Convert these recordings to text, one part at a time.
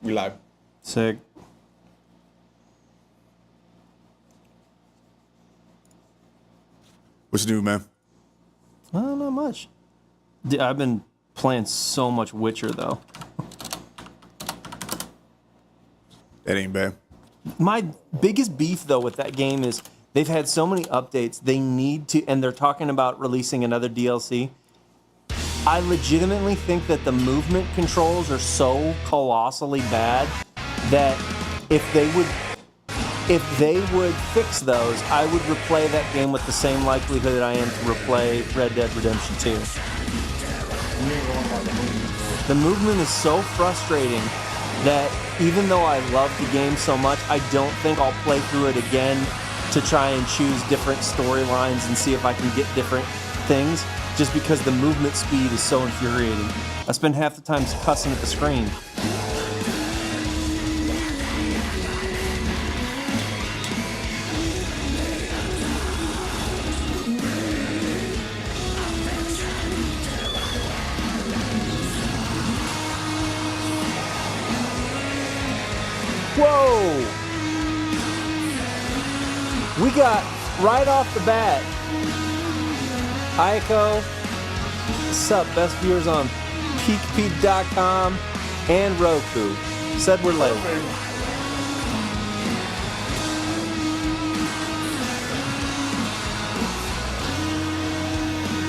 We live. Sick. What's new, man? Well, not much. I've been playing so much Witcher, though. That ain't bad. My biggest beef, though, with that game is they've had so many updates. They need to, and they're talking about releasing another DLC. I legitimately think that the movement controls are so colossally bad that if they would fix those, I would replay that game with the same likelihood I am to replay Red Dead Redemption 2. The movement is so frustrating that even though I love the game so much, I don't think I'll play through it again to try and choose different storylines and see if I can get different things, just because the movement speed is so infuriating. I spend half the time cussing at the screen. Whoa! We got, right off the bat, Aiko, what's up? Best viewers on peakpeak.com and Roku. Said we're late.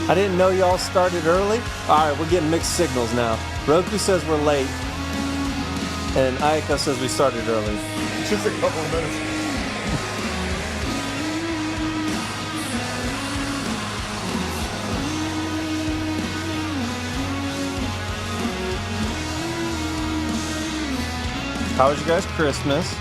I didn't know y'all started early. All right, we're getting mixed signals now. Roku says we're late, and Aiko says we started early. Just a couple of minutes. How was your guys' Christmas?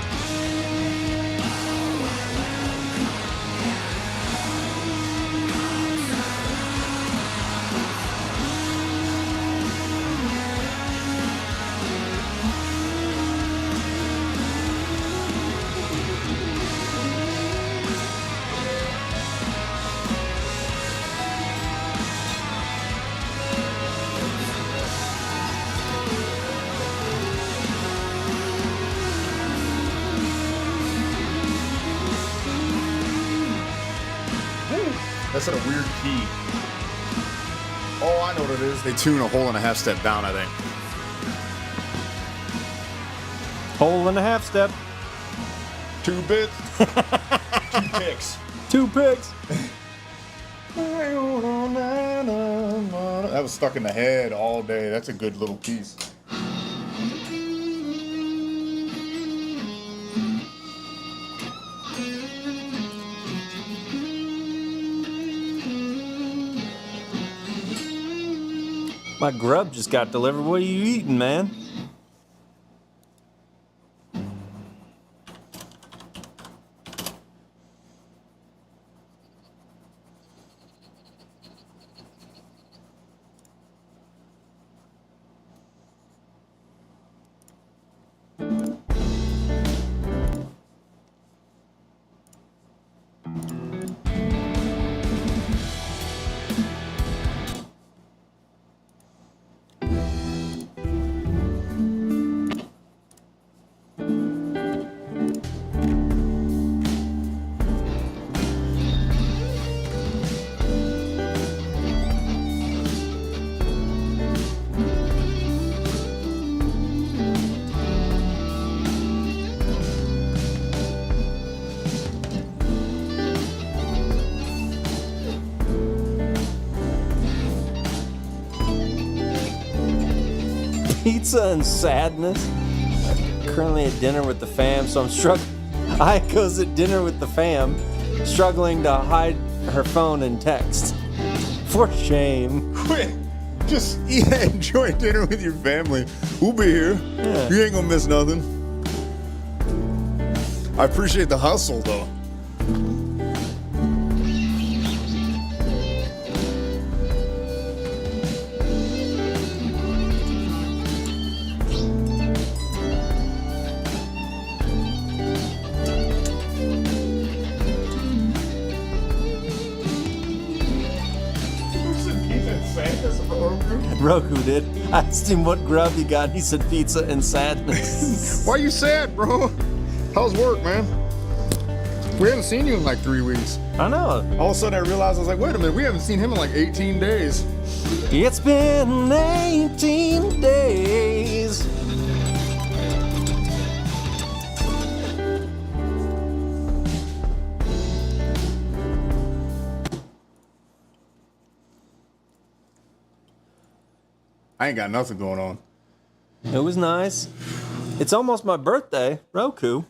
That's in a weird key. Oh, I know what it is. They tune a whole and a half step down, I think. Hole and a half step. 2 bits. 2 picks. 2 picks. That was stuck in the head all day. That's a good little piece. My grub just got delivered. What are you eating, man? Pizza and sadness. Currently at dinner with the fam, so I'm struggling. Aiko's at dinner with the fam, struggling to hide her phone and text. For shame. Quit. Just enjoy dinner with your family. We'll be here. Yeah. You ain't gonna miss nothing. I appreciate the hustle, though. Roku did. I asked him what grub he got. He said pizza and sadness. Why you sad, bro? How's work, man? We haven't seen you in like 3 weeks. I know. All of a sudden I realized, I was like, wait a minute, we haven't seen him in like 18 days. It's been 18 days. I ain't got nothing going on. It was nice. It's almost my birthday. Roku.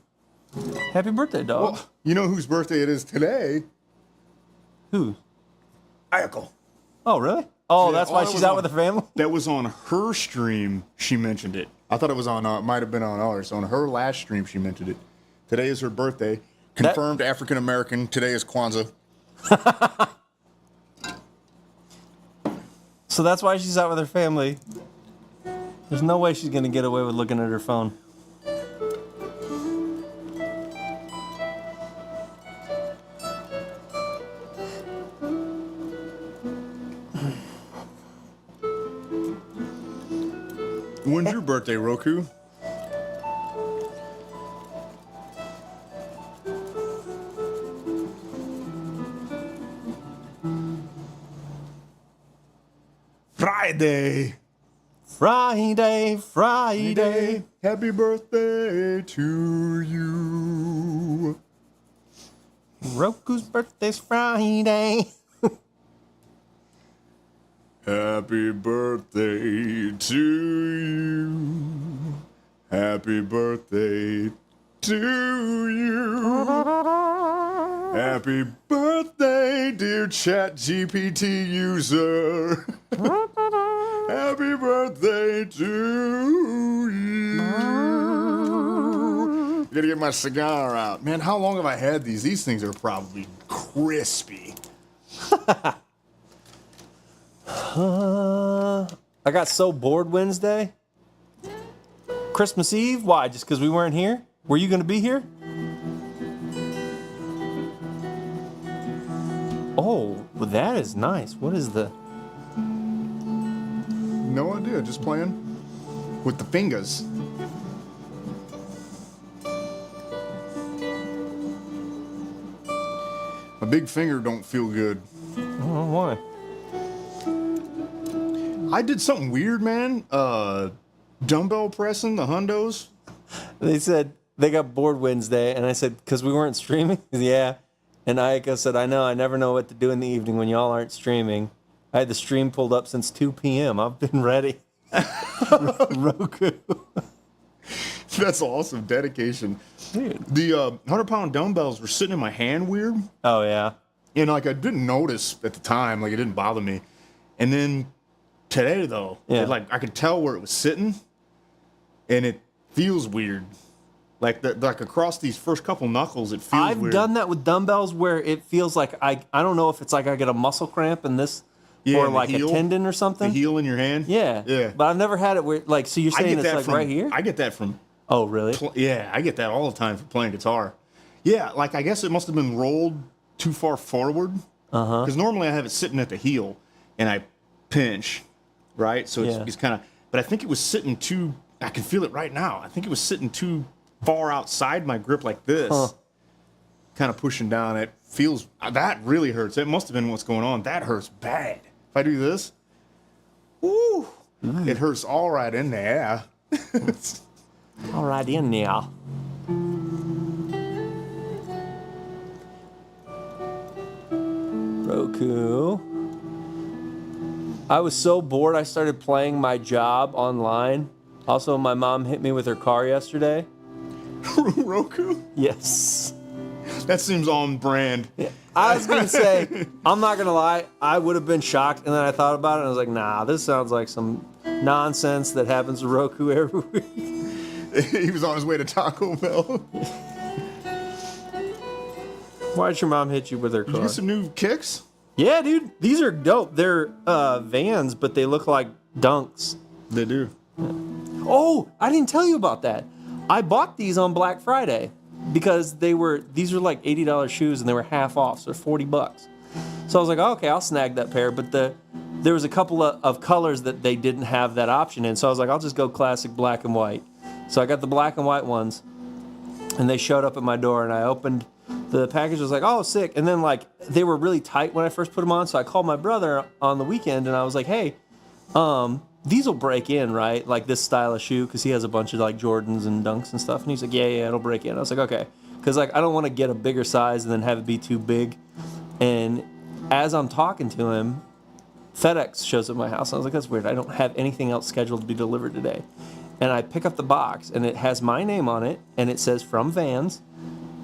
Happy birthday, dog. Well, you know whose birthday it is today? Who? Ayako. Oh, really? Oh, Yeah, that's why she's out with her family? That was on her stream, she mentioned it. I thought it was on, might have been on ours. On her last stream, she mentioned it. Today is her birthday. Confirmed African American. Today is Kwanzaa. So that's why she's out with her family. There's no way she's going to get away with looking at her phone. When's your birthday, Roku? Friday. Friday. Happy birthday to you. Roku's birthday's Friday. Happy birthday to you. Happy birthday to you. Happy birthday, dear ChatGPT user. Happy birthday to you. Gotta get my cigar out. Man, how long have I had these? These things are probably crispy. I got so bored Wednesday. Christmas Eve? Why? Just because we weren't here? Were you going to be here? Oh, well, that is nice. What is the... No idea, just playing with the fingers. My big finger don't feel good. I don't know why. I did something weird, man. Dumbbell pressing, the hundos. They said they got bored Wednesday, and I said, because we weren't streaming? Yeah. And Ayaka said, I know, I never know what to do in the evening when y'all aren't streaming. I had the stream pulled up since 2 p.m. I've been ready. Roku. That's awesome. Dedication. Dude. The 100-pound dumbbells were sitting in my hand weird. Oh, yeah. And, like, I didn't notice at the time. Like, it didn't bother me. And then today, though, Yeah. I could tell where it was sitting. And it feels weird. Like across these first couple knuckles, it feels I've weird. done that with dumbbells where it feels like I don't know if it's like I get a muscle cramp in this or in the like heel, a tendon or something. The heel in your hand? Yeah. Yeah. But I've never had it where, like, so you're I saying get it's that like from, right here? I get that from, Oh, really? yeah, I get that all the time for playing guitar. Yeah, like I guess it must have been rolled too far forward. Uh-huh. Because normally I have it sitting at the heel and I pinch, right? So Yeah. it's kind of, but I think it was sitting too, I can feel it right now. I think it was sitting too far outside my grip like this. Huh. Kind of pushing down. It feels, that really hurts. It must have been what's going on. That hurts bad. If I do this, woo, it hurts all right in there. All right, in now. Roku. I was so bored I started playing my job online. Also, my mom hit me with her car yesterday. Roku? Yes. That seems on brand. Yeah. I was going to say, I'm not going to lie, I would have been shocked, and then I thought about it, and I was like, nah, this sounds like some nonsense that happens to Roku every week. He was on his way to Taco Bell. Why did your mom hit you with her Did you car? get some new kicks? Yeah, dude, these are dope. They're Vans, but they look like Dunks. They do. Oh, I didn't tell you about that. I bought these on Black Friday because these were like $80 shoes and they were half off, so they're $40. So I was like, okay, I'll snag that pair. But there was a couple of colors that they didn't have that option in. So I was like, I'll just go classic black and white. So I got the black and white ones, and they showed up at my door, and I opened the package. Was like, oh, sick. And then like they were really tight when I first put them on. So I called my brother on the weekend, and I was like, hey, these will break in, right? Like this style of shoe, because he has a bunch of like Jordans and Dunks and stuff. And he's like, yeah, it'll break in. I was like, okay. Because like I don't want to get a bigger size and then have it be too big. And as I'm talking to him, FedEx shows up at my house. I was like, that's weird. I don't have anything else scheduled to be delivered today. And I pick up the box, and it has my name on it, and it says from Vans.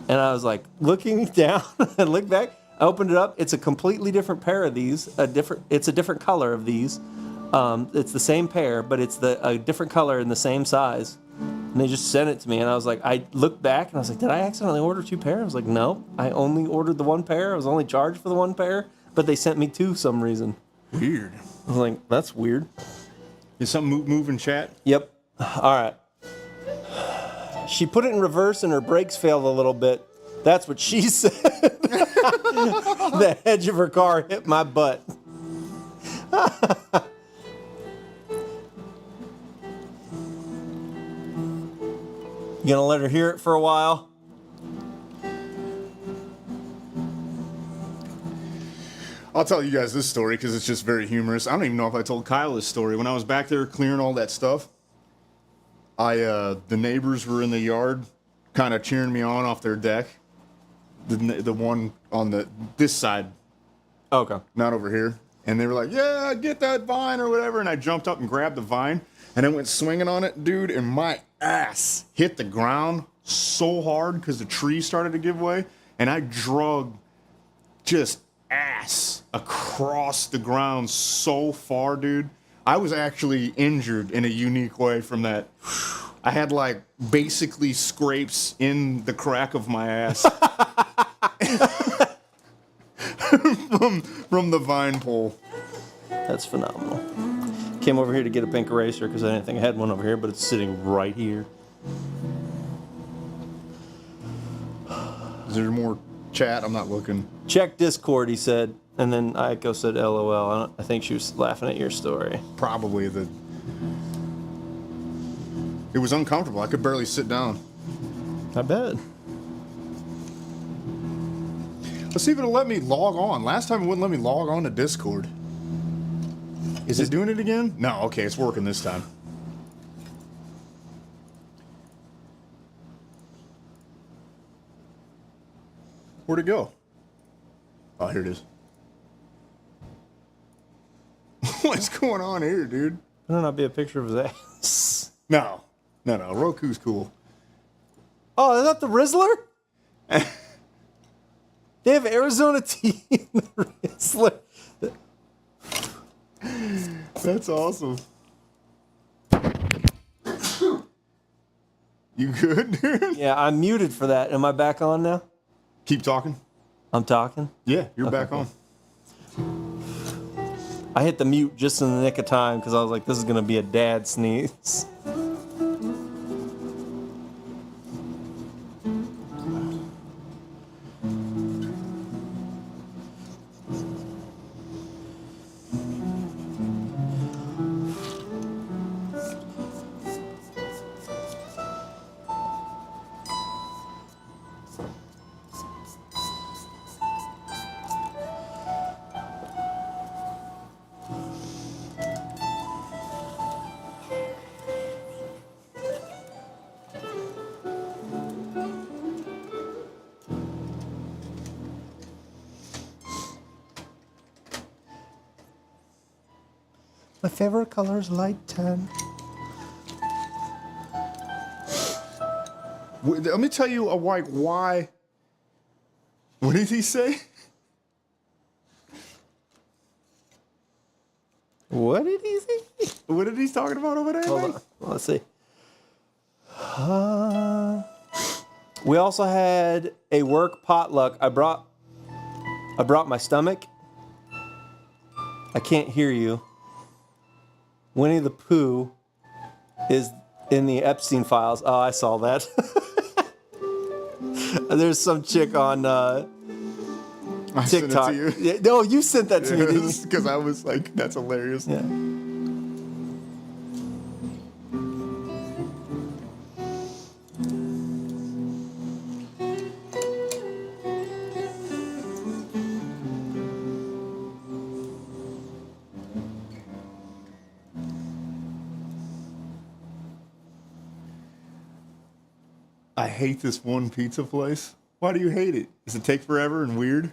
And I was like looking down and look back. I opened it up. It's a completely different pair of these. It's a different color of these. It's the same pair, but it's a different color in the same size. And they just sent it to me, and I was like, I looked back, and I was like, did I accidentally order 2 pairs? I was like, no, I only ordered the 1 pair. I was only charged for the 1 pair, but they sent me 2 some reason. Weird. I was like, that's weird. Is something moving, chat? Yep. All right. She put it in reverse, and her brakes failed a little bit. That's what she said. The edge of her car hit my butt. You gonna let her hear it for a while? I'll tell you guys this story because it's just very humorous. I don't even know if I told Kyle this story. When I was back there clearing all that stuff, the neighbors were in the yard kind of cheering me on off their deck. The one on this side. Okay. Not over here. And they were like, yeah, get that vine or whatever. And I jumped up and grabbed the vine. And I went swinging on it, dude, and my ass hit the ground so hard because the tree started to give way. And I drug just ass across the ground so far, dude. I was actually injured in a unique way from that. I had like basically scrapes in the crack of my ass from the vine pole. That's phenomenal. Came over here to get a pink eraser because I didn't think I had one over here, but it's sitting right here. Is there more chat? I'm not looking. Check Discord, he said. And then Aiko said LOL. I think she was laughing at your story. Probably it was uncomfortable. I could barely sit down. I bet. Let's see if it'll let me log on. Last time it wouldn't let me log on to Discord. Is it doing it again? No, okay, it's working this time. Where'd it go? Oh, here it is. What's going on here, dude? Better not be a picture of his ass. No. Roku's cool. Oh, is that the Rizzler? They have Arizona tea in the Rizzler. That's awesome. You good, dude? Yeah, I'm muted for that. Am I back on now? Keep talking. I'm talking? Yeah, you're Okay, back cool. on. I hit the mute just in the nick of time because I was like, this is going to be a dad sneeze. My favorite color is light tan. Let me tell you why. What did he say? What did he say? What did he talking about over there? Hold Mike? on. Let's see. We also had a work potluck. I brought my stomach. I can't hear you. Winnie the Pooh is in the Epstein files. Oh, I saw that. There's some chick on I TikTok. sent it to you. Yeah, no, you sent that to me, didn't you? Because I was like, that's hilarious. Yeah. I hate this one pizza place. Why do you hate it? Does it take forever and weird?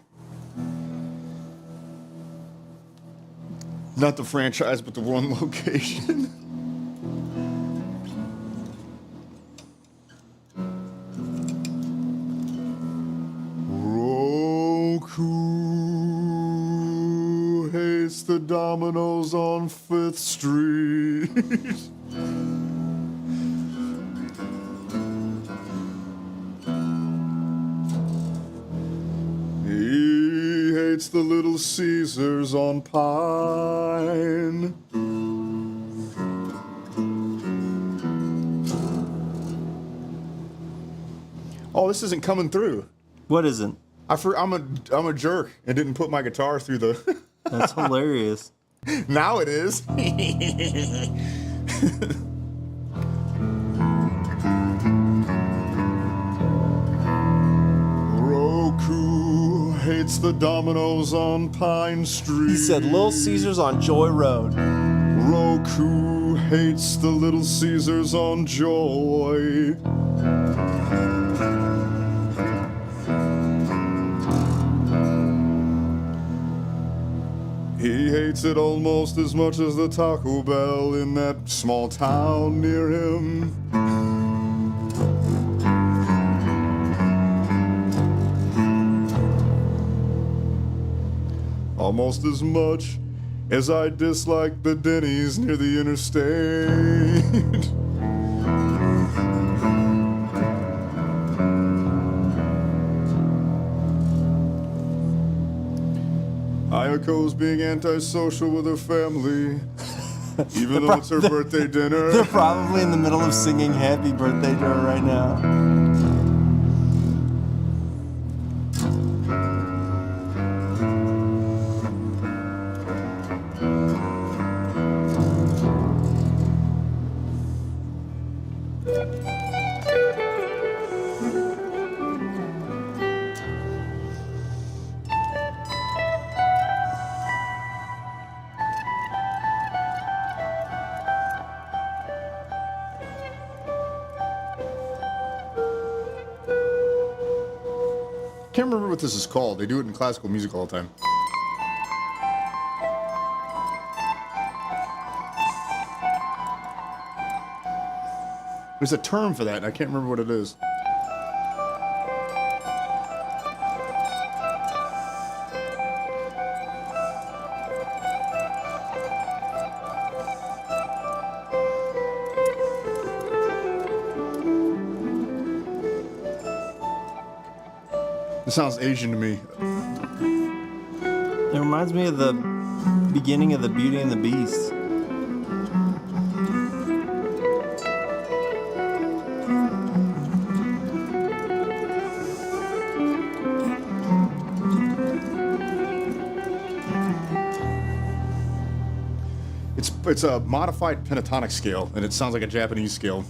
Not the franchise, but the one location. Roku hates the Domino's on 5th Street. He hates the Little Caesars on Pine. Oh, this isn't coming through. What isn't? I'm a jerk and didn't put my guitar through the. That's hilarious. Now it is. Roku hates the Domino's on Pine Street. He said Little Caesars on Joy Road. Roku hates the Little Caesars on Joy. He hates it almost as much as the Taco Bell in that small town near him. Almost as much as I dislike the Denny's near the interstate. Ayako's being antisocial with her family, even though it's her birthday dinner. They're probably in the middle of singing Happy Birthday to her right now. Can't remember what this is called. They do it in classical music all the time. There's a term for that, and I can't remember what it is. It sounds Asian to me. It reminds me of the beginning of the Beauty and the Beast. It's a modified pentatonic scale, and it sounds like a Japanese scale.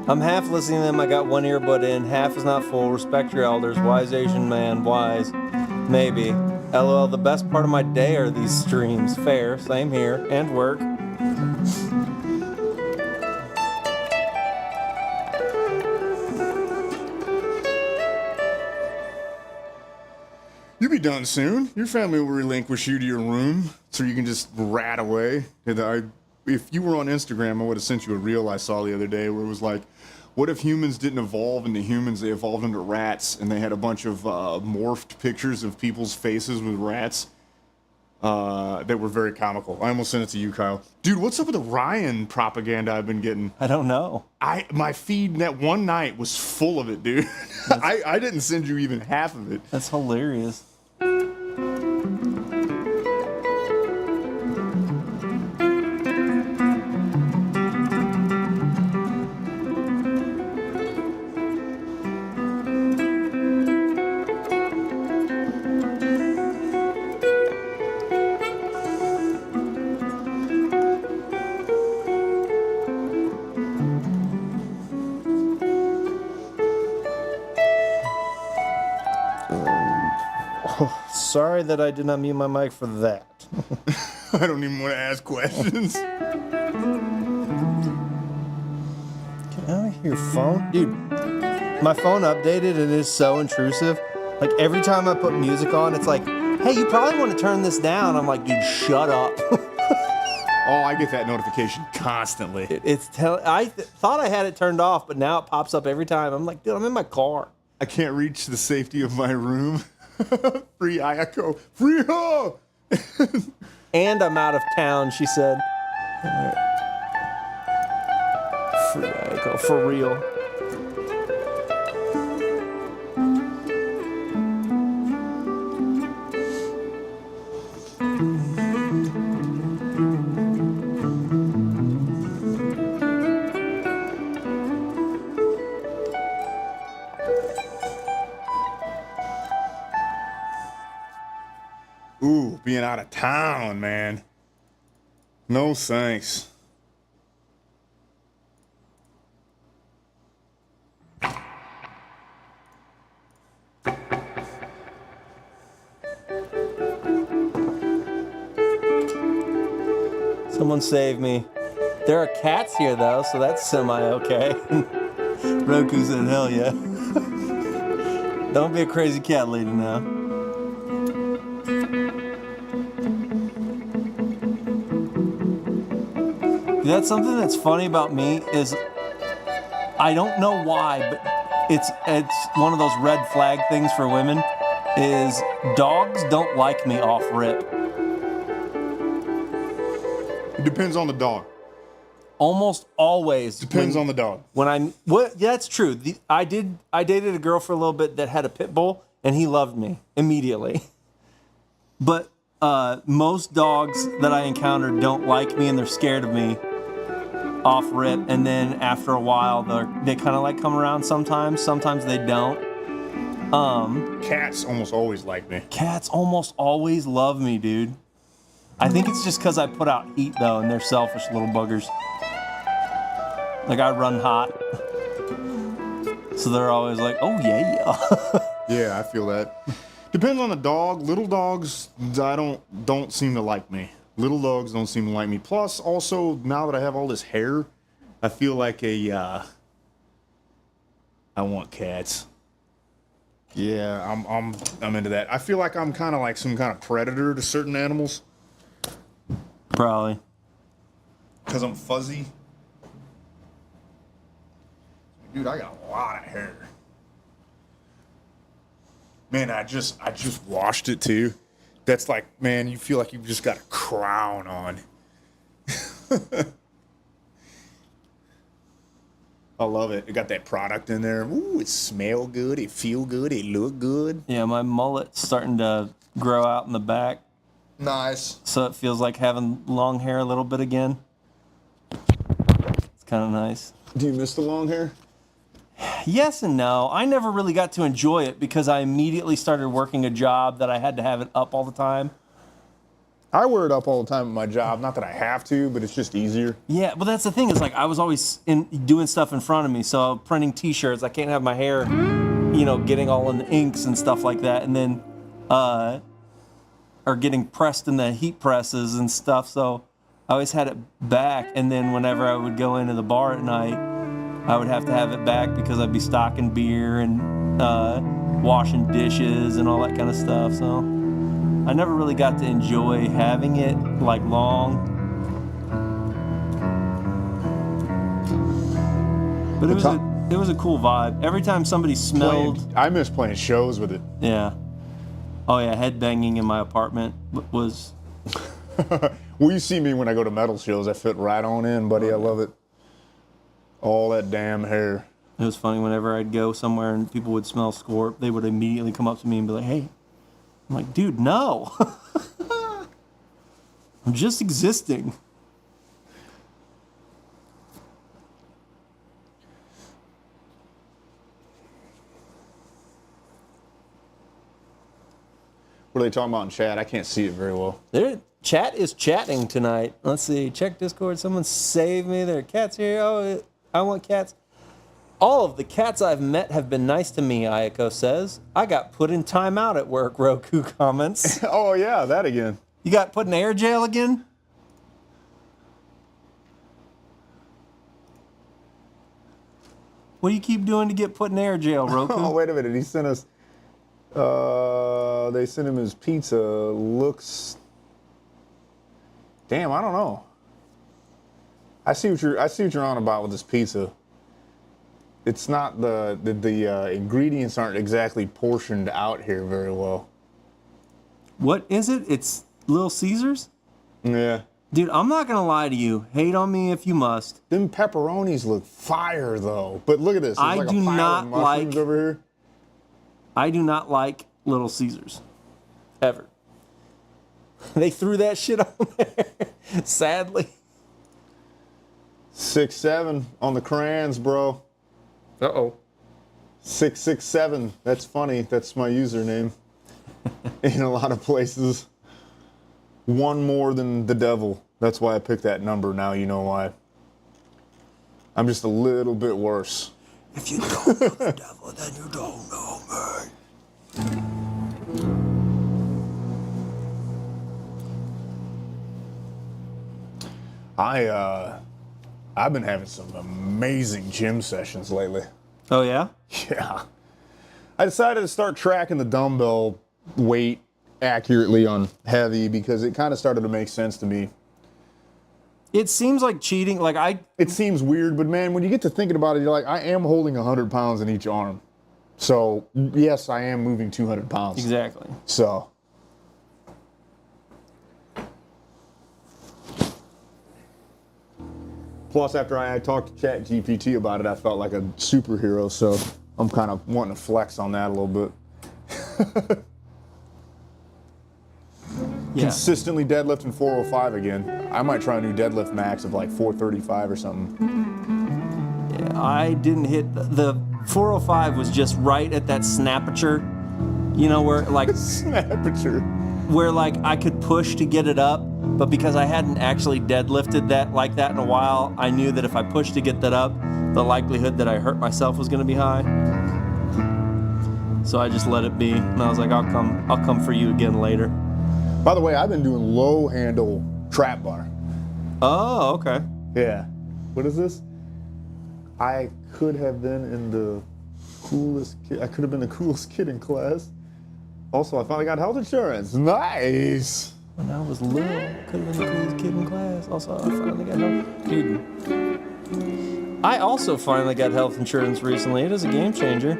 I'm half listening to them. I got one earbud in. Half is not full. Respect your elders. Wise Asian man. Wise. Maybe. LOL. The best part of my day are these streams. Fair. Same here. And work. You'll be done soon. Your family will relinquish you to your room so you can just rat away. If you were on Instagram, I would have sent you a reel I saw the other day where it was like, what if humans didn't evolve into humans, they evolved into rats, and they had a bunch of morphed pictures of people's faces with rats that were very comical. I almost sent it to you, Kyle. Dude, what's up with the Ryan propaganda I've been getting? I don't know. My feed that one night was full of it, dude. I didn't send you even half of it. That's hilarious. Sorry that I did not mute my mic for that. I don't even want to ask questions. Get out of here, phone. Dude, my phone updated and it is so intrusive. Like every time I put music on, it's like, hey, you probably want to turn this down. I'm like, dude, shut up. Oh, I get that notification constantly. I thought I had it turned off, but now it pops up every time. I'm like, dude, I'm in my car. I can't reach the safety of my room. Free Ayako. Free her! And I'm out of town, she said. Free Ayako, for real. Ooh, being out of town, man. No thanks. Someone save me. There are cats here, though, so that's semi-okay. Roku said, hell yeah. Don't be a crazy cat lady now. That's something that's funny about me is I don't know why, but it's one of those red flag things for women is dogs don't like me off rip. It depends on the dog. Almost always. Depends on the dog. Yeah, that's true. I dated a girl for a little bit that had a pit bull, and he loved me immediately. But most dogs that I encounter don't like me, and they're scared of me off rip. And then after a while, they kind of like come around sometimes. Sometimes they don't. Cats almost always like me. Cats almost always love me, dude. I think it's just because I put out heat, though, and they're selfish little buggers. Like, I run hot. So they're always like, oh, yeah. Yeah, I feel that. Depends on the dog. Little dogs, don't seem to like me. Little dogs don't seem to like me. Plus, also, now that I have all this hair, I feel like I want cats. Yeah, I'm into that. I feel like I'm kind of like some kind of predator to certain animals. Probably. Because I'm fuzzy. Dude, I got a lot of hair. Man, I just washed it too. That's like, man, you feel like you've just got a crown on. I love it. It got that product in there. Ooh, it smell good. It feel good. It look good. Yeah, my mullet's starting to grow out in the back. Nice. So it feels like having long hair a little bit again. It's kind of nice. Do you miss the long hair? Yes and no. I never really got to enjoy it because I immediately started working a job that I had to have it up all the time. I wear it up all the time at my job. Not that I have to, but it's just easier. Yeah, but that's the thing is like I was always doing stuff in front of me. So printing T-shirts, I can't have my hair, getting all in the inks and stuff like that. And then, or getting pressed in the heat presses and stuff. So I always had it back. And then whenever I would go into the bar at night, I would have to have it back because I'd be stocking beer and washing dishes and all that kind of stuff. So I never really got to enjoy having it like long. But it was a cool vibe. Every time somebody smelled... I miss playing shows with it. Yeah. Oh yeah, headbanging in my apartment was... Well, you see me when I go to metal shows. I fit right on in, buddy. I love it. All that damn hair. It was funny whenever I'd go somewhere and people would smell Scorp, they would immediately come up to me and be like, hey. I'm like, dude, no. I'm just existing. What are they talking about in chat? I can't see it very well. Chat is chatting tonight. Let's see. Check Discord. Someone save me. There are cats here. Oh, I want cats. All of the cats I've met have been nice to me, Ayako says. I got put in timeout at work, Roku comments. Oh, yeah, that again. You got put in air jail again? What do you keep doing to get put in air jail, Roku? Oh, wait a minute. He sent us, they sent him his pizza. Looks, damn, I don't know. I see what you're on about with this pizza. It's not the ingredients aren't exactly portioned out here very well. What is it? It's Little Caesars? Yeah. Dude, I'm not going to lie to you. Hate on me if you must. Them pepperonis look fire, though. But look at this. There's like do a pile not of mushrooms over here. I do not like Little Caesars. Ever. They threw that shit on there. Sadly. 6'7" on the crayons, bro. Uh-oh. 667. That's funny. That's my username. In a lot of places. One more than the devil. That's why I picked that number. Now you know why. I'm just a little bit worse. If you don't know the devil, then you don't know me. I've been having some amazing gym sessions lately. Oh, yeah? Yeah. I decided to start tracking the dumbbell weight accurately on heavy because it kind of started to make sense to me. It seems like cheating. It seems weird, but man, when you get to thinking about it, you're like, I am holding 100 pounds in each arm. So, yes, I am moving 200 pounds. Exactly. So. Plus, after I talked to ChatGPT about it, I felt like a superhero, so I'm kind of wanting to flex on that a little bit. Yeah. Consistently deadlifting 405 again. I might try a new deadlift max of like 435 or something. Yeah, I didn't hit the 405 was just right at that snapature, you know, where like Snapature. where like I could push to get it up, but because I hadn't actually deadlifted that like that in a while, I knew that if I pushed to get that up, the likelihood that I hurt myself was going to be high. So I just let it be, and I was like, I'll come for you again later. By the way, I've been doing low handle trap bar. Oh, okay. Yeah. What is this? I could have been in the coolest kid. I could have been the coolest kid in class. Also, I finally got health insurance. Nice. When I was little, could have been the coolest kid in class. Also, I finally got health. Dude. I also finally got health insurance recently. It is a game changer.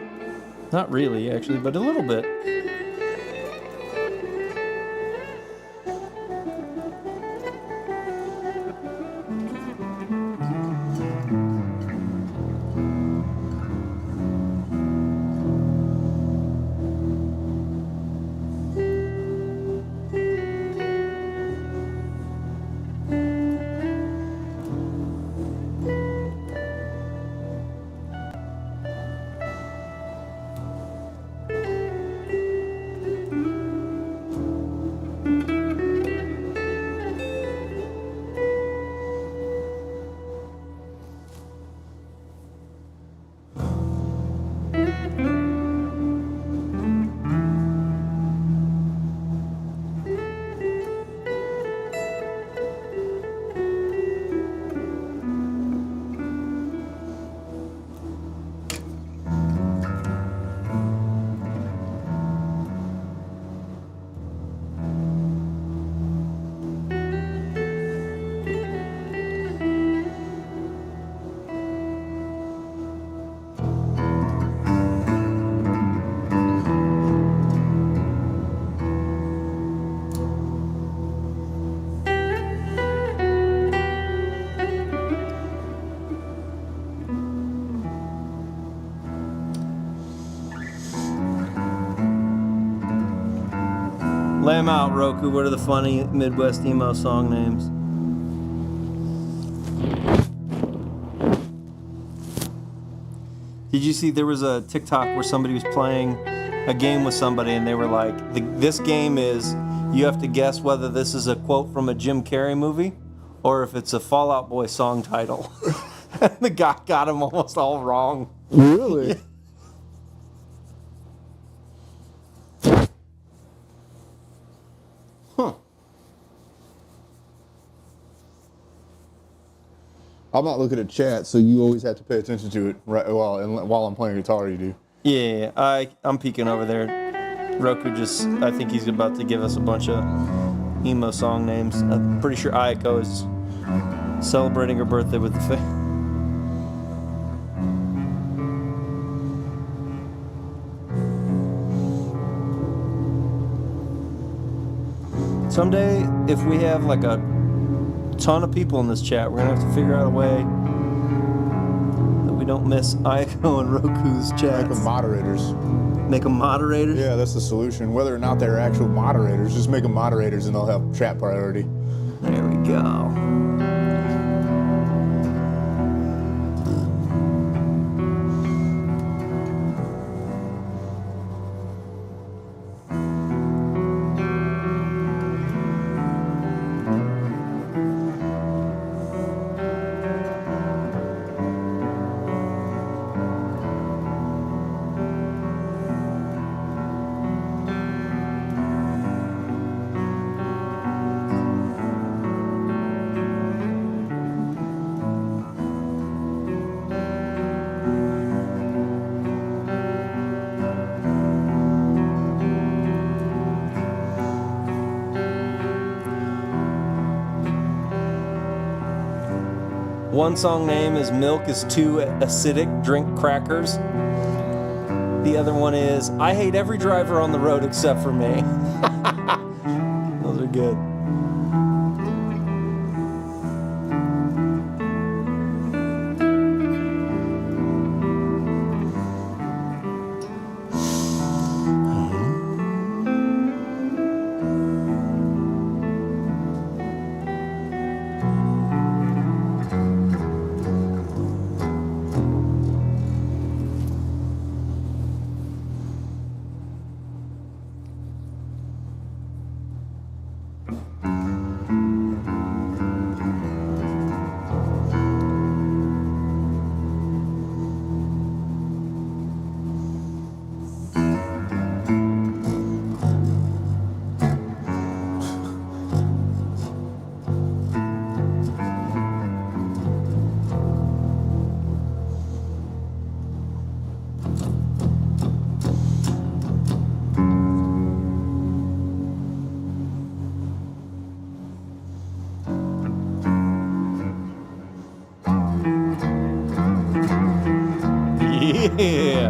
Not really, actually, but a little bit. Lay them out, Roku. What are the funny Midwest emo song names? Did you see there was a TikTok where somebody was playing a game with somebody and they were like, this game is, you have to guess whether this is a quote from a Jim Carrey movie or if it's a Fall Out Boy song title. The guy got him almost all wrong. Really? Yeah. Huh. I'm not looking at chat, so you always have to pay attention to it. Right. Well, and while I'm playing guitar, you do. Yeah, I'm peeking over there. Roku just, I think he's about to give us a bunch of emo song names. I'm pretty sure Ayako is celebrating her birthday with the Someday, if we have like a ton of people in this chat, we're gonna have to figure out a way that we don't miss Ayako and Roku's chats. Make them moderators. Make them moderators? Yeah, that's the solution. Whether or not they're actual moderators, just make them moderators and they'll have chat priority. There we go. One song name is Milk is Too Acidic, Drink Crackers. The other one is I Hate Every Driver on the Road Except for Me. Those are good. Yeah.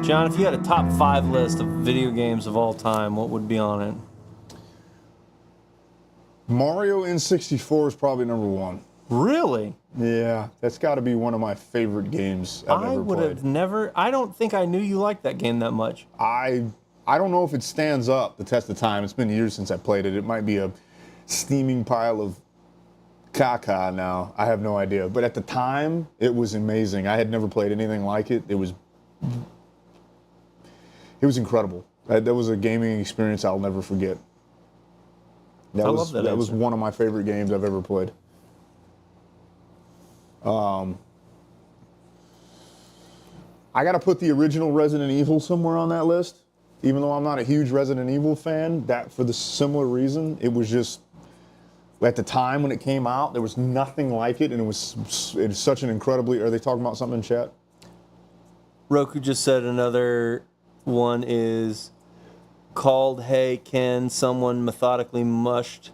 John, if you had a top 5 list of video games of all time, what would be on it? Mario N64 is probably number one. Really? Yeah, that's got to be one of my favorite games I've I ever would played. have never. I don't think I knew you liked that game that much. I don't know if it stands up the test of time. It's been years since I played it. It might be a steaming pile of caca now. I have no idea. But at the time, it was amazing. I had never played anything like it. It was incredible. That was a gaming experience I'll never forget. I love that was answer. one of my favorite games I've ever played. I got to put the original Resident Evil somewhere on that list. Even though I'm not a huge Resident Evil fan, that for the similar reason, it was just, at the time when it came out, there was nothing like it, and it's such an incredibly, are they talking about something in chat? Roku just said another one is called Hey Can Someone Methodically Mushed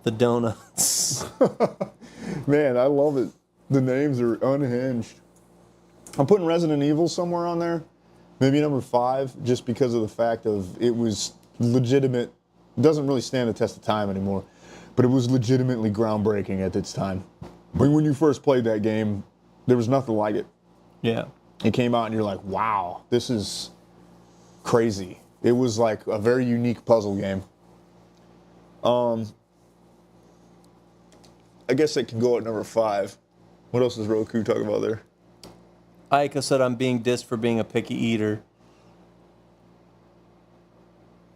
the Donuts. Man, I love it. The names are unhinged. I'm putting Resident Evil somewhere on there. Maybe number 5, just because of the fact of it was legitimate. It doesn't really stand the test of time anymore, but it was legitimately groundbreaking at its time. When you first played that game, there was nothing like it. Yeah. It came out and you're like, wow, this is crazy. It was like a very unique puzzle game. I guess it can go at number 5. What else is Roku talking about there? Aiko said I'm being dissed for being a picky eater.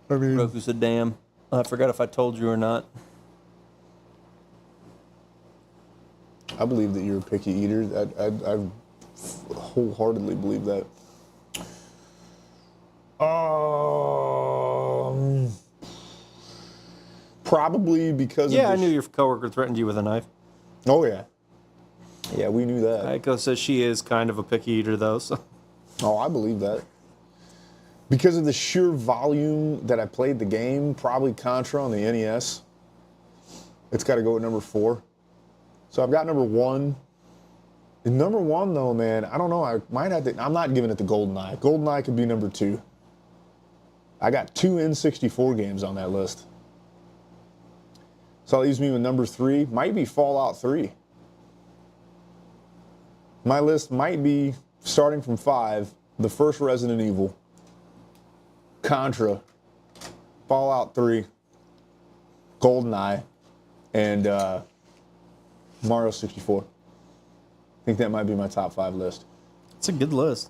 I mean, Roku said, damn. I forgot if I told you or not. I believe that you're a picky eater. I wholeheartedly believe that. Probably because of I knew your coworker threatened you with a knife. Oh, yeah. Yeah, we knew that. Aiko says she is kind of a picky eater, though. So. Oh, I believe that. Because of the sheer volume that I played the game, probably Contra on the NES. It's got to go at number 4. So I've got number 1. And number 1, though, man, I don't know. I might have to. I'm not giving it to GoldenEye. GoldenEye could be number 2. I got 2 N64 games on that list. So that leaves me with number 3. Might be Fallout 3. My list might be, starting from 5, the first Resident Evil, Contra, Fallout 3, GoldenEye, and Mario 64. I think that might be my top 5 list. It's a good list.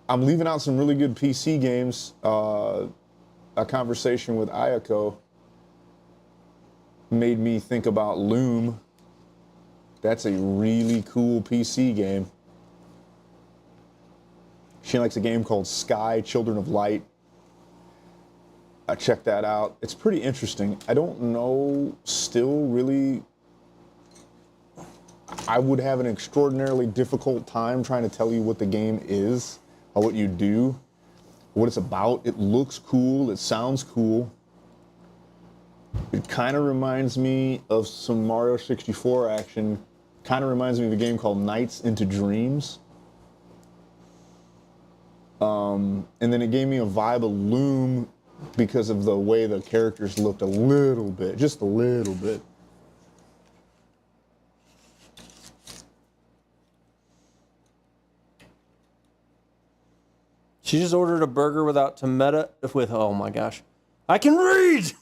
I'm leaving out some really good PC games. A conversation with Ayako made me think about Loom. That's a really cool PC game. She likes a game called Sky, Children of Light. I checked that out. It's pretty interesting. I don't know still really. I would have an extraordinarily difficult time trying to tell you what the game is, or what you do, what it's about. It looks cool. It sounds cool. It kind of reminds me of some Mario 64 action. Kind of reminds me of a game called Nights into Dreams. And then it gave me a vibe of Loom because of the way the characters looked a little bit, just a little bit. She just ordered a burger without tomato, oh my gosh. I can read!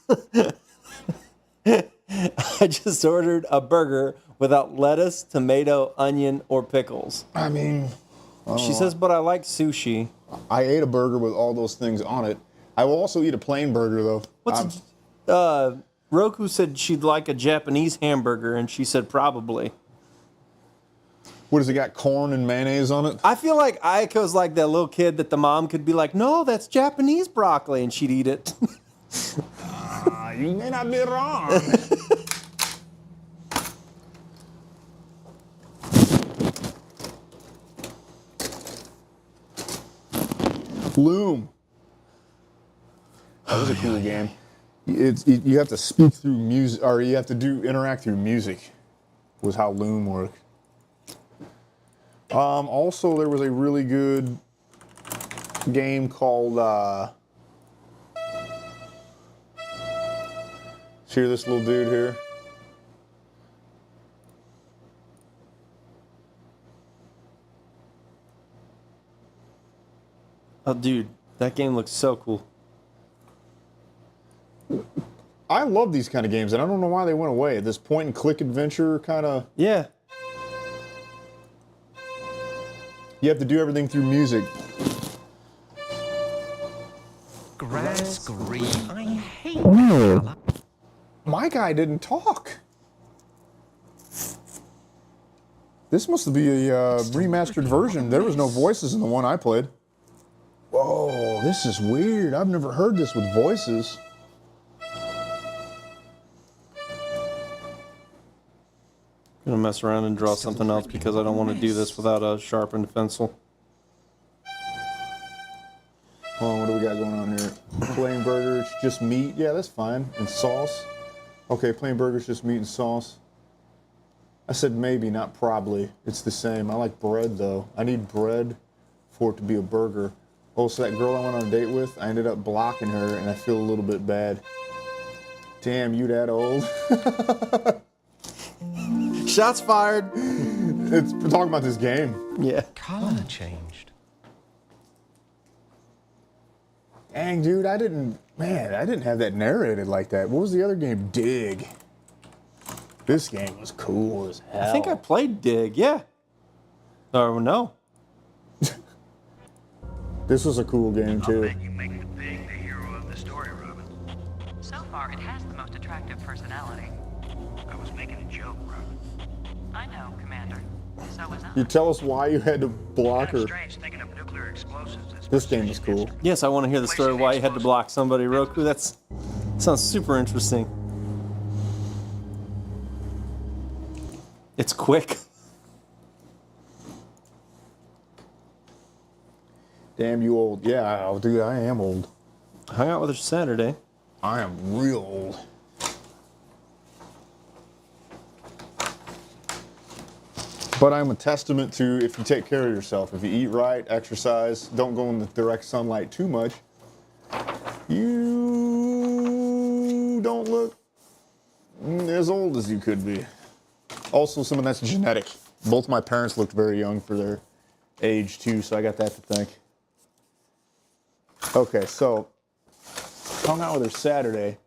I just ordered a burger without lettuce, tomato, onion, or pickles. I mean, She says, but I like sushi. I ate a burger with all those things on it. I will also eat a plain burger, though. Roku said she'd like a Japanese hamburger, and she said probably. What, has it got corn and mayonnaise on it? I feel like Aiko's like that little kid that the mom could be like, no, that's Japanese broccoli, and she'd eat it. You may not be wrong. Loom. That was a cool game. You have to speak through music, or you have to interact through music. Was how Loom worked. Also, there was a really good game called. See this little dude here? Oh, dude, that game looks so cool. I love these kind of games, and I don't know why they went away. This point-and-click adventure kind of... Yeah. You have to do everything through music. Grass green. I hate that color. My guy didn't talk. This must be a remastered version. There was no voices in the one I played. Whoa, this is weird. I've never heard this with voices. I'm gonna mess around and draw something else because I don't want to do this without a sharpened pencil. Hold on, what do we got going on here? Plain burger, it's just meat. Yeah, that's fine. And sauce. Okay, plain burger's just meat and sauce. I said maybe, not probably. It's the same. I like bread, though. I need bread for it to be a burger. Oh, so that girl I went on a date with, I ended up blocking her, and I feel a little bit bad. Damn, you that old? Shots fired. We're talking about this game. Yeah. Color changed. Dang, dude, I didn't have that narrated like that. What was the other game? Dig. This game was cool as hell. I think I played Dig, yeah. Or no. This was a cool game, I'll too. bet you make the pig the hero of the story, Robin. So far, it has the most attractive personality. I was making a joke, Robin. I know, Commander. So was I. You tell us why you had to block Kind of her. strange thinking of nuclear explosives as This game is precision cool. instruments. Yes, I want to hear the story why you had to block somebody, Roku. That sounds super interesting. It's quick. Damn, you old. Yeah, dude, I am old. Hung out with her Saturday. I am real old. But I'm a testament to if you take care of yourself, if you eat right, exercise, don't go in the direct sunlight too much, you don't look as old as you could be. Also, some of that's genetic. Both my parents looked very young for their age too, so I got that to thank. Okay, so hung out with her Saturday,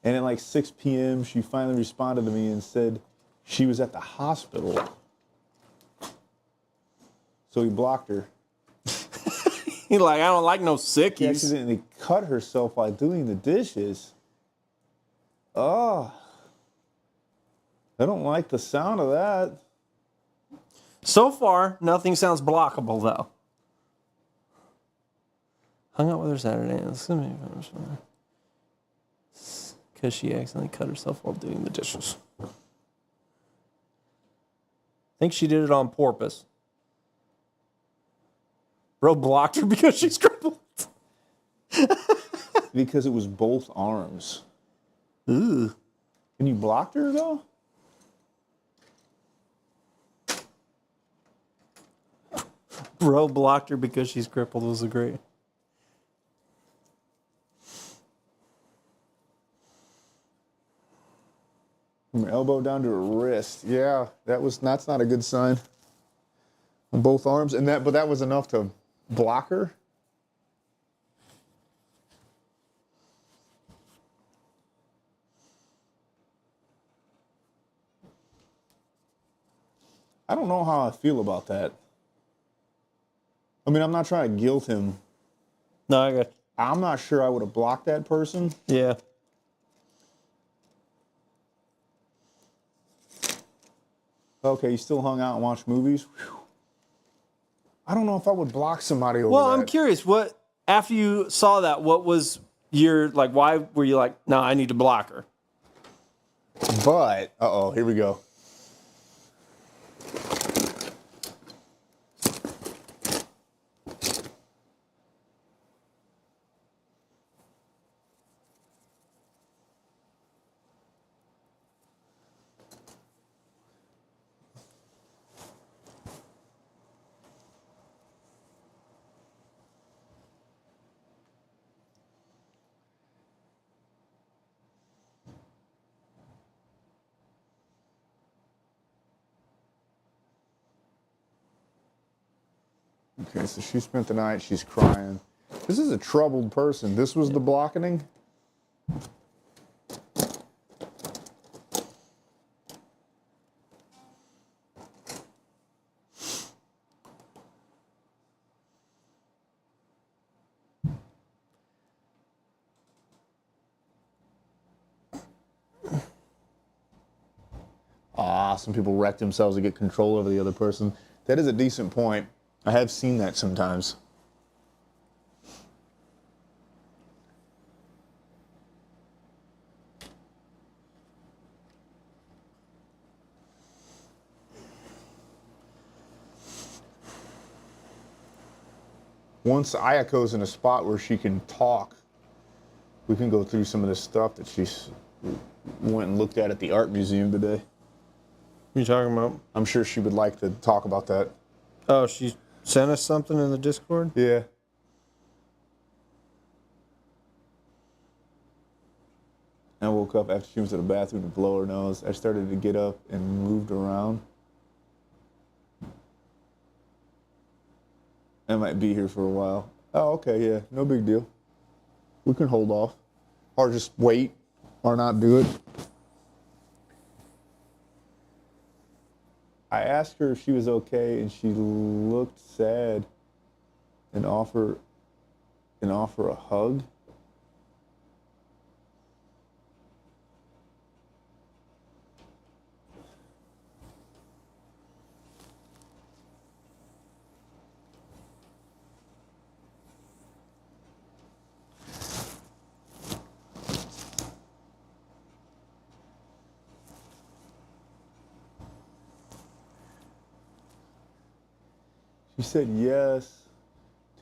and at like 6 p.m., she finally responded to me and said she was at the hospital. So he blocked her. He like, I don't like no She sickies. accidentally cut herself while doing the dishes. Oh, I don't like the sound of that. So far, nothing sounds blockable though. Hung out with her Saturday. Because she accidentally cut herself while doing the dishes. I think she did it on purpose. Bro blocked her because she's crippled. Because it was both arms. Ooh. And you blocked her though? Bro blocked her because she's crippled was a great. From her elbow down to her wrist. Yeah, that's not a good sign. On both arms, but that was enough to block her. I don't know how I feel about that. I mean, I'm not trying to guilt him. No, I got. I'm not sure I would have blocked that person. Yeah. Okay, you still hung out and watched movies? Whew. I don't know if I would block somebody over Well, that. I'm curious. What after you saw that? What was your like? Why were you like, no, I need to block her? But, here we go. Okay, so she spent the night, she's crying. This is a troubled person. This was the blocketing? Some people wreck themselves to get control over the other person. That is a decent point. I have seen that sometimes. Once Ayako's in a spot where she can talk, we can go through some of the stuff that she's went and looked at the art museum today. What are you talking about? I'm sure she would like to talk about that. Oh, she sent us something in the Discord? Yeah. I woke up after she was in the bathroom to blow her nose. I started to get up and moved around. I might be here for a while. Oh, okay, yeah, no big deal. We can hold off. Or just wait, or not do it. I asked her if she was okay, and she looked sad and offer a hug. She said yes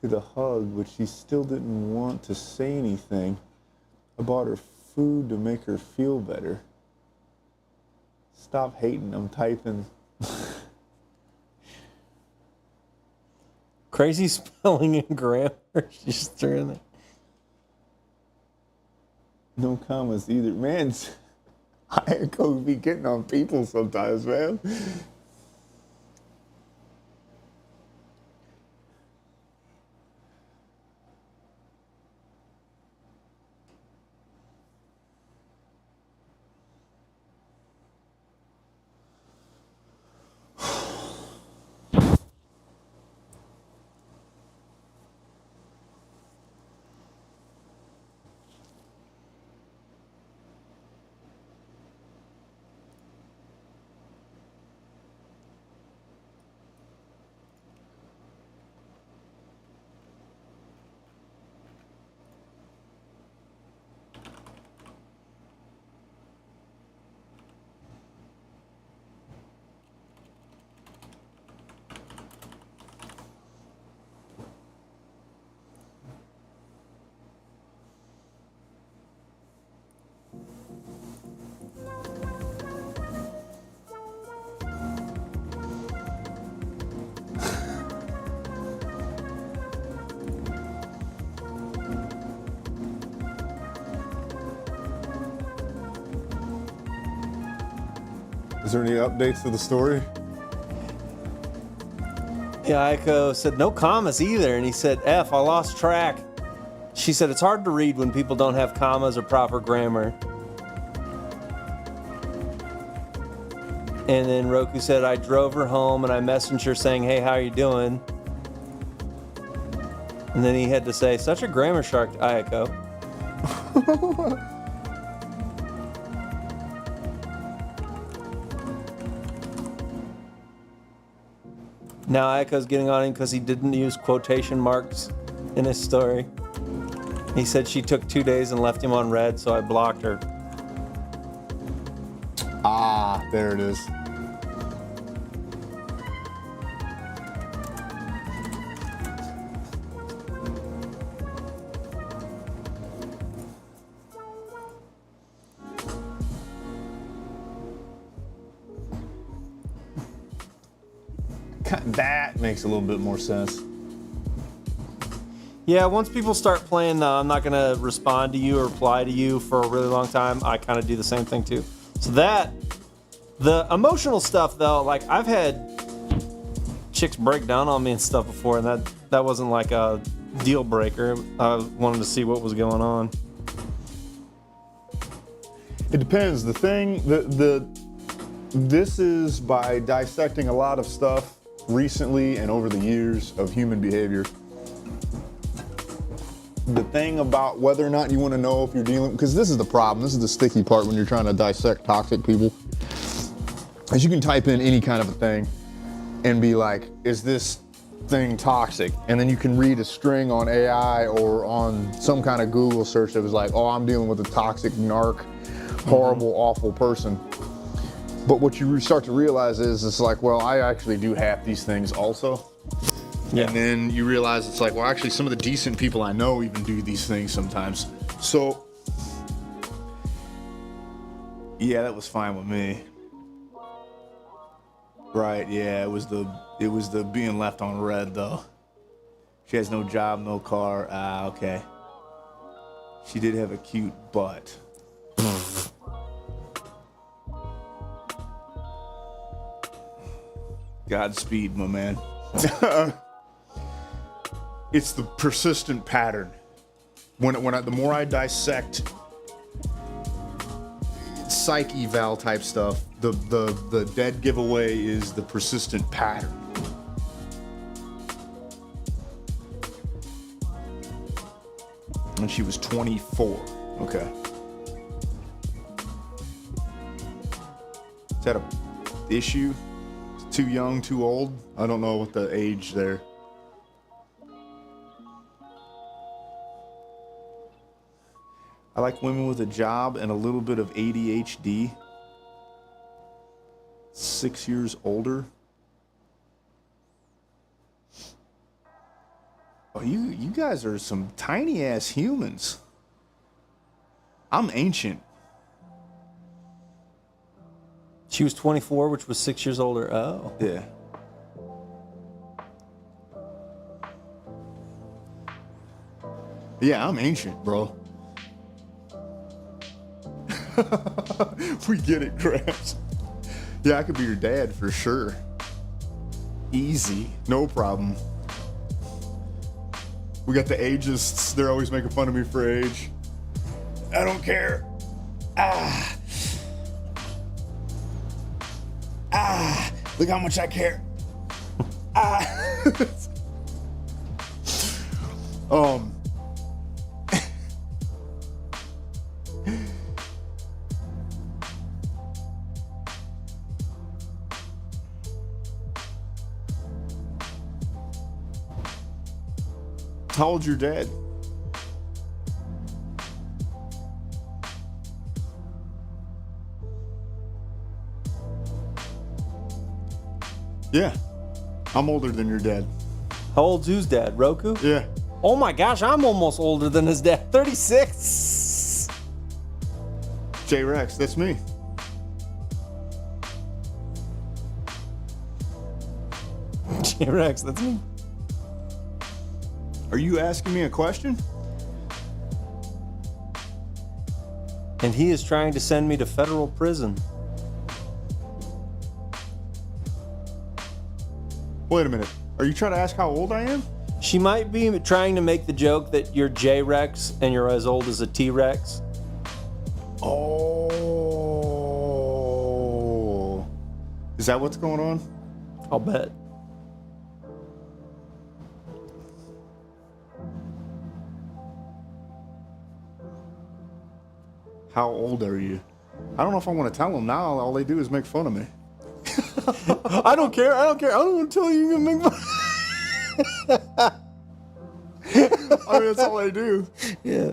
to the hug, but she still didn't want to say anything. I bought her food to make her feel better. Stop hating, I'm typing. Crazy spelling and grammar. She's throwing it. No commas either. Man, I could be getting on people sometimes, man. Is there any updates to the story? Yeah, Aiko said no commas either, and he said, F, I lost track. She said it's hard to read when people don't have commas or proper grammar. And then Roku said, I drove her home and I messaged her saying, hey, how you doing? And then he had to say, such a grammar shark, Ayako. Now Ayako's getting on him because he didn't use quotation marks in his story. He said she took 2 days and left him on red, so I blocked her. Ah, there it is. That makes a little bit more sense. Yeah, once people start playing I'm not going to respond to you or reply to you for a really long time, I kind of do the same thing too. So the emotional stuff though, like I've had chicks break down on me and stuff before, and that wasn't like a deal breaker. I wanted to see what was going on. It depends. This is by dissecting a lot of stuff recently and over the years of human behavior. The thing about whether or not you want to know if you're dealing, because this is the problem, this is the sticky part when you're trying to dissect toxic people, is you can type in any kind of a thing and be like, is this thing toxic? And then you can read a string on AI or on some kind of Google search that was like, oh, I'm dealing with a toxic, narc, horrible, awful person. But what you start to realize is it's like, well, I actually do half these things also. Yeah. And then you realize it's like, well, actually some of the decent people I know even do these things sometimes. So, yeah, that was fine with me. Right, yeah, it was the being left on red though. She has no job, no car. Ah, okay. She did have a cute butt. Godspeed, my man. It's the persistent pattern. The more I dissect psych eval type stuff, the dead giveaway is the persistent pattern. And she was 24. Okay. Is that a issue? Too young, too old? I don't know what the age there. I like women with a job and a little bit of ADHD. 6 years older. Oh, you guys are some tiny ass humans. I'm ancient. She was 24, which was 6 years older. Oh. Yeah. Yeah, I'm ancient, bro. We get it, Gramps. Yeah, I could be your dad for sure. Easy, no problem. We got the ageists. They're always making fun of me for age. I don't care. Look how much I care. How old's your dad? Yeah, I'm older than your dad. How old's whose dad? Roku? Yeah. Oh my gosh, I'm almost older than his dad. 36. J-Rex, that's me. J-Rex, that's me. Are you asking me a question? And he is trying to send me to federal prison. Wait a minute. Are you trying to ask how old I am? She might be trying to make the joke that you're J-Rex and you're as old as a T-Rex. Oh. Is that what's going on? I'll bet. How old are you? I don't know if I want to tell them now. All they do is make fun of me. I don't care. I don't want to tell you you're going to make fun. I mean, that's all they do. Yeah.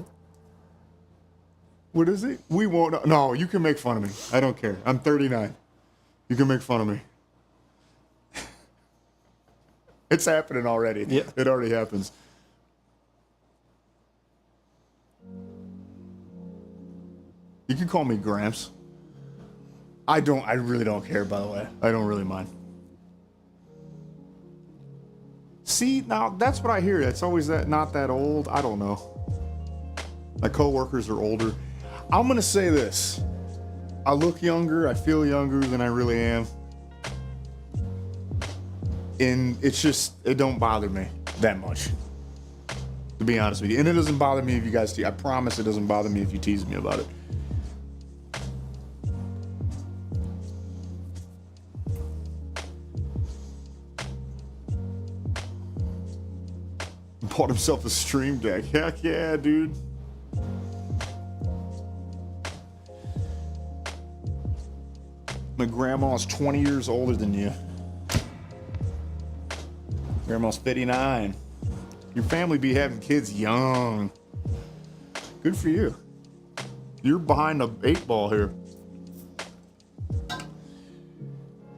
What is it? We won't. No, you can make fun of me. I don't care. I'm 39. You can make fun of me. It's happening already. Yeah. It already happens. You can call me Gramps. I really don't care, by the way. I don't really mind. See, now that's what I hear. It's always that not that old. I don't know. My coworkers are older. I'm gonna say this. I look younger, I feel younger than I really am. And it's just, it don't bother me that much. To be honest with you. And it doesn't bother me if you guys tease. I promise it doesn't bother me if you tease me about it. Bought himself a stream deck. Heck yeah, dude. My grandma's 20 years older than you. Grandma's 59. Your family be having kids young. Good for you. You're behind the 8 ball here.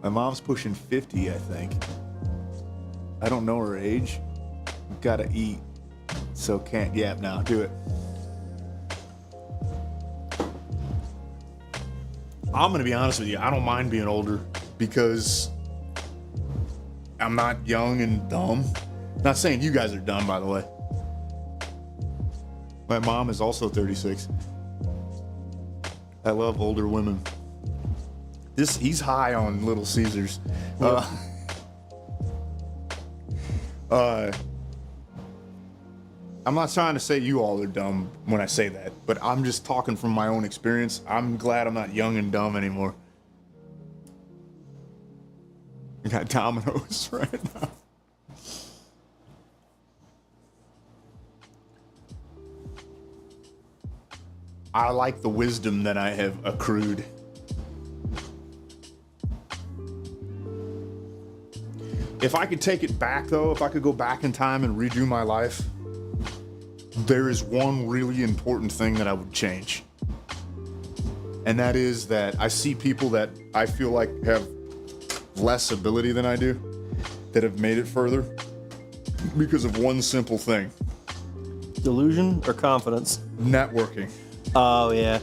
My mom's pushing 50, I think. I don't know her age. Gotta eat, so can't yap now. Do it. I'm gonna be honest with you. I don't mind being older because I'm not young and dumb. Not saying you guys are dumb, by the way. My mom is also 36. I love older women. He's high on Little Caesars. I'm not trying to say you all are dumb when I say that, but I'm just talking from my own experience. I'm glad I'm not young and dumb anymore. got Domino's right now. I like the wisdom that I have accrued. If I could take it back, though, if I could go back in time and redo my life, there is one really important thing that I would change. And that is that I see people that I feel like have less ability than I do, that have made it further, because of one simple thing. Delusion or confidence? Networking. Oh, yeah.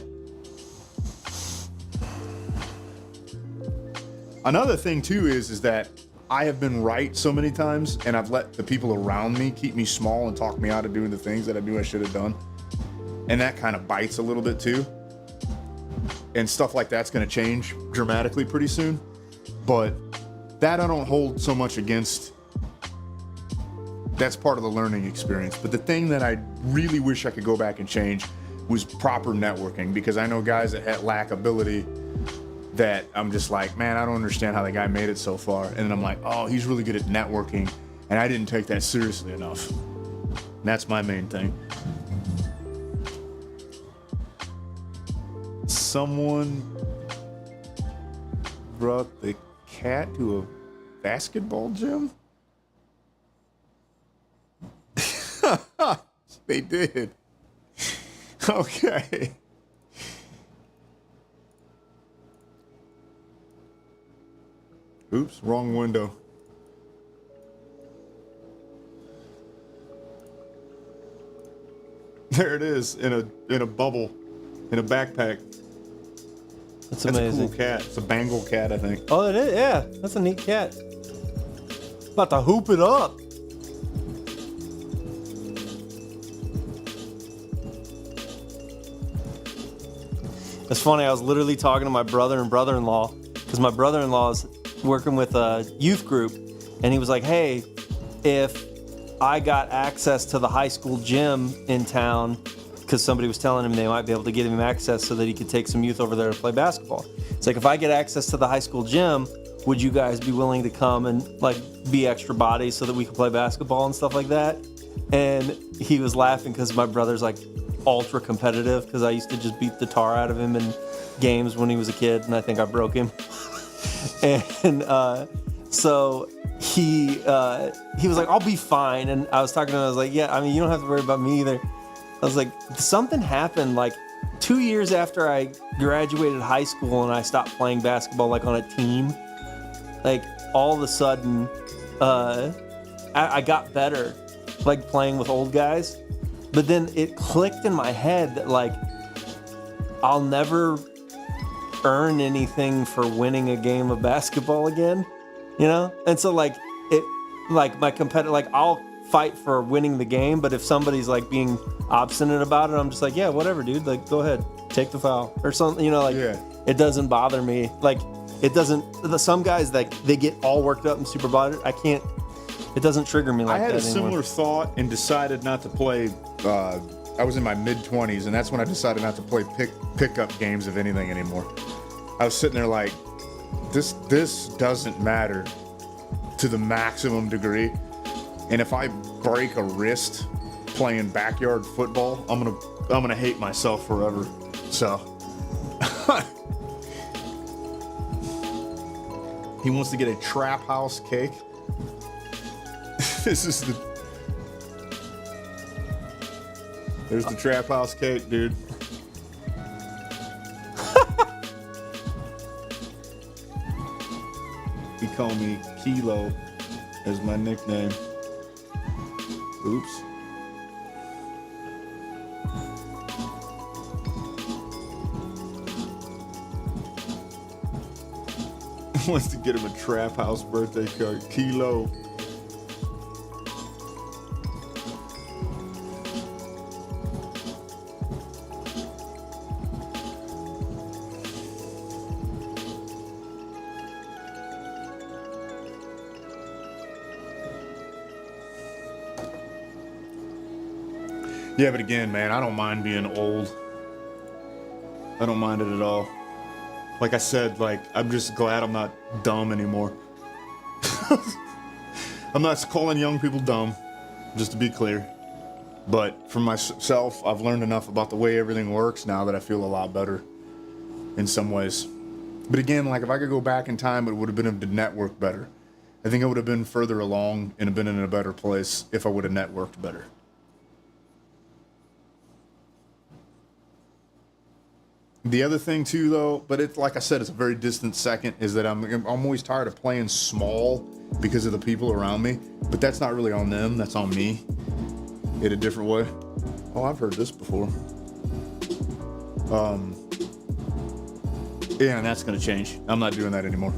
Another thing, too, is that I have been right so many times, and I've let the people around me keep me small and talk me out of doing the things that I knew I should have done. And that kind of bites a little bit, too. And stuff like that's going to change dramatically pretty soon. But that I don't hold so much against. That's part of the learning experience. But the thing that I really wish I could go back and change was proper networking, because I know guys that had lack ability that I'm just like, man, I don't understand how that guy made it so far. And then I'm like, oh, he's really good at networking, and I didn't take that seriously enough. And that's my main thing. Someone brought the cat to a basketball gym? They did. Okay. Oops, wrong window. There it is, in a bubble, in a backpack. That's That's amazing. a cool cat. It's a Bengal cat, I think. Oh, it is? Yeah. That's a neat cat. About to hoop it up. It's funny, I was literally talking to my brother and brother-in-law, because my brother-in-law is working with a youth group, and he was like, hey, if I got access to the high school gym in town, because somebody was telling him they might be able to get him access so that he could take some youth over there to play basketball. It's like, if I get access to the high school gym, would you guys be willing to come and like be extra bodies so that we could play basketball and stuff like that? And he was laughing because my brother's like ultra competitive, because I used to just beat the tar out of him in games when he was a kid, and I think I broke him. And so he was like, I'll be fine. And I was talking to him, I was like, yeah, I mean, you don't have to worry about me either. I was like, something happened like 2 years after I graduated high school and I stopped playing basketball like on a team. Like all of a sudden, I got better, like playing with old guys. But then it clicked in my head that like I'll never earn anything for winning a game of basketball again, you know? And so like it, like my competitor, like I'll fight for winning the game, but if somebody's like being obstinate about it, I'm just like, yeah, whatever, dude, like go ahead, take the foul or something, you know, like It doesn't bother me. Like it doesn't, some guys like they get all worked up and super bothered. I can't, it doesn't trigger me like that I had a anymore. similar thought and decided not to play. I was in my mid-20s, and that's when I decided not to play pickup games of anything anymore. I was sitting there like, this doesn't matter to the maximum degree. And if I break a wrist playing backyard football, I'm gonna hate myself forever. So he wants to get a trap house cake. There's the trap house cake, dude. He called me Kilo as my nickname. Oops. Wants to get him a trap house birthday card. Kilo. Yeah, but again, man, I don't mind being old. I don't mind it at all. Like I said, like, I'm just glad I'm not dumb anymore. I'm not calling young people dumb, just to be clear. But for myself, I've learned enough about the way everything works now that I feel a lot better in some ways. But again, like if I could go back in time, it would have been able to network better. I think I would have been further along and have been in a better place if I would have networked better. The other thing too, though, but it's like I said, it's a very distant second, is that I'm always tired of playing small because of the people around me. But that's not really on them, that's on me in a different way. Oh, I've heard this before. Yeah, and that's gonna change. I'm not doing that anymore.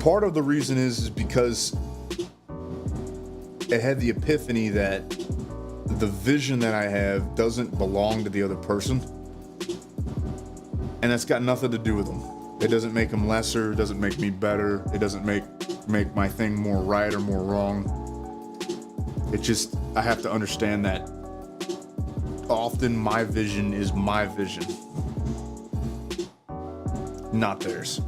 Part of the reason is because it had the epiphany that the vision that I have doesn't belong to the other person. And that's got nothing to do with them. It doesn't make them lesser, it doesn't make me better, it doesn't make my thing more right or more wrong. It just, I have to understand that often my vision is my vision, not theirs.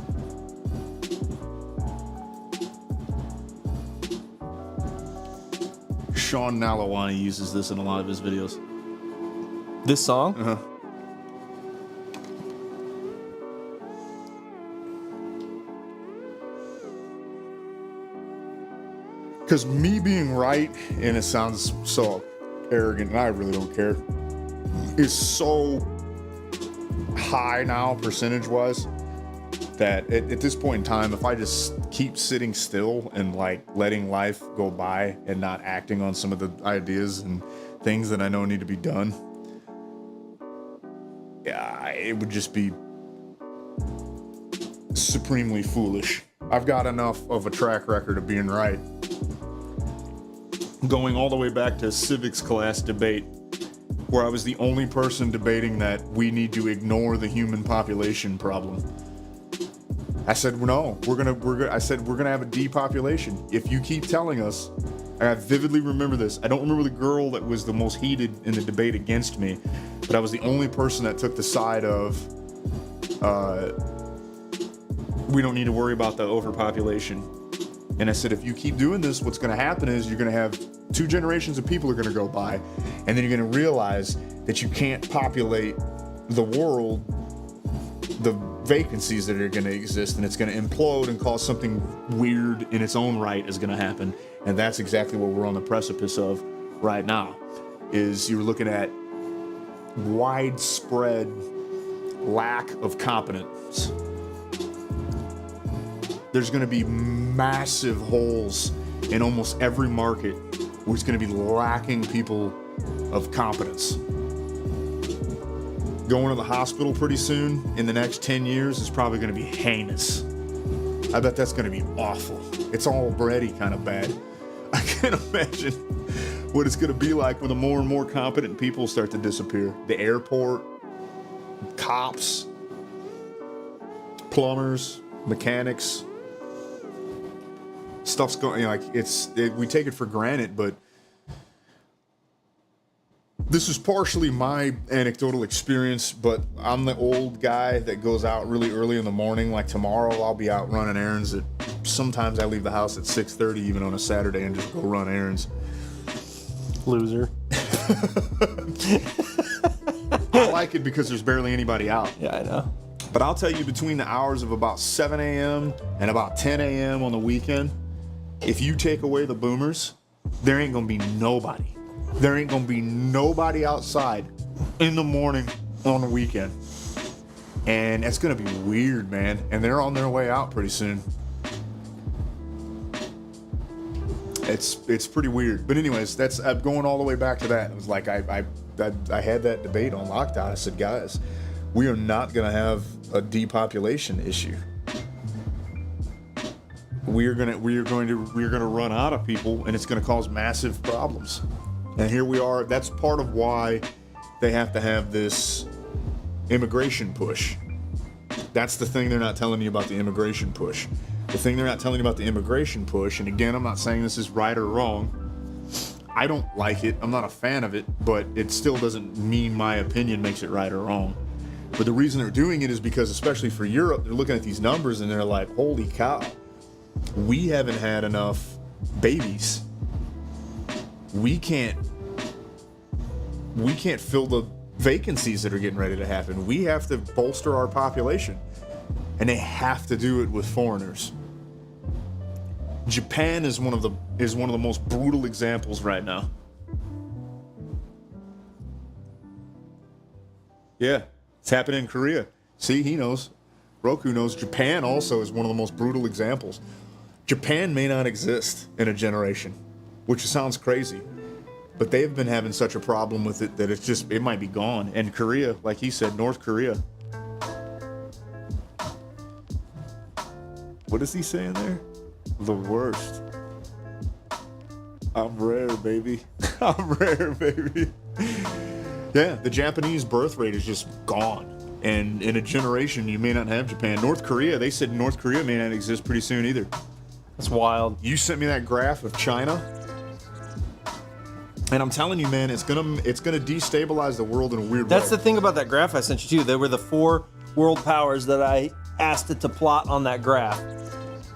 Sean Nalawani uses this in a lot of his videos. This song? Uh-huh. Because me being right, and it sounds so arrogant, and I really don't care, is so high now, percentage-wise, that at this point in time, if I just keep sitting still and like letting life go by and not acting on some of the ideas and things that I know need to be done, yeah, it would just be supremely foolish. I've got enough of a track record of being right. Going all the way back to civics class debate, where I was the only person debating that we need to ignore the human population problem. I said, no, we're gonna have a depopulation. If you keep telling us, and I vividly remember this. I don't remember the girl that was the most heated in the debate against me, but I was the only person that took the side of, we don't need to worry about the overpopulation. And I said, if you keep doing this, what's gonna happen is you're gonna have 2 generations of people are gonna go by, and then you're gonna realize that you can't populate the world, the vacancies that are going to exist, and it's going to implode and cause something weird in its own right is going to happen. And that's exactly what we're on the precipice of right now, is you're looking at widespread lack of competence. There's going to be massive holes in almost every market where it's going to be lacking people of competence. Going to the hospital pretty soon in the next 10 years is probably going to be heinous. I bet that's going to be awful. It's already kind of bad. I can't imagine what it's going to be like when the more and more competent people start to disappear. The airport, cops, plumbers, mechanics. Stuff's going, we take it for granted, but this is partially my anecdotal experience, but I'm the old guy that goes out really early in the morning. Like tomorrow, I'll be out running errands. Sometimes I leave the house at 6:30, even on a Saturday, and just go run errands. Loser. I like it because there's barely anybody out. Yeah, I know. But I'll tell you, between the hours of about 7 a.m. and about 10 a.m. on the weekend, if you take away the boomers, there ain't gonna be nobody. There ain't gonna be nobody outside in the morning on the weekend. And it's gonna be weird, man. And they're on their way out pretty soon. It's pretty weird. But anyways, I'm going all the way back to that. It was like I had that debate on lockdown. I said, guys, we are not gonna have a depopulation issue. We are gonna run out of people, and it's gonna cause massive problems. And here we are. That's part of why they have to have this immigration push. That's the thing they're not telling you about the immigration push. The thing they're not telling you about the immigration push, and again, I'm not saying this is right or wrong. I don't like it. I'm not a fan of it, but it still doesn't mean my opinion makes it right or wrong. But the reason they're doing it is because, especially for Europe, they're looking at these numbers and they're like, holy cow. we haven't had enough babies. We can't fill the vacancies that are getting ready to happen. We have to bolster our population, and they have to do it with foreigners. Japan is one of the most brutal examples right now. Yeah, it's happening in Korea. See, he knows. Roku knows. Japan also is one of the most brutal examples. Japan may not exist in a generation, which sounds crazy, but they've been having such a problem with it that it might be gone. And Korea, like he said, North Korea. What is he saying there? The worst. I'm rare, baby. I'm rare, baby. Yeah, the Japanese birth rate is just gone. And in a generation, you may not have Japan. North Korea, they said North Korea may not exist pretty soon either. That's wild. You sent me that graph of China, and I'm telling you, man, it's gonna destabilize the world in a weird way. That's the thing about that graph I sent you too. They were the 4 world powers that I asked it to plot on that graph.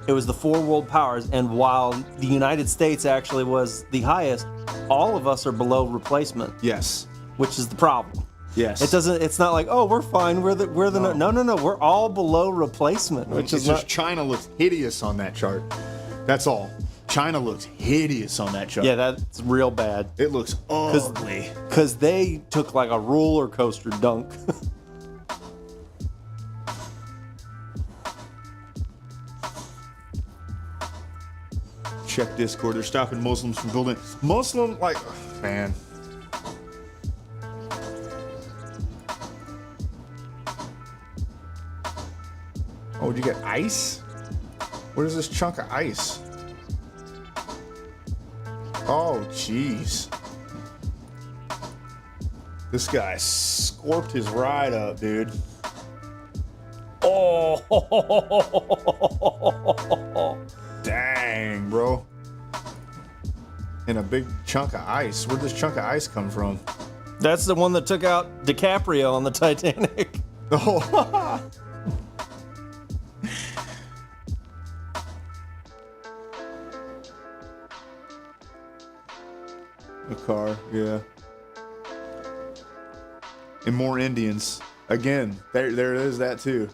It was the 4 world powers, and while the United States actually was the highest, all of us are below replacement. Yes. Which is the problem. Yes. It's not like, oh, we're fine. We're the no. We're all below replacement, which is just China looks hideous on that chart. That's all. China looks hideous on that chart. Yeah, that's real bad. It looks ugly. Because they took like a roller coaster dunk. Check Discord. They're stopping Muslims from building. Muslim, like, man. Oh, did you get ice? Where's this chunk of ice? Oh, jeez. This guy scorped his ride up, dude. Oh, dang, bro. And a big chunk of ice. Where'd this chunk of ice come from? That's the one that took out DiCaprio on the Titanic. Oh, a car, yeah. And more Indians. Again, there is that too.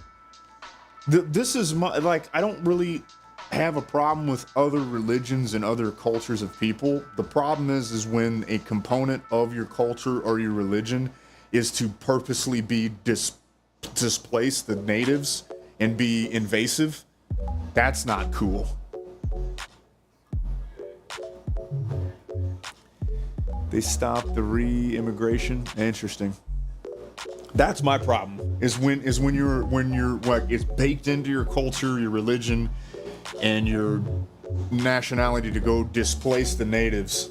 This is my, like, I don't really have a problem with other religions and other cultures of people. The problem is when a component of your culture or your religion is to purposely be displace the natives and be invasive. That's not cool. They stopped the re-immigration. Interesting. That's my problem. Is when you're like, it's baked into your culture, your religion, and your nationality to go displace the natives.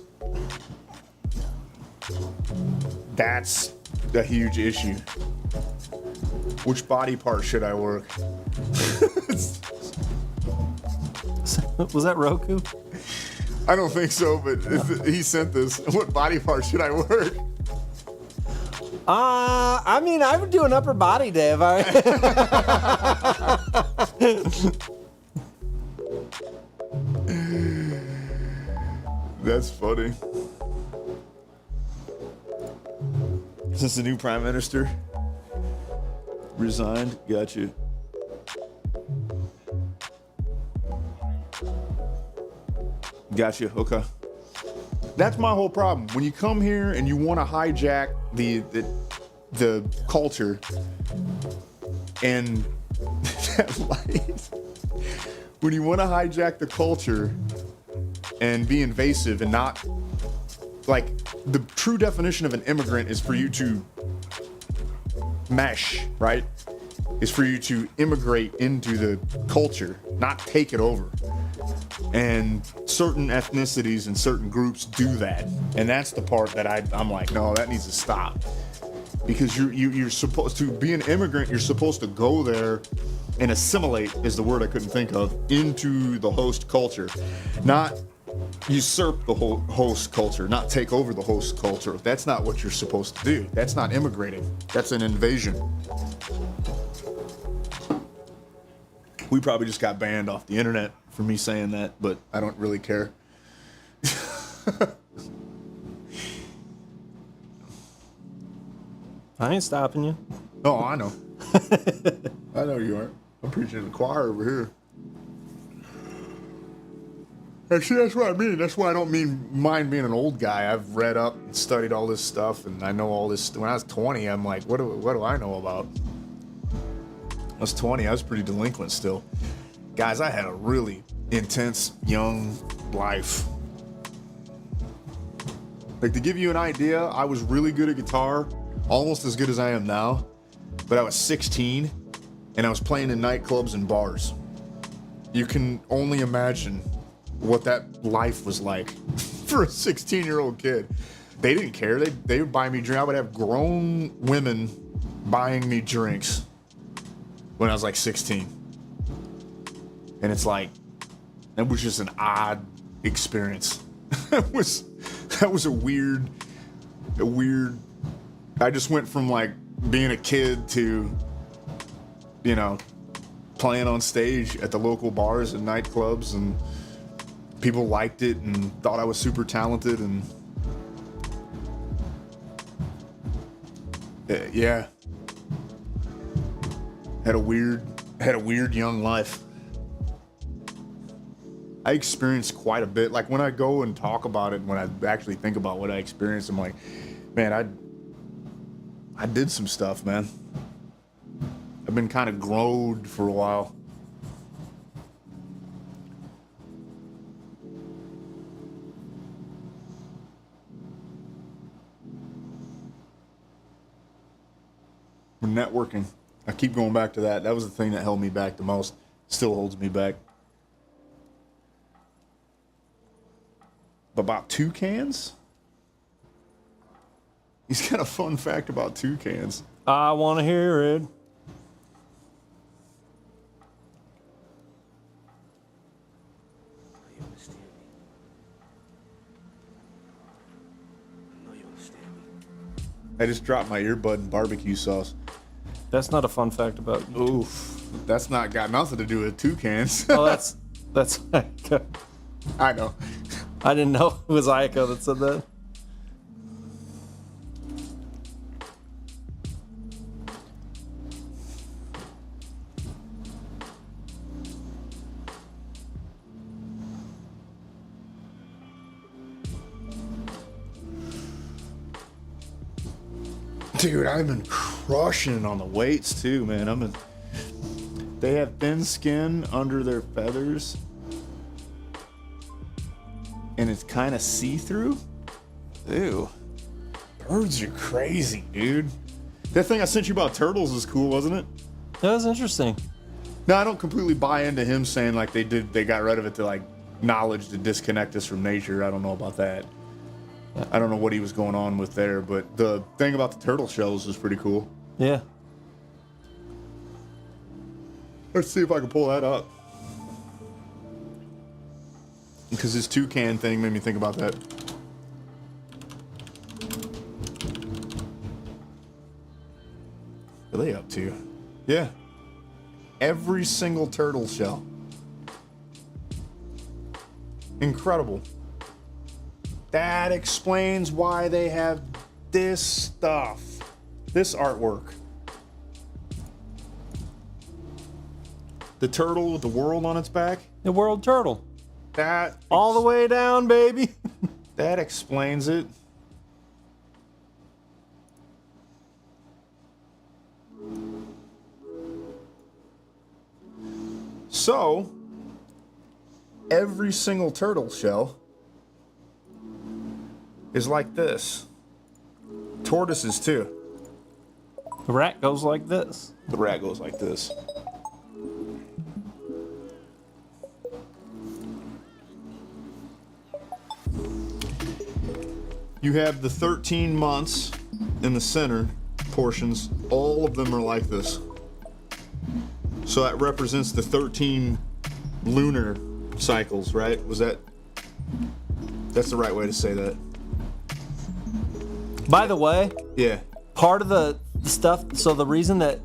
That's a huge issue. Which body part should I work? Was that Roku? I don't think so, but he sent this. What body part should I work? I mean, I would do an upper body day if I. That's funny. Is this the new prime minister? Resigned? Got you. Gotcha. Okay. That's my whole problem. When you come here and you want to hijack the culture and when you want to hijack the culture and be invasive and not, like, the true definition of an immigrant is for you to mesh, right? Is for you to immigrate into the culture, not take it over. And certain ethnicities and certain groups do that, and that's the part that I'm like, no, that needs to stop. Because you're supposed to be an immigrant. You're supposed to go there and assimilate, is the word I couldn't think of, into the host culture, not usurp the whole host culture, not take over the host culture. That's not what you're supposed to do. That's not immigrating. That's an invasion. We probably just got banned off the internet for me saying that, but I don't really care. I ain't stopping you. Oh, I know. I know you aren't. I'm preaching to the choir over here. And see, that's what I mean. That's why I don't mind being an old guy. I've read up and studied all this stuff, and I know all this. When I was 20, I'm like, what do I know about? I was 20. I was pretty delinquent still. Guys, I had a really intense young life. Like, to give you an idea, I was really good at guitar, almost as good as I am now, but I was 16, and I was playing in nightclubs and bars. You can only imagine what that life was like for a 16-year-old kid. They didn't care. They would buy me drinks. I would have grown women buying me drinks when I was like 16. And it's like, that was just an odd experience. That was a weird, I just went from like being a kid to, you know, playing on stage at the local bars and nightclubs, and people liked it and thought I was super talented, and yeah, had a weird young life. I experienced quite a bit. Like, when I go and talk about it, when I actually think about what I experienced, I'm like, man, I did some stuff, man. I've been kind of growed for a while. Networking. I keep going back to that. That was the thing that held me back the most. Still holds me back. About toucans? He's got a fun fact about toucans. I want to hear it. You understand me? I know you understand me. I just dropped my earbud in barbecue sauce. That's not a fun fact about you. Oof. That's not got nothing to do with toucans. Oh, that's Ayako. I know. I didn't know it was Ayako that said that. Dude, I've been crushing on the weights too, man. They have thin skin under their feathers, and it's kind of see-through. Ew. Birds are crazy, dude. That thing I sent you about turtles is cool, wasn't it? That was interesting. No, I don't completely buy into him saying like they got rid of it to like knowledge to disconnect us from nature. I don't know about that. I don't know what he was going on with there, but the thing about the turtle shells is pretty cool. Yeah. Let's see if I can pull that up. Because this toucan thing made me think about that. What are they up to? Yeah. Every single turtle shell. Incredible. That explains why they have this stuff. This artwork. The turtle with the world on its back. The world turtle. That All the way down, baby. that explains it. So, every single turtle shell is like this. Tortoises too. The rat goes like this. The rat goes like this. You have the 13 months in the center portions. All of them are like this. So that represents the 13 lunar cycles, right? That's the right way to say that. By the way, Yeah. part of the stuff, so the reason that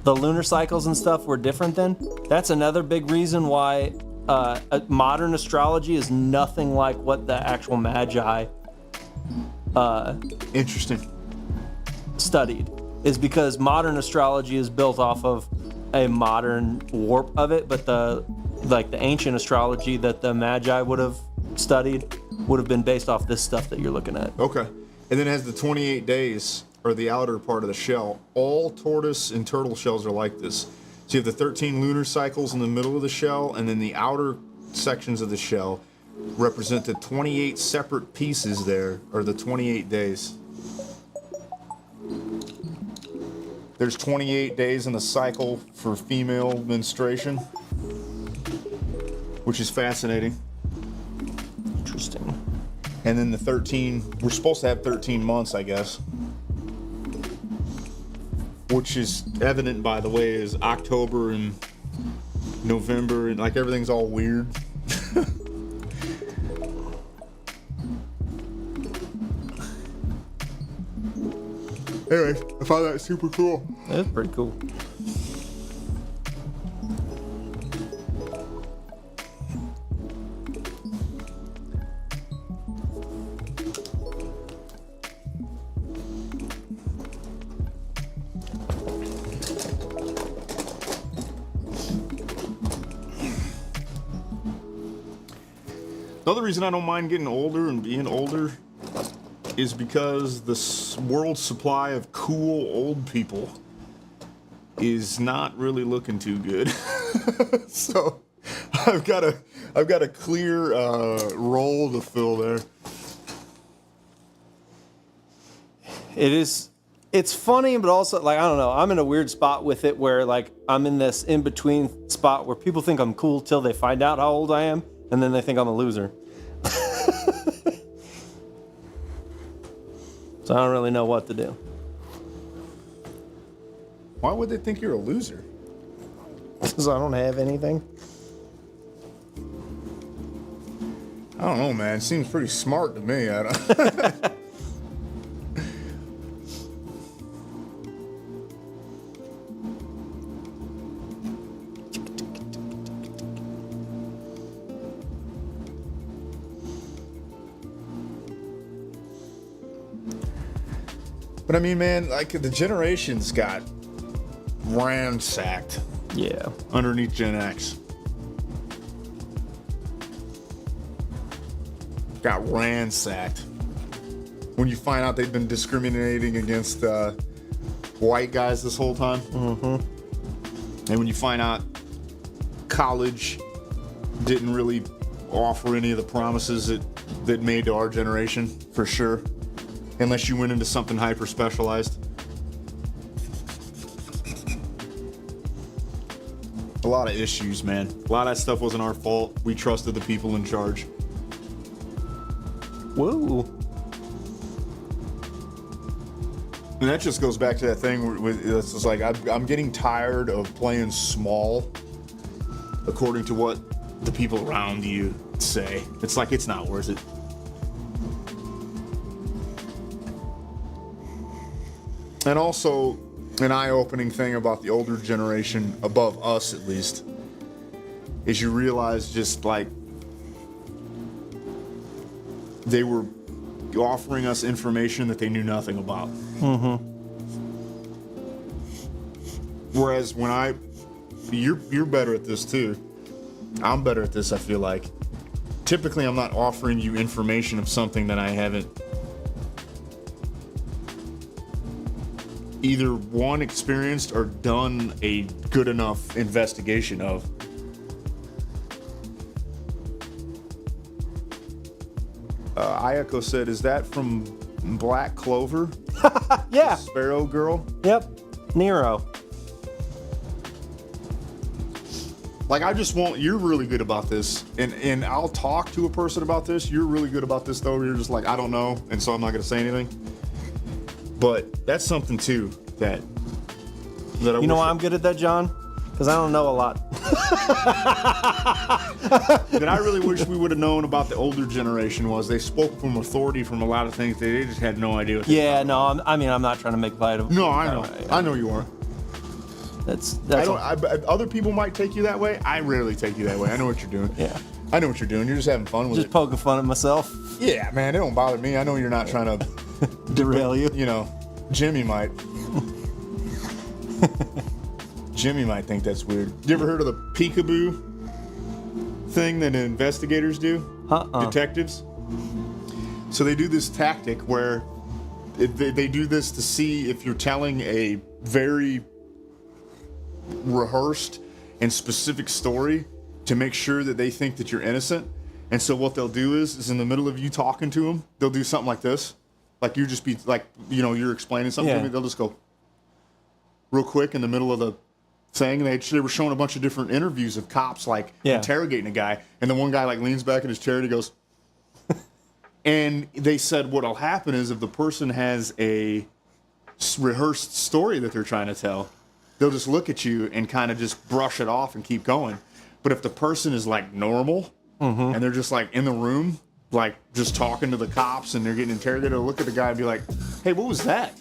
the lunar cycles and stuff were different then. That's another big reason why modern astrology is nothing like what the actual Magi Interesting. studied, is because modern astrology is built off of a modern warp of it, but the ancient astrology that the Magi would have studied would have been based off this stuff that you're looking at. Okay. And then it has the 28 days, or the outer part of the shell. All tortoise and turtle shells are like this. So you have the 13 lunar cycles in the middle of the shell, and then the outer sections of the shell represent the 28 separate pieces there, or the 28 days. There's 28 days in the cycle for female menstruation, which is fascinating. Interesting. And then the 13, we're supposed to have 13 months, I guess. Which is evident, by the way, is October and November, and like everything's all weird. Anyway, I found that super cool. That's pretty cool. Another reason I don't mind getting older and being older is because the world's supply of cool old people is not really looking too good. So I've got a clear role to fill there. It's funny, but also, like, I don't know, I'm in a weird spot with it where, like, I'm in this in-between spot where people think I'm cool till they find out how old I am, and then they think I'm a loser. So I don't really know what to do. Why would they think you're a loser? Because I don't have anything. I don't know, man. It seems pretty smart to me. I don't... But I mean, man, like the generations got ransacked Yeah. underneath Gen X. Got ransacked. When you find out they've been discriminating against white guys this whole time. Mm-hmm. And when you find out college didn't really offer any of the promises that made to our generation, for sure. Unless you went into something hyper specialized. A lot of issues, man. A lot of that stuff wasn't our fault. We trusted the people in charge. Whoa. And that just goes back to that thing where it's just like I'm getting tired of playing small according to what the people around you say. It's like it's not worth it. And also, an eye-opening thing about the older generation, above us at least, is you realize just like they were offering us information that they knew nothing about. Mm-hmm. Whereas when you're better at this too. I'm better at this, I feel like. Typically, I'm not offering you information of something that I haven't either one, experienced, or done a good enough investigation of. Ayako said, is that from Black Clover? Yeah. Sparrow Girl? Yep. Nero. Like, I just want, you're really good about this, and I'll talk to a person about this. You're really good about this, though. You're just like, I don't know, and so I'm not going to say anything. But that's something too that I You know why I'm good at that, John? Because I don't know a lot. that I really wish we would have known about the older generation was they spoke from authority from a lot of things they just had no idea what they Yeah, no, I'm not trying to make light of. No, I know. I know you are. That's Other people might take you that way. I rarely take you that way. I know what you're doing. Yeah. I know what you're doing. You're just having fun with just it. poking fun at myself. Yeah, man, it don't bother me. I know you're not trying to Derail you. You know, Jimmy might. Jimmy might think that's weird. You ever heard of the peekaboo thing that investigators do? Detectives? So they do this tactic where they do this to see if you're telling a very rehearsed and specific story to make sure that they think that you're innocent. And so what they'll do is in the middle of you talking to them, they'll do something like this. Like you just be like, you know, you're explaining something to me. They'll just go real quick in the middle of the thing. They were showing a bunch of different interviews of cops like interrogating a guy. And the one guy like leans back in his chair and he goes, and they said what'll happen is if the person has a rehearsed story that they're trying to tell, they'll just look at you and kind of just brush it off and keep going. But if the person is like normal and they're just like in the room, like just talking to the cops and they're getting interrogated, they'll look at the guy and be like, hey, what was that?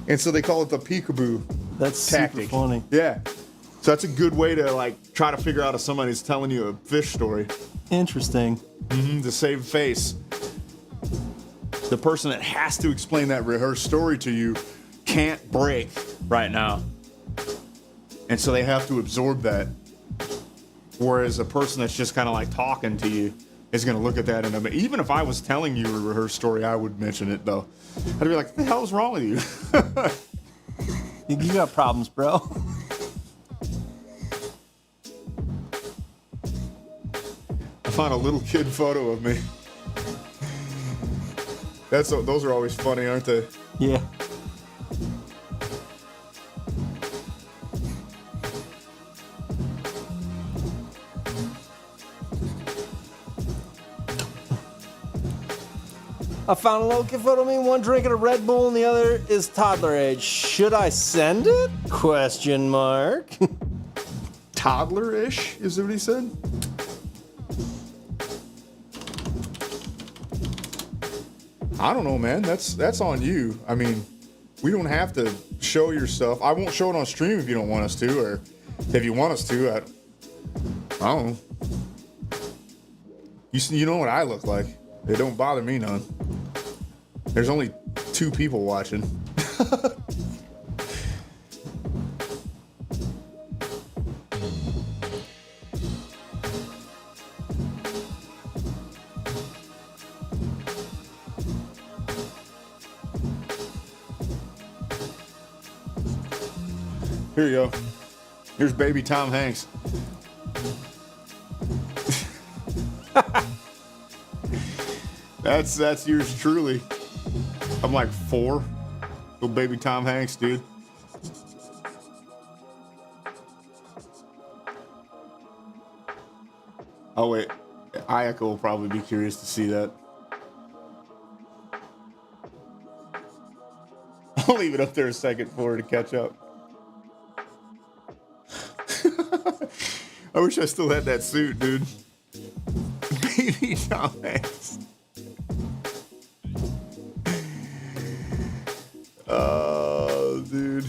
And so they call it the peekaboo tactic. Super funny. Yeah. So that's a good way to like try to figure out if somebody's telling you a fish story. Interesting. To save face. The person that has to explain that rehearsed story to you can't break right now. And so they have to absorb that. Whereas a person that's just kind of like talking to you is going to look at that and even if I was telling you a rehearsed story, I would mention it though. I'd be like, what the hell is wrong with you? You got problems, bro. I found a little kid photo of me. Those are always funny, aren't they? Yeah. I found a little kid photo of me, one drinking a Red Bull and the other is toddler age. Should I send it? Question mark. Toddler-ish, is that what he said? I don't know, man. That's on you. I mean, we don't have to show your stuff. I won't show it on stream if you don't want us to, or if you want us to. I don't know. You know what I look like. It don't bother me none. There's only 2 people watching. Here you go. Here's baby Tom Hanks. That's yours truly. I'm like 4. Little baby Tom Hanks, dude. Oh wait, Ayaka will probably be curious to see that. I'll leave it up there a second for her to catch up. I wish I still had that suit, dude. Baby Tom Hanks. Oh, dude.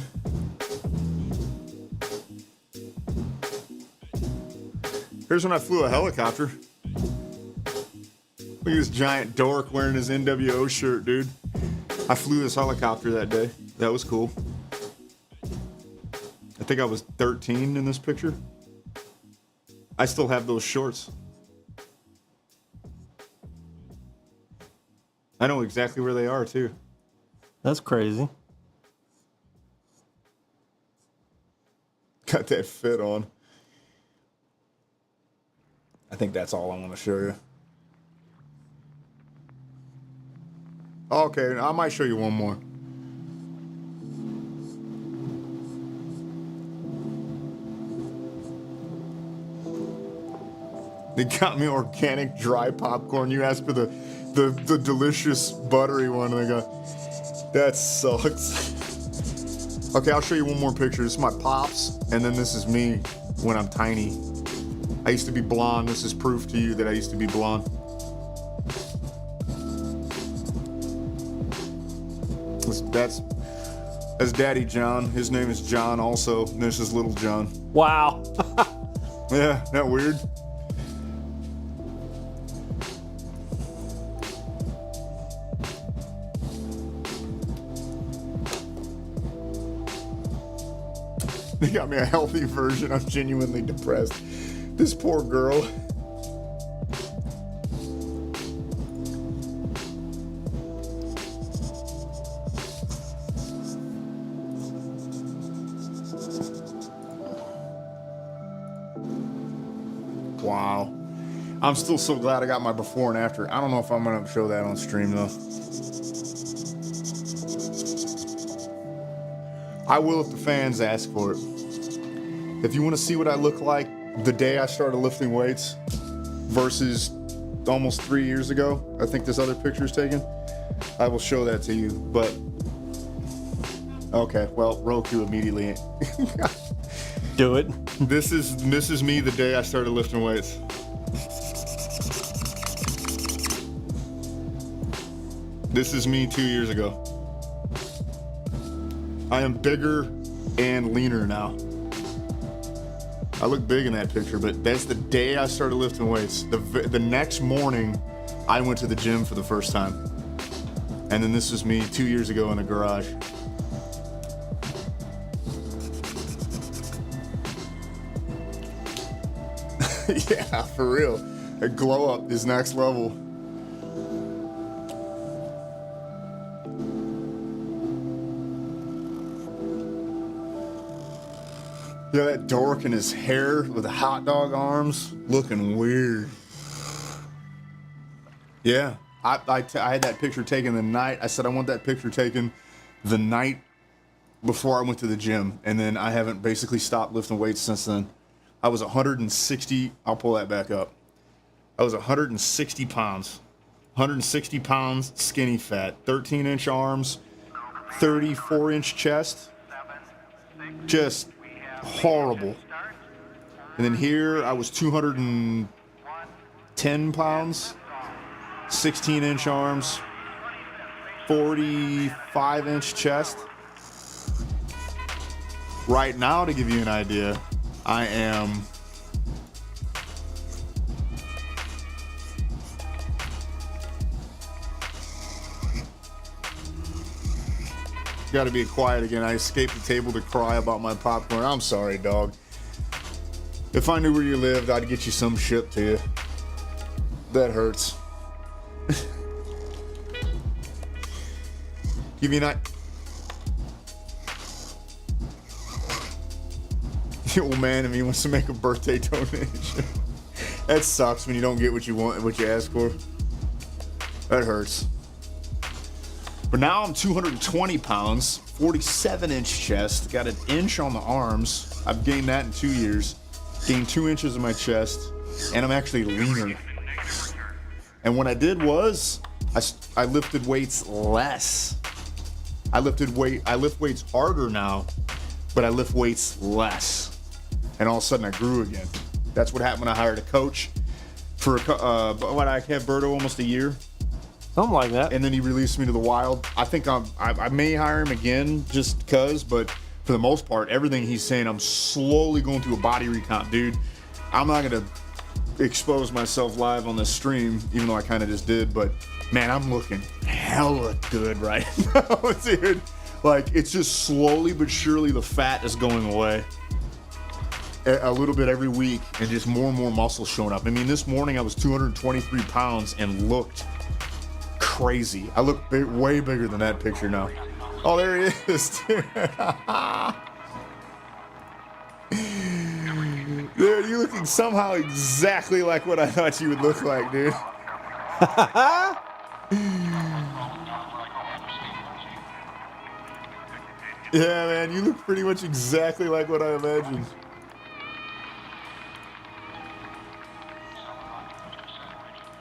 Here's when I flew a helicopter. Look at this giant dork wearing his NWO shirt, dude. I flew this helicopter that day. That was cool. I think I was 13 in this picture. I still have those shorts. I know exactly where they are, too. That's crazy. Got that fit on. I think that's all I want to show you. Okay, I might show you one more. They got me organic dry popcorn. You asked for the delicious buttery one, and they go, that sucks. Okay, I'll show you one more picture. This is my pops, and then this is me when I'm tiny. I used to be blonde. This is proof to you that I used to be blonde. That's That's Daddy John. His name is John also. And this is Little John. Wow. Yeah, isn't that weird? They got me a healthy version. I'm genuinely depressed. This poor girl. Wow. I'm still so glad I got my before and after. I don't know if I'm going to show that on stream though. I will if the fans ask for it. If you want to see what I look like the day I started lifting weights versus almost 3 years ago, I think this other picture is taken, I will show that to you. But, okay, well, Roku immediately. Do it. This is me the day I started lifting weights. This is me 2 years ago. I am bigger and leaner now. I look big in that picture, but that's the day I started lifting weights. The next morning, I went to the gym for the first time. And then this was me 2 years ago in a garage. Yeah, for real. A glow up is next level. Yeah, that dork in his hair with the hot dog arms, looking weird. Yeah, I had that picture taken the night. I said I want that picture taken the night before I went to the gym, and then I haven't basically stopped lifting weights since then. I was 160. I'll pull that back up. I was 160 pounds. 160 pounds, skinny fat, 13-inch arms, 34-inch chest. Just horrible. And then here I was 210 pounds, 16-inch arms, 45-inch chest. Right now, to give you an idea, I am gotta be quiet again. I escaped the table to cry about my popcorn. I'm sorry, dog. If I knew where you lived, I'd get you some shipped to you. That hurts. Give you not. The old man in me wants to make a birthday donation. That sucks when you don't get what you want and what you ask for. That hurts. But now I'm 220 pounds, 47-inch chest, got an inch on the arms. I've gained that in 2 years. Gained 2 inches in my chest, and I'm actually leaner. And what I did was, I lifted weights less. I lift weights harder now, but I lift weights less. And all of a sudden I grew again. That's what happened when I hired a coach for I had Berto almost a year. Something like that. And then he released me to the wild. I think I may hire him again just because, but for the most part, everything he's saying, I'm slowly going through a body recomp, dude. I'm not gonna expose myself live on this stream, even though I kind of just did, but man, I'm looking hella good right now, dude. Like, it's just slowly but surely the fat is going away. A little bit every week, and just more and more muscle showing up. I mean, this morning I was 223 pounds and looked crazy. I look way bigger than that picture now. Oh, there he is, dude. Dude, you're looking somehow exactly like what I thought you would look like, dude. Yeah, man, you look pretty much exactly like what I imagined.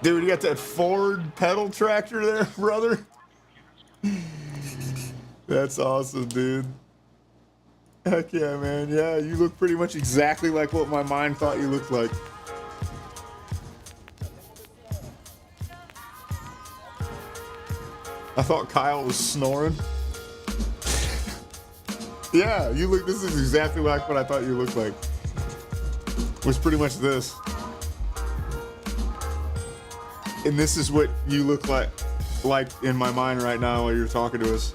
Dude, you got that Ford pedal tractor there, brother? That's awesome, dude. Heck yeah, man. Yeah, you look pretty much exactly like what my mind thought you looked like. I thought Kyle was snoring. Yeah, you look. This is exactly like what I thought you looked like. Was pretty much this. And this is what you look like in my mind right now while you're talking to us.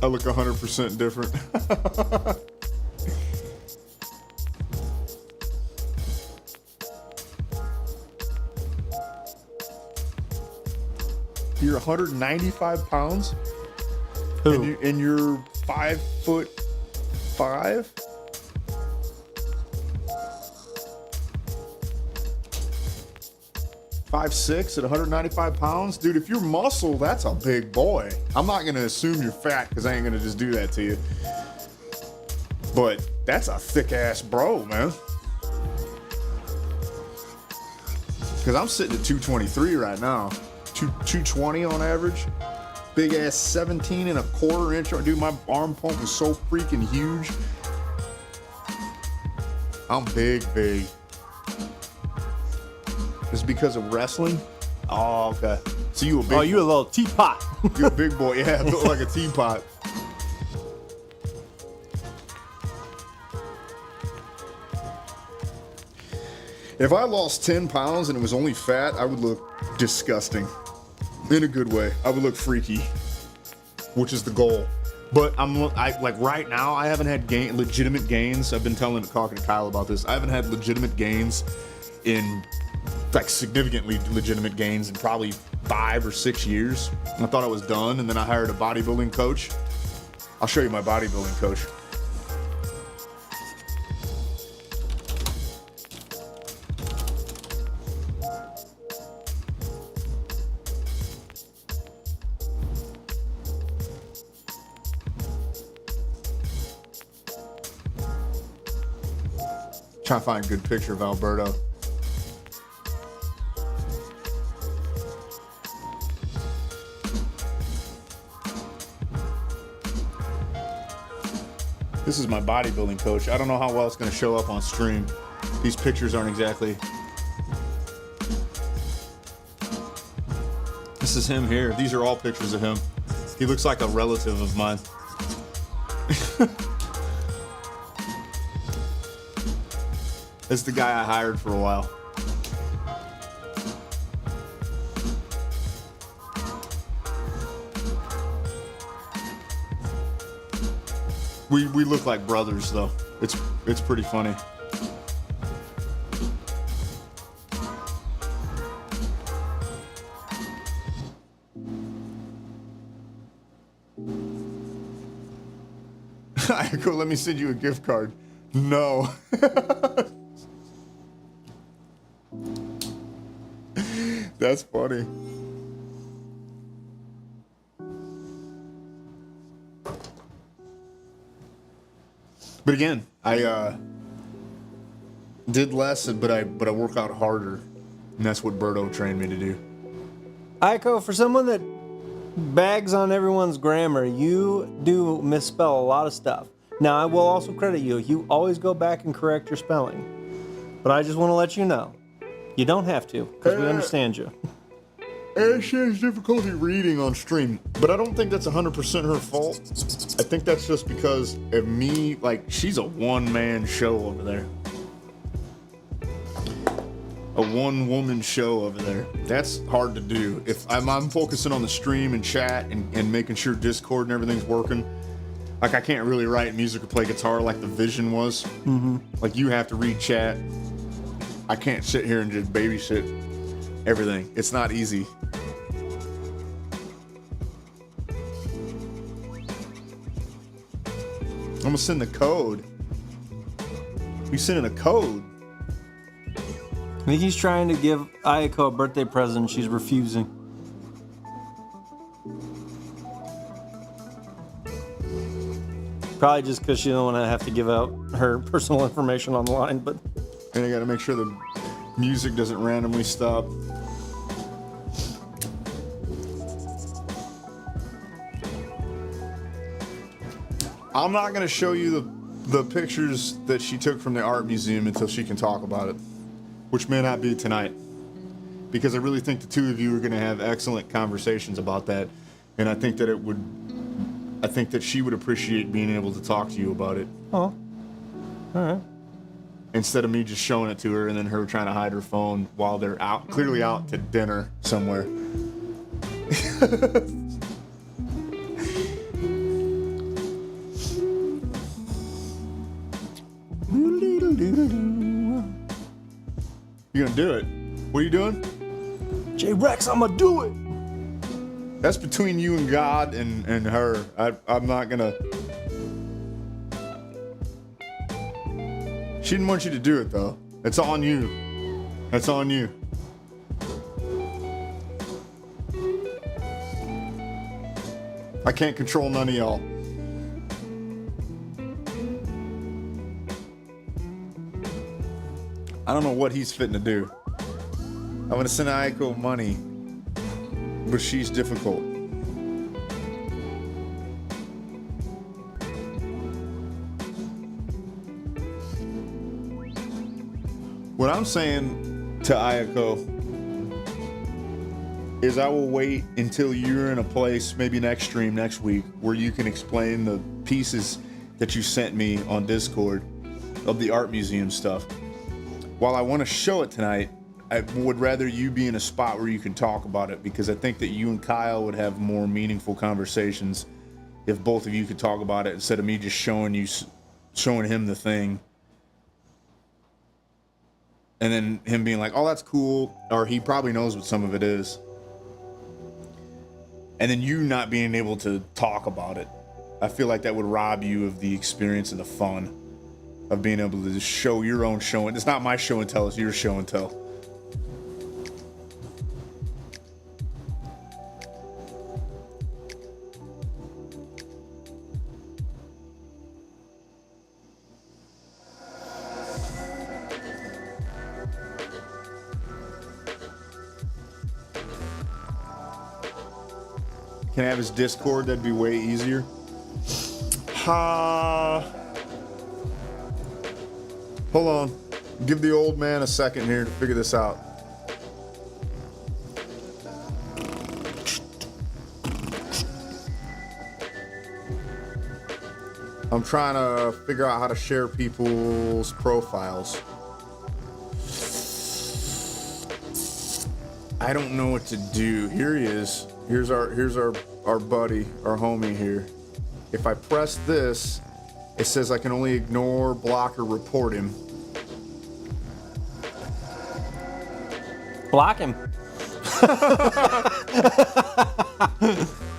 I look 100% different. You're 195 pounds? Who? And you're 5'5"? 5'6" at 195 pounds? Dude, if you're muscle, that's a big boy. I'm not gonna assume you're fat because I ain't gonna just do that to you. But that's a thick ass bro, man. Because I'm sitting at 223 right now. 220 on average. Big ass 17.25 inch. Dude, my arm pump was so freaking huge. I'm big. This is because of wrestling? Oh, okay. So you a big Oh, you a little teapot. you a big boy. Yeah, built like a teapot. If I lost 10 pounds and it was only fat, I would look disgusting. In a good way. I would look freaky, which is the goal. But like right now, I haven't had legitimate gains. I've been talking to Kyle about this. I haven't had legitimate gains in, like significantly legitimate gains in probably 5 or 6 years. I thought I was done, and then I hired a bodybuilding coach. I'll show you my bodybuilding coach. Trying to find a good picture of Alberto. This is my bodybuilding coach. I don't know how well it's going to show up on stream. These pictures aren't exactly. This is him here. These are all pictures of him. He looks like a relative of mine. That's the guy I hired for a while. We look like brothers though. It's pretty funny. Go, let me send you a gift card. No. That's funny. But again, I did less, but I work out harder, and that's what Berto trained me to do. Aiko, for someone that bags on everyone's grammar, you do misspell a lot of stuff. Now, I will also credit you. You always go back and correct your spelling. But I just want to let you know, you don't have to, because we understand you. And she has difficulty reading on stream, but I don't think that's 100% her fault. I think that's just because of me. Like, she's a one-man show over there. A one-woman show over there. That's hard to do. If I'm focusing on the stream and chat and making sure Discord and everything's working, like I can't really write music or play guitar like the vision was. Mm-hmm. Like you have to read chat. I can't sit here and just babysit everything. It's not easy. I'm gonna send the code. You sending a code? I think he's trying to give Ayako a birthday present. She's refusing. Probably just because she don't want to have to give out her personal information online, but... And I gotta make sure the music doesn't randomly stop. I'm not gonna show you the pictures that she took from the art museum until she can talk about it, which may not be tonight, because I really think the two of you are going to have excellent conversations about that, and I think that she would appreciate being able to talk to you about it. Oh, all right. Instead of me just showing it to her and then her trying to hide her phone while they're clearly out to dinner somewhere. You gonna do it? What are you doing? J-Rex, I'm gonna do it. That's between you and God and her. I'm not gonna. She didn't want you to do it though. It's on you. That's on you. I can't control none of y'all. I don't know what he's fitting to do. I'm gonna send Aiko money, but she's difficult. What I'm saying to Ayako is I will wait until you're in a place, maybe next stream next week, where you can explain the pieces that you sent me on Discord of the art museum stuff. While I want to show it tonight, I would rather you be in a spot where you can talk about it, because I think that you and Kyle would have more meaningful conversations if both of you could talk about it instead of me just showing him the thing. And then him being like, oh, that's cool. Or he probably knows what some of it is. And then you not being able to talk about it. I feel like that would rob you of the experience and the fun of being able to just show your own show. And it's not my show and tell, it's your show and tell. Can I have his Discord? That'd be way easier. Hold on. Give the old man a second here to figure this out. I'm trying to figure out how to share people's profiles. I don't know what to do. Here he is. Here's our buddy, our homie here. If I press this, it says I can only ignore, block, or report him. Block him.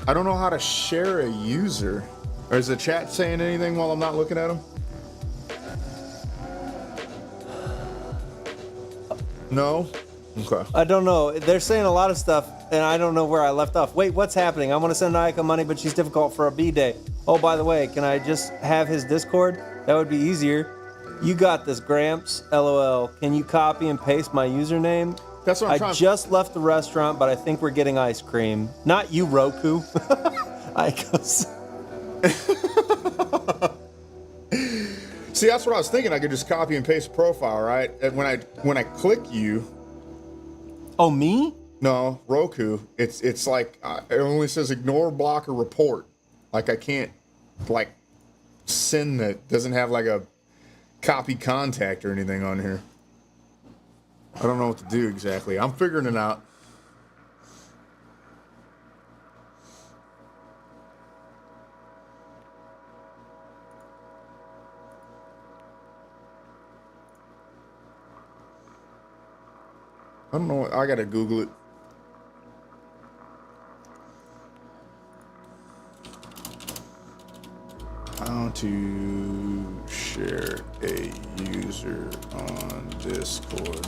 I don't know how to share a user. Or is the chat saying anything while I'm not looking at him? No? Okay. I don't know. They're saying a lot of stuff, and I don't know where I left off. Wait, what's happening? I want to send Ayaka money, but she's difficult for a B-day. Oh, by the way, can I just have his Discord? That would be easier. You got this, Gramps. LOL. Can you copy and paste my username? That's what I'm trying. I just left the restaurant, but I think we're getting ice cream. Not you, Roku. Ayaka's. See, that's what I was thinking. I could just copy and paste profile, right? And when I click you. Oh, me? No, Roku. It's like it only says ignore, block, or report. Like I can't like send that. Doesn't have like a copy contact or anything on here. I don't know what to do exactly. I'm figuring it out. I don't know. I gotta Google it. How to share a user on Discord.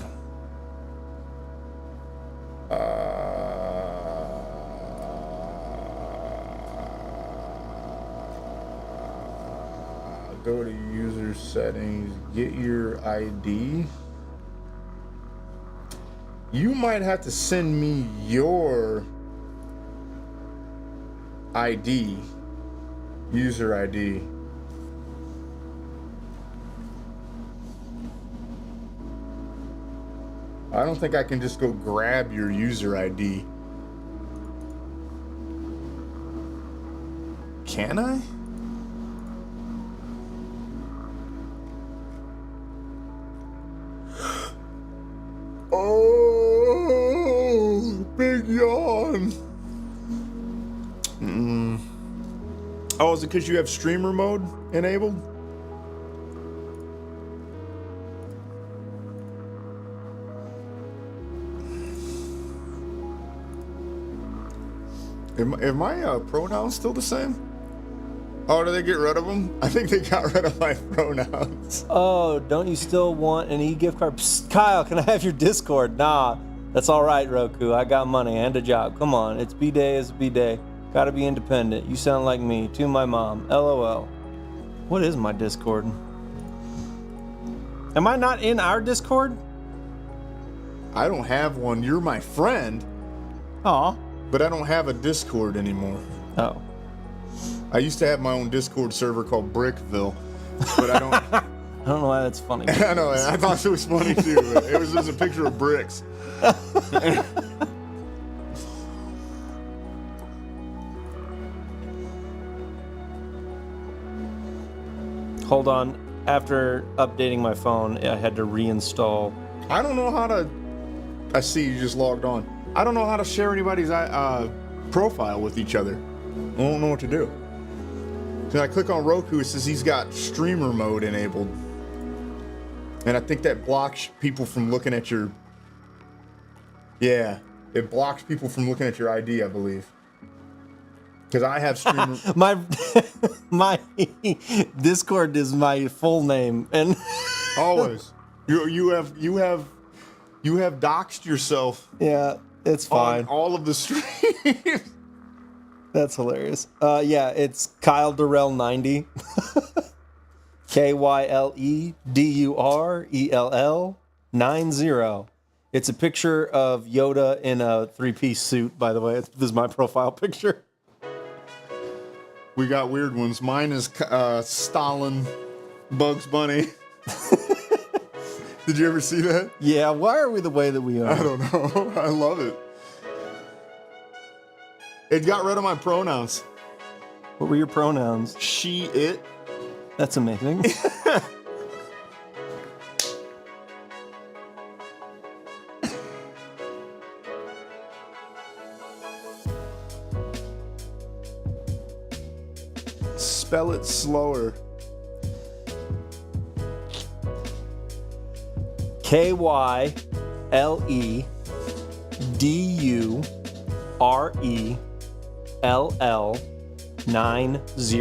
Go to user settings, get your ID. You might have to send me your ID, user ID. I don't think I can just go grab your user ID. Can I? Oh, big yawn. Oh, is it because you have streamer mode enabled? Are my pronouns still the same? Oh, do they get rid of them? I think they got rid of my pronouns. Oh, don't you still want an e-gift card? Psst, Kyle, can I have your Discord? Nah, that's all right, Roku. I got money and a job. Come on, it's B-Day is B-Day. Gotta be independent. You sound like me. To my mom. LOL. What is my Discord? Am I not in our Discord? I don't have one. You're my friend, Aw. but I don't have a Discord anymore. Oh. I used to have my own Discord server called Brickville, but I don't. I don't know why that's funny. I know. I thought it was funny too. It was just a picture of bricks. Hold on. After updating my phone, I had to reinstall. I don't know how to. I see you just logged on. I don't know how to share anybody's profile with each other. I don't know what to do. So I click on Roku, it says he's got streamer mode enabled. And I think that blocks people from looking at your... Yeah, it blocks people from looking at your ID, I believe. Because I have streamer... my Discord is my full name, and Always. You have doxed yourself yeah, it's fine. on all of the streams. That's hilarious. Yeah, it's Kyle Durrell 90. KYLEDURELL 90. It's a picture of Yoda in a three-piece suit, by the way. This is my profile picture. We got weird ones. Mine is Stalin, Bugs Bunny. Did you ever see that? Yeah, why are we the way that we are? I don't know. I love it. It got rid of my pronouns. What were your pronouns? She, it. That's amazing. Spell it slower. KYLEDURELL 90.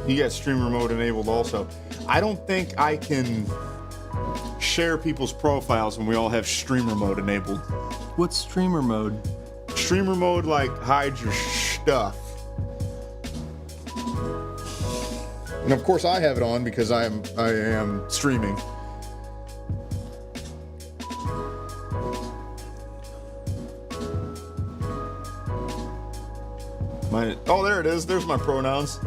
You got streamer mode enabled also. I don't think I can share people's profiles when we all have streamer mode enabled. What's streamer mode? Streamer mode like hides your stuff. And of course I have it on because I am streaming. Oh, there it is. There's my pronouns.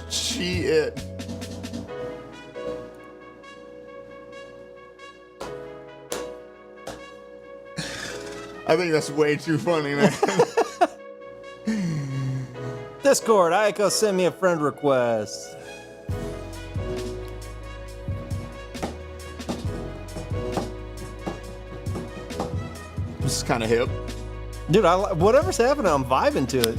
She, it. I think that's way too funny, man. Discord, Aiko, send me a friend request. This is kind of hip. Dude, whatever's happening, I'm vibing to it.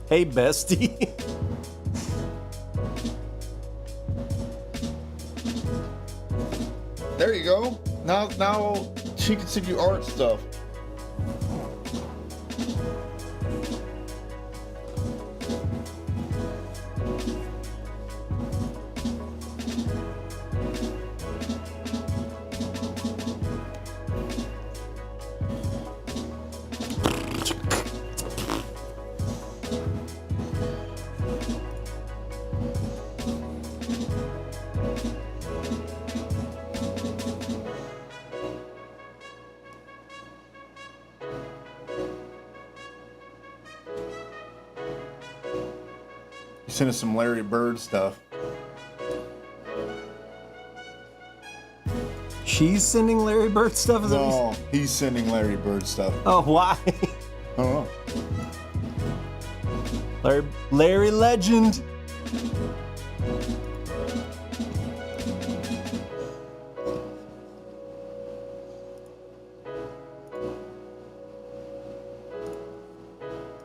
Hey, bestie. There you go. Now she can send you art stuff. You sent us some Larry Bird stuff. She's sending Larry Bird stuff? Is that what you No, he's sending Larry Bird stuff. Oh, why? I don't know. Larry Legend.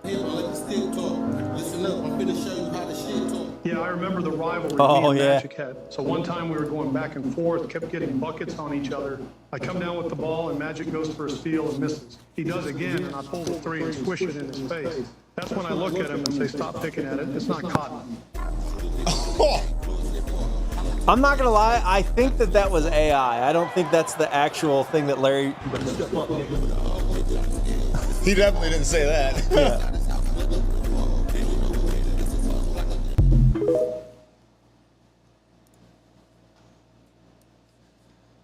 Hey, well, let the stick talk. Listen up, I'm finna show you how the shit talk. Yeah, I remember the rivalry Oh, me and yeah. Magic had. So one time we were going back and forth, kept getting buckets on each other. I come down with the ball and Magic goes for a steal and misses. He does again and I pull the three and squish it in his face. That's when I look at him and say, stop picking at it. It's not cotton. I'm not gonna lie. I think that was AI. I don't think that's the actual thing that Larry. He definitely didn't say that. Yeah.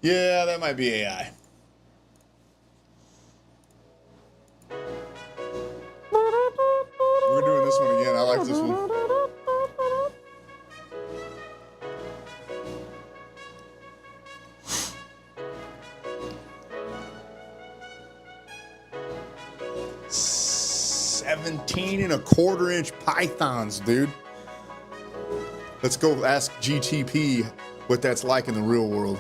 Yeah, that might be AI. We're doing this one again. I like this one. $17.25-inch pythons, dude. Let's go ask GTP what that's like in the real world.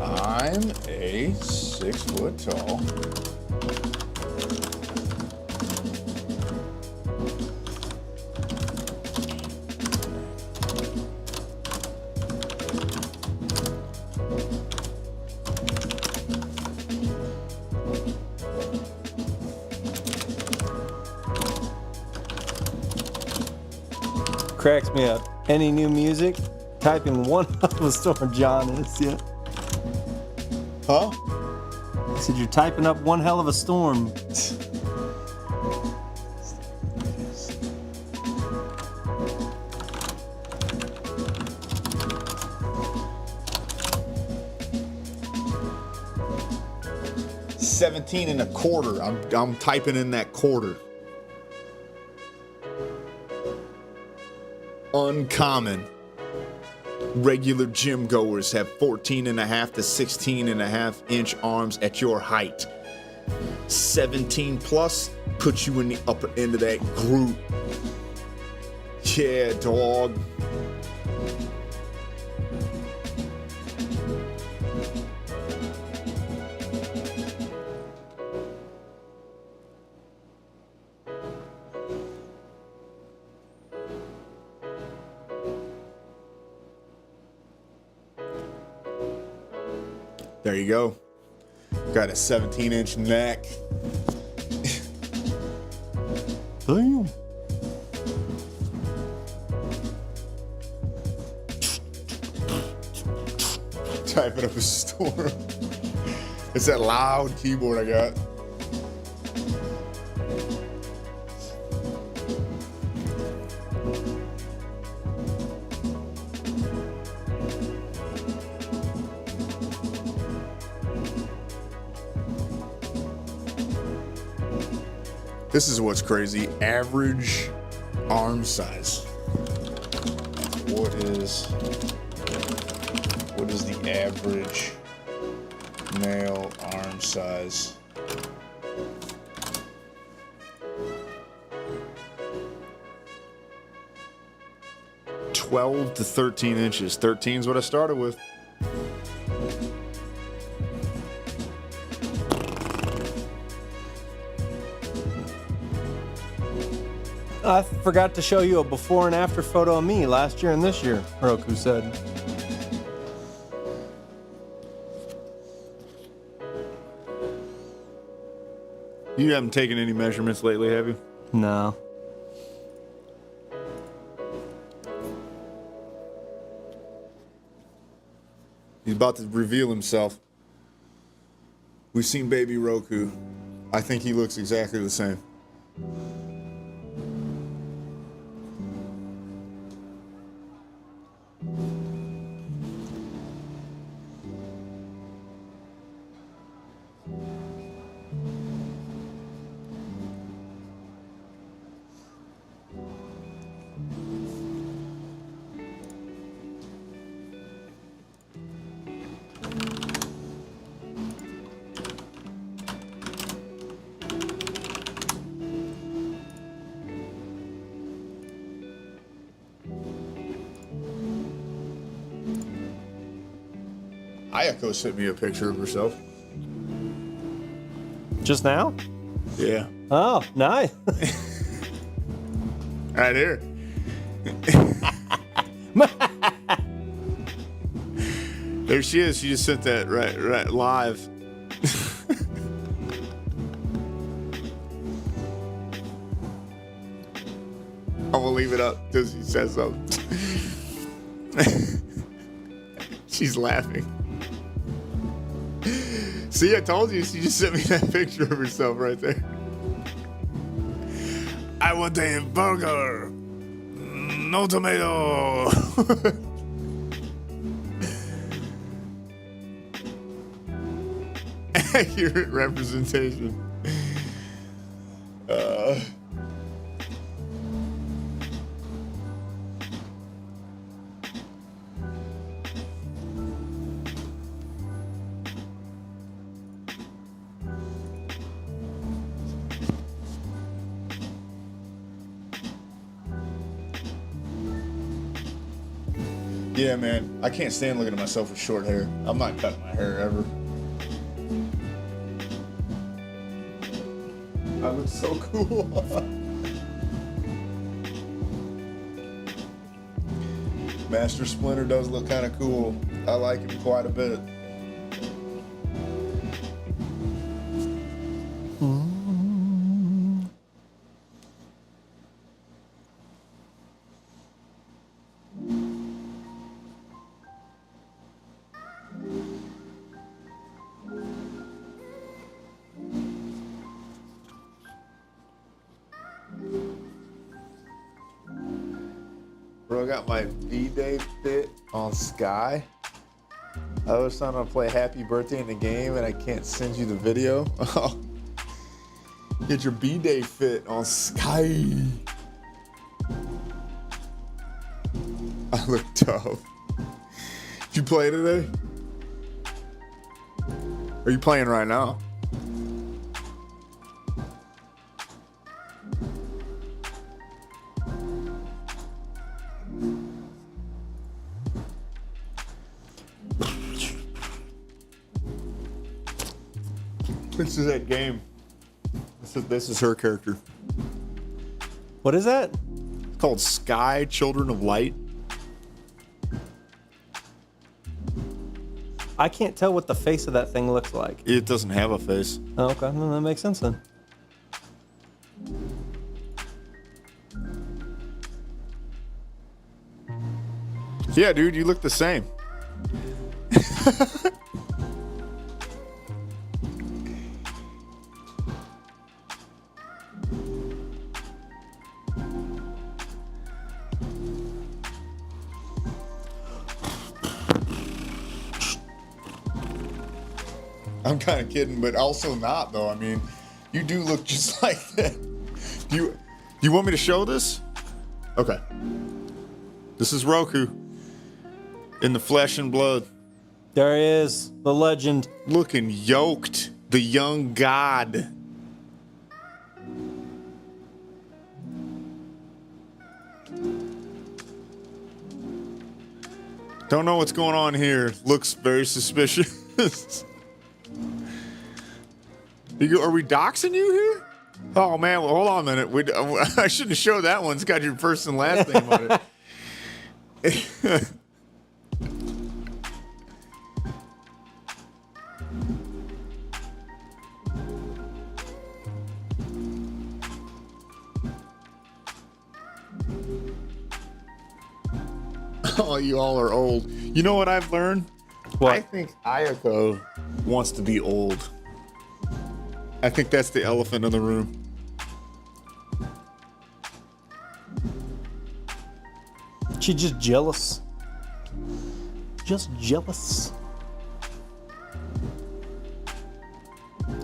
I'm a 6 foot tall. Cracks me up. Any new music? Typing one up a storm, John is. Yeah. Huh? I said you're typing up one hell of a storm. $17.25. I'm typing in that quarter. Uncommon. Regular gym goers have 14.5 to 16.5 inch arms at your height. 17 plus puts you in the upper end of that group. Yeah, dog. There you go. Got a 17-inch neck. Damn. Typing up a storm. It's that loud keyboard I got. This is what's crazy. Average arm size. What is the average male arm size? $12 to 13 inches. 13 is what I started with. I forgot to show you a before and after photo of me last year and this year, Roku said. You haven't taken any measurements lately, have you? No. He's about to reveal himself. We've seen baby Roku. I think he looks exactly the same. Ayako sent me a picture of herself. Just now? Yeah. Oh, nice. Right here. There she is. She just sent that right live. I will leave it up till she says something. She's laughing. See, I told you. She just sent me that picture of herself right there. I want a burger. No tomato. Accurate representation. Yeah, man. I can't stand looking at myself with short hair. I'm not cutting my hair ever. I look so cool. Master Splinter does look kind of cool. I like him quite a bit. Bro, I got my B-Day fit on Sky. I was trying to play Happy Birthday in the game and I can't send you the video. Get your B-Day fit on Sky. I look tough. Did you play today? Are you playing right now? This is that game. This is her character. What is that? It's called Sky Children of Light. I can't tell what the face of that thing looks like. It doesn't have a face. Oh, okay, then that makes sense then. Yeah, dude, you look the same. I'm kind of kidding, but also not, though. I mean, you do look just like that. Do you want me to show this? Okay. This is Roku in the flesh and blood. There he is, the legend. Looking yoked, the young god. Don't know what's going on here. Looks very suspicious. Are we doxing you here? Oh man, well, hold on a minute. I shouldn't show that one. It's got your first and last name on it. Oh, you all are old. You know what I've learned? What? I think Ayako wants to be old. I think that's the elephant in the room. She's just jealous. Just jealous.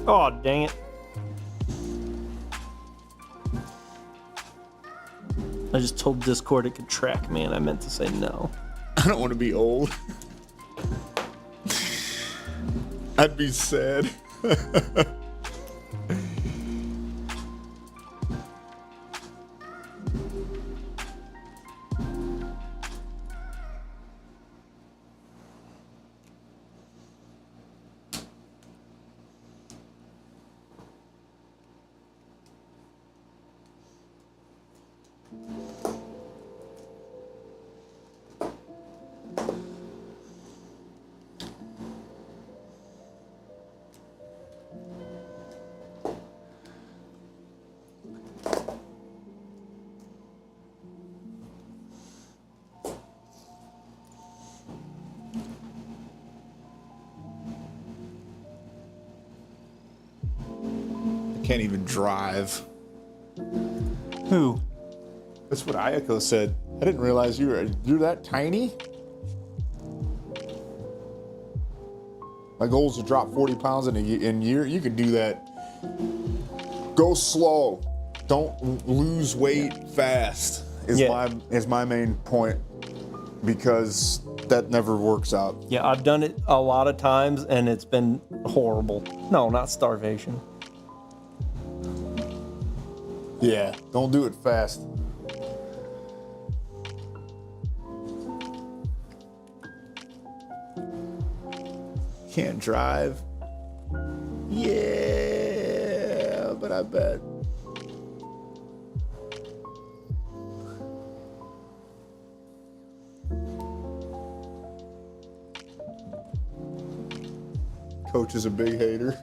Oh, dang it. I just told Discord it could track me, and I meant to say no. I don't want to be old. I'd be sad. Can't even drive. Who? That's what Ayako said. I didn't realize you're that tiny. My goal is to drop 40 pounds in a year. You can do that. Go slow. Don't lose weight fast. Is my main point, because that never works out. Yeah, I've done it a lot of times, and it's been horrible. No, not starvation. Yeah, don't do it fast. Can't drive. Yeah, but I bet. Coach is a big hater.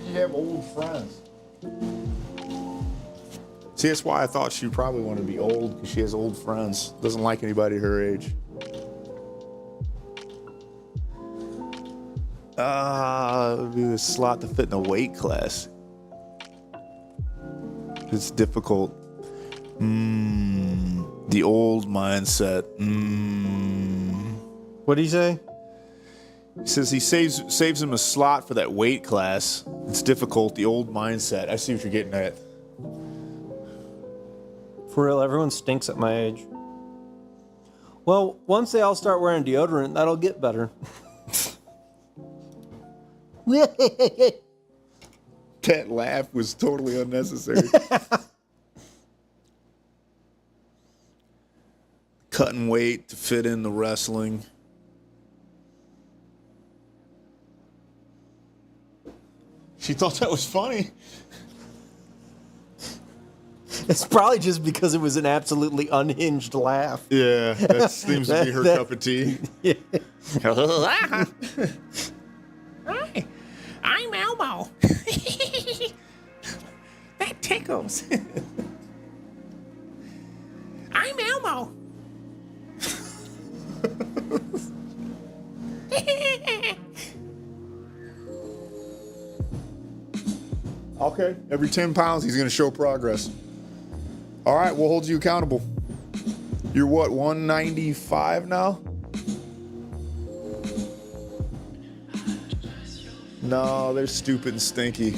You have old friends. See, that's why I thought she probably wanted to be old, because she has old friends. Doesn't like anybody her age. It'd be a slot to fit in a weight class. It's difficult. The old mindset. What do you say? He says he saves him a slot for that weight class. It's difficult, the old mindset. I see what you're getting at. For real, everyone stinks at my age. Well, once they all start wearing deodorant, that'll get better. That laugh was totally unnecessary. Cutting weight to fit in the wrestling. She thought that was funny. It's probably just because it was an absolutely unhinged laugh. Yeah, that seems to be her cup of tea. Yeah. Hi, I'm Elmo. That tickles. I'm Elmo. Okay, every 10 pounds, he's going to show progress. All right, we'll hold you accountable. You're what, 195 now? No, they're stupid and stinky.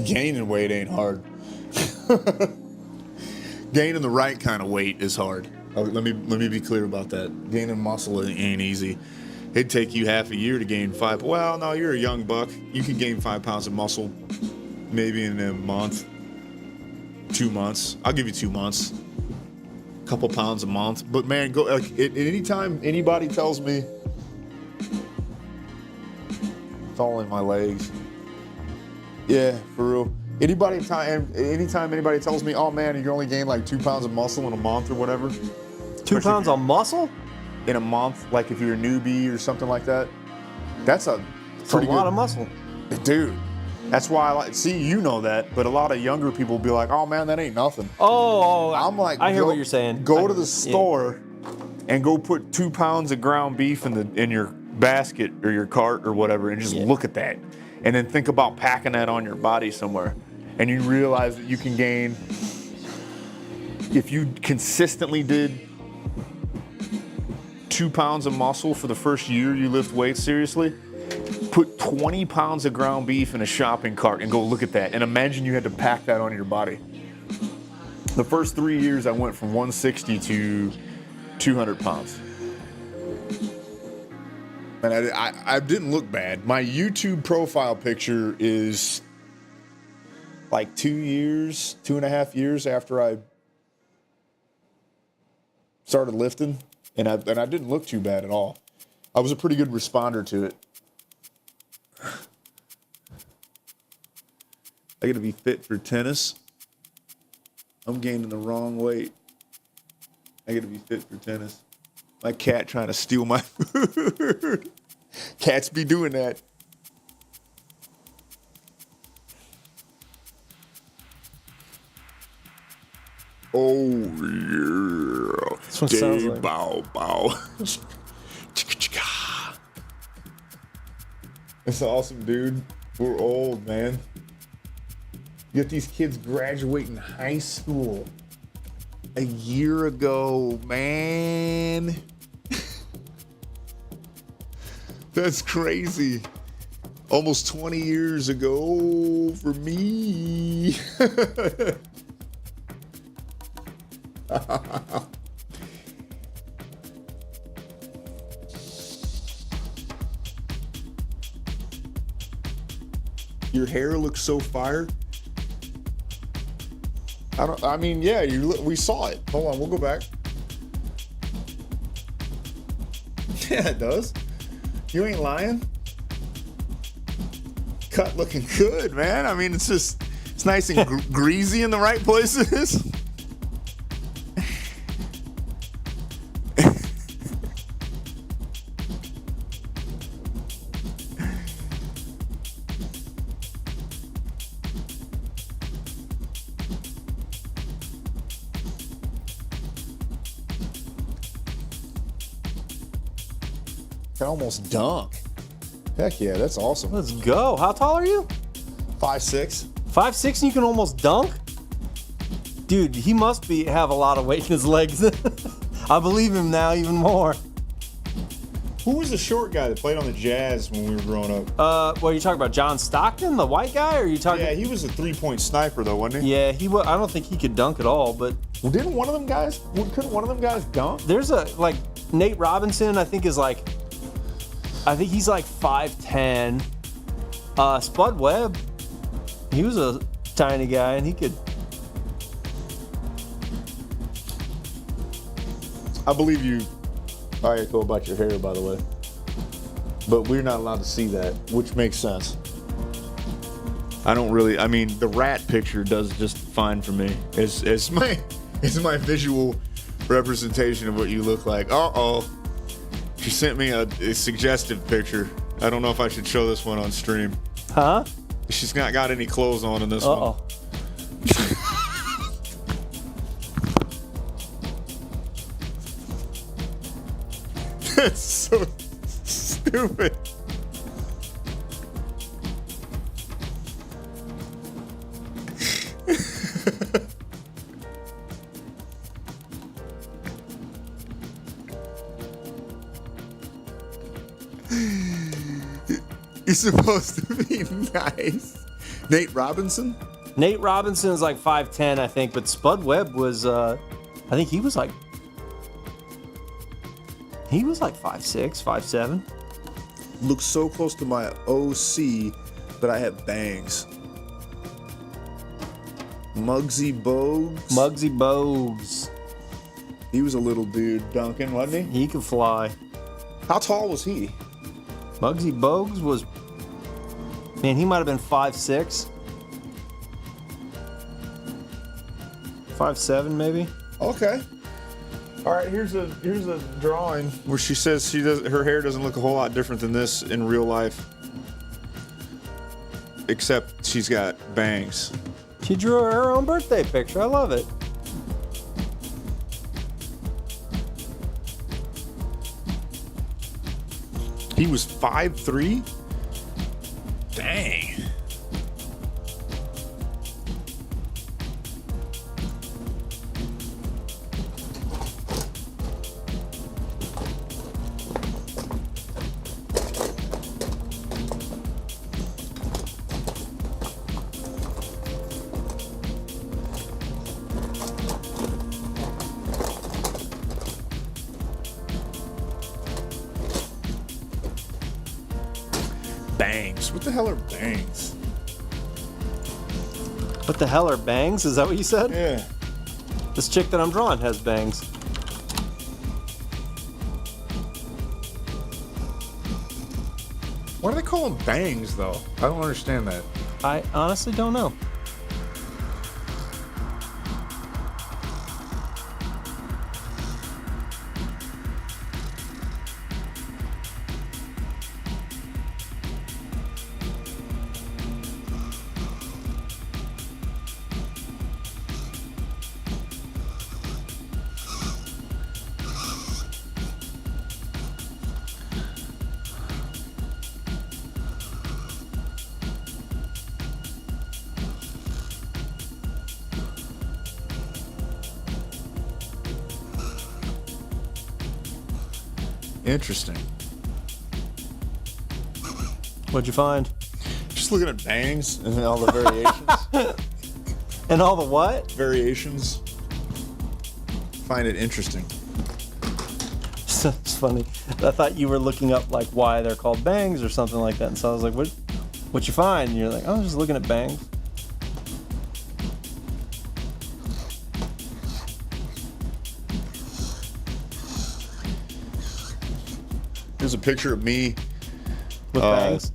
Gaining weight ain't hard. Gaining the right kind of weight is hard. Let me be clear about that. Gaining muscle ain't easy. It'd take you half a year to gain 5. Well, no, you're a young buck. You can gain 5 pounds of muscle maybe in a month, 2 months. I'll give you 2 months. couple pounds a month. But man, go like anytime anybody tells me it's all in my legs. Yeah, for real. Anytime anybody tells me, oh man, you can only gain like 2 pounds of muscle in a month or whatever. 2 pounds of muscle? In a month, like if you're a newbie or something like that. That's a It's a lot of muscle. Dude. That's why I like, see, you know that, but a lot of younger people will be like, oh man, that ain't nothing. Oh, I'm like, I hear what you're saying. Go to the store and go put 2 pounds of ground beef in your basket or your cart or whatever, and just look at that. And then think about packing that on your body somewhere. And you realize that you can gain, if you consistently did 2 pounds of muscle for the first year you lift weights seriously, put 20 pounds of ground beef in a shopping cart and go look at that. And imagine you had to pack that on your body. The first 3 years I went from 160 to 200 pounds. And I didn't look bad. My YouTube profile picture is like 2.5 years after I started lifting. And I didn't look too bad at all. I was a pretty good responder to it. I gotta be fit for tennis. I'm gaining the wrong weight. I gotta be fit for tennis. My cat trying to steal my food. Cats be doing that. Oh yeah. That's what it sounds like. Bow bow. It's awesome, dude. We're old, man. You got these kids graduating high school a year ago, man. That's crazy. Almost 20 years ago for me. Your hair looks so fire. I mean, yeah, we saw it. Hold on, we'll go back. Yeah, it does. You ain't lying. Cut looking good, man. I mean, it's nice and greasy in the right places. Can almost dunk. Heck yeah, that's awesome. Let's go. How tall are you? 5'6". 5'6" and you can almost dunk? Dude, he must have a lot of weight in his legs. I believe him now even more. Who was the short guy that played on the Jazz when we were growing up? What are you talking about? John Stockton, the white guy? Or are you talking? Yeah, he was a 3-point sniper though, wasn't he? Yeah, I don't think he could dunk at all, but Well, couldn't one of them guys dunk? there's Nate Robinson, I think he's like 5'10". Spud Webb, he was a tiny guy and he could. I believe you. All right, go about your hair, by the way. But we're not allowed to see that, which makes sense. I mean, the rat picture does just fine for me. It's my visual representation of what you look like. Uh-oh. She sent me a suggestive picture. I don't know if I should show this one on stream. Huh? She's not got any clothes on in this one. Uh-oh. That's so stupid. You're supposed to be nice. Nate Robinson? Nate Robinson is like 5'10", I think, but Spud Webb was, I think he was like 5'6", 5'7". Looks so close to my OC, but I have bangs. Muggsy Bogues. Muggsy Bogues. He was a little dude, Duncan, wasn't he? He could fly. How tall was he? Muggsy Bogues was, man, he might have been 5'6". 5'7" maybe. Okay. All right, here's a drawing where she says her hair doesn't look a whole lot different than this in real life, except she's got bangs. She drew her own birthday picture. I love it. He was 5'3". Dang. Bangs. What the hell are bangs? What the hell are bangs? Is that what you said? Yeah. This chick that I'm drawing has bangs. Why do they call them bangs, though? I don't understand that. I honestly don't know. Interesting. What'd you find? Just looking at bangs and all the variations. And all the what? Variations. Find it interesting. It's funny. I thought you were looking up like why they're called bangs or something like that, and so I was like, "What you find?" And you're like, "Oh, I'm just looking at bangs." Here's a picture of me. With bangs.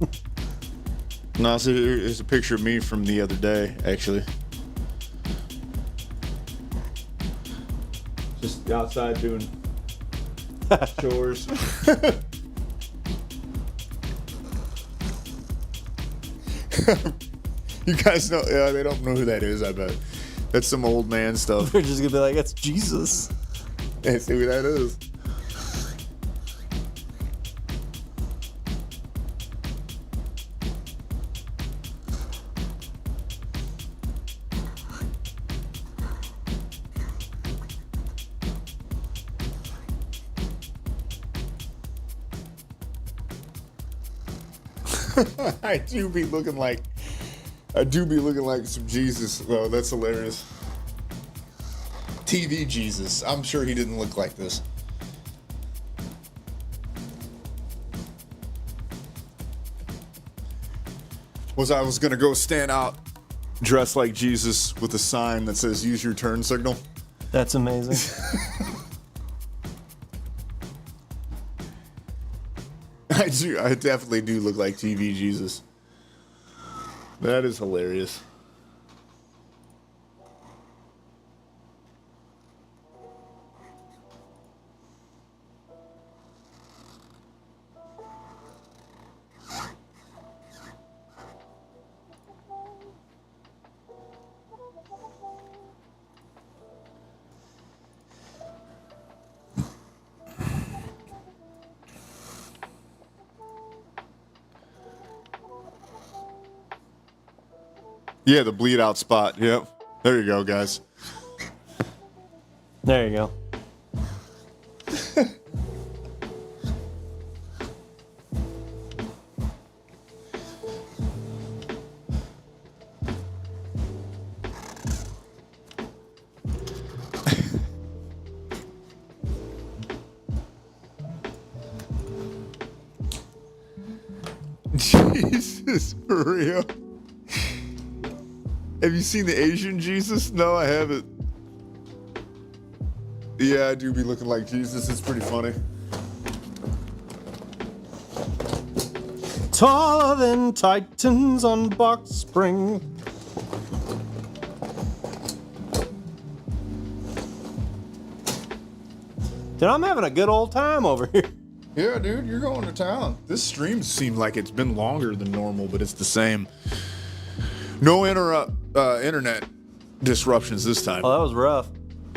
No, it's a picture of me from the other day, actually. Just outside doing chores. You guys know, yeah, they don't know who that is, I bet. That's some old man stuff. They're just gonna be like, "That's Jesus." Hey, see who that is. I do be looking like some Jesus. Oh, that's hilarious. TV Jesus. I'm sure he didn't look like this. I was gonna go stand out dressed like Jesus with a sign that says "Use your turn signal." That's amazing. I definitely do look like TV Jesus. That is hilarious. Yeah, the bleed out spot. Yep. There you go, guys. There you go. Jesus, for real. Have you seen the Asian Jesus? No, I haven't. Yeah, I do be looking like Jesus. It's pretty funny. Taller than Titans on Box Spring. Dude, I'm having a good old time over here. Yeah, dude, you're going to town. This stream seemed like it's been longer than normal, but it's the same. No internet disruptions this time. Oh, that was rough.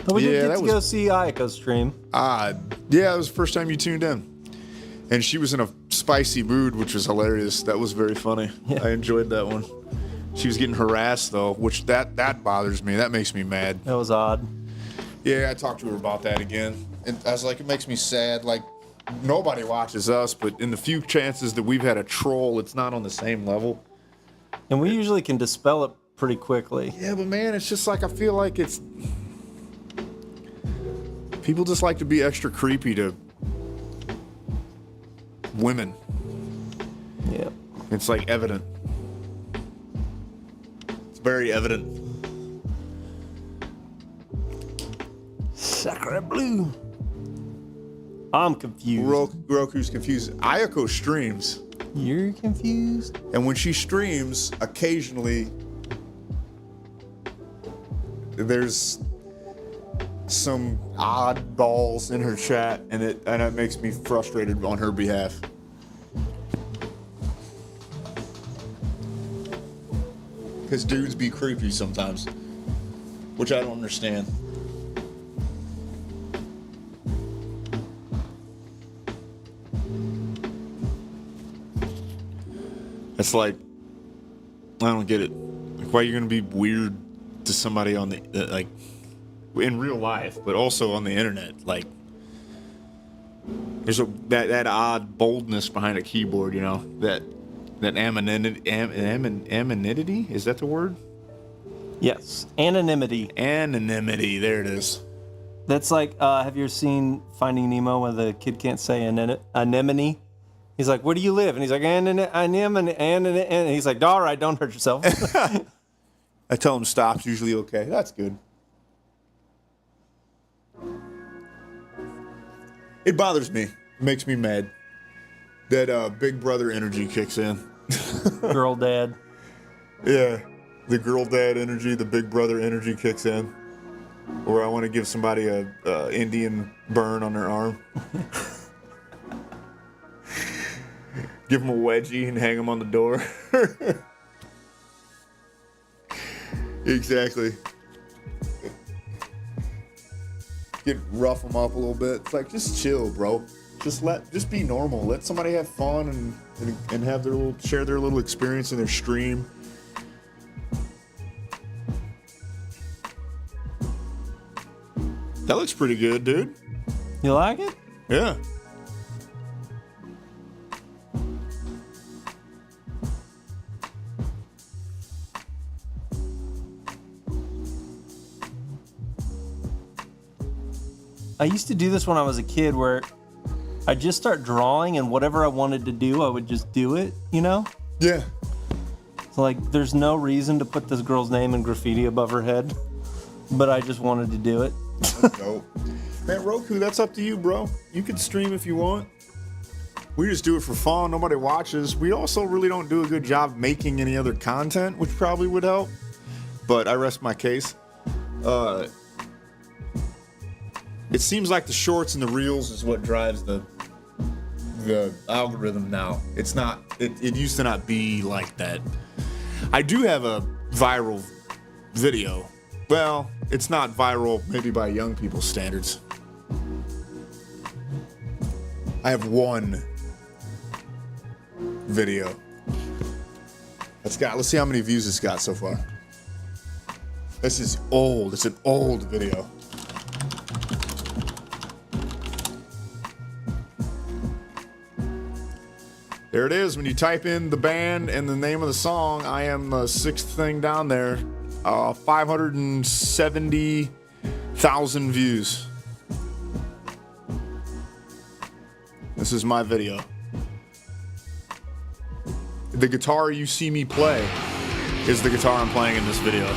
But we Yeah, did that get to was- go see Ayaka's stream. Yeah, it was the first time you tuned in. And she was in a spicy mood, which was hilarious. That was very funny. Yeah. I enjoyed that one. She was getting harassed, though, which that bothers me. That makes me mad. That was odd. Yeah, I talked to her about that again. And I was like, it makes me sad. Like, nobody watches us, but in the few chances that we've had a troll, it's not on the same level. And we usually can dispel it pretty quickly. Yeah, but man, it's just like I feel like it's... People just like to be extra creepy to women. Yeah. It's like evident. It's very evident. Sacre bleu. I'm confused. Roku's confused. Ayako streams, You're confused? and when she streams, occasionally there's some oddballs in her chat, and it makes me frustrated on her behalf. Because dudes be creepy sometimes, which I don't understand. It's like, I don't get it. Like, why are you gonna be weird to somebody on the like in real life, but also on the internet? Like, there's that odd boldness behind a keyboard, you know, that anonymity, is that the word? Yes. Anonymity. Anonymity, there it is. That's like, have you ever seen Finding Nemo where the kid can't say anemone? He's like, where do you live? And he's like, anemone. And he's like, all right, don't hurt yourself. I tell him stop's usually okay. That's good. It bothers me. It makes me mad. That Big Brother energy kicks in. Girl dad. Yeah. The girl dad energy, the Big Brother energy kicks in. Or I want to give somebody a Indian burn on their arm. Give them a wedgie and hang them on the door. Exactly. Rough them up a little bit. It's like, just chill, bro. Just be normal. Let somebody have fun and have share their little experience in their stream. That looks pretty good, dude. You like it? Yeah. I used to do this when I was a kid where I'd just start drawing and whatever I wanted to do, I would just do it, you know? Yeah. So like, there's no reason to put this girl's name in graffiti above her head, but I just wanted to do it. That's dope. Man, Roku, that's up to you, bro. You can stream if you want. We just do it for fun. Nobody watches. We also really don't do a good job making any other content, which probably would help. But I rest my case. It seems like the shorts and the reels is what drives the algorithm now. It's not. It used to not be like that. I do have a viral video. Well, it's not viral, maybe by young people's standards. I have one video. Let's see how many views it's got so far. This is old. It's an old video. There it is. When you type in the band and the name of the song, I am the sixth thing down there. 570,000 views. This is my video. The guitar you see me play is the guitar I'm playing in this video.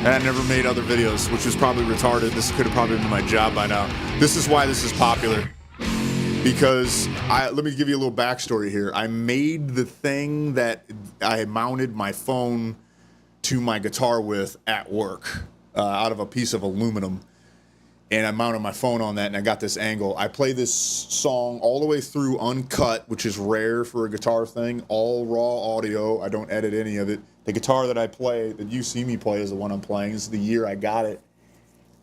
And I never made other videos, which was probably retarded. This could have probably been my job by now. This is why this is popular. Because let me give you a little backstory here. I made the thing that I mounted my phone to my guitar with at work out of a piece of aluminum. And I mounted my phone on that, and I got this angle. I play this song all the way through uncut, which is rare for a guitar thing, all raw audio. I don't edit any of it. The guitar that I play, that you see me play, is the one I'm playing. This is the year I got it.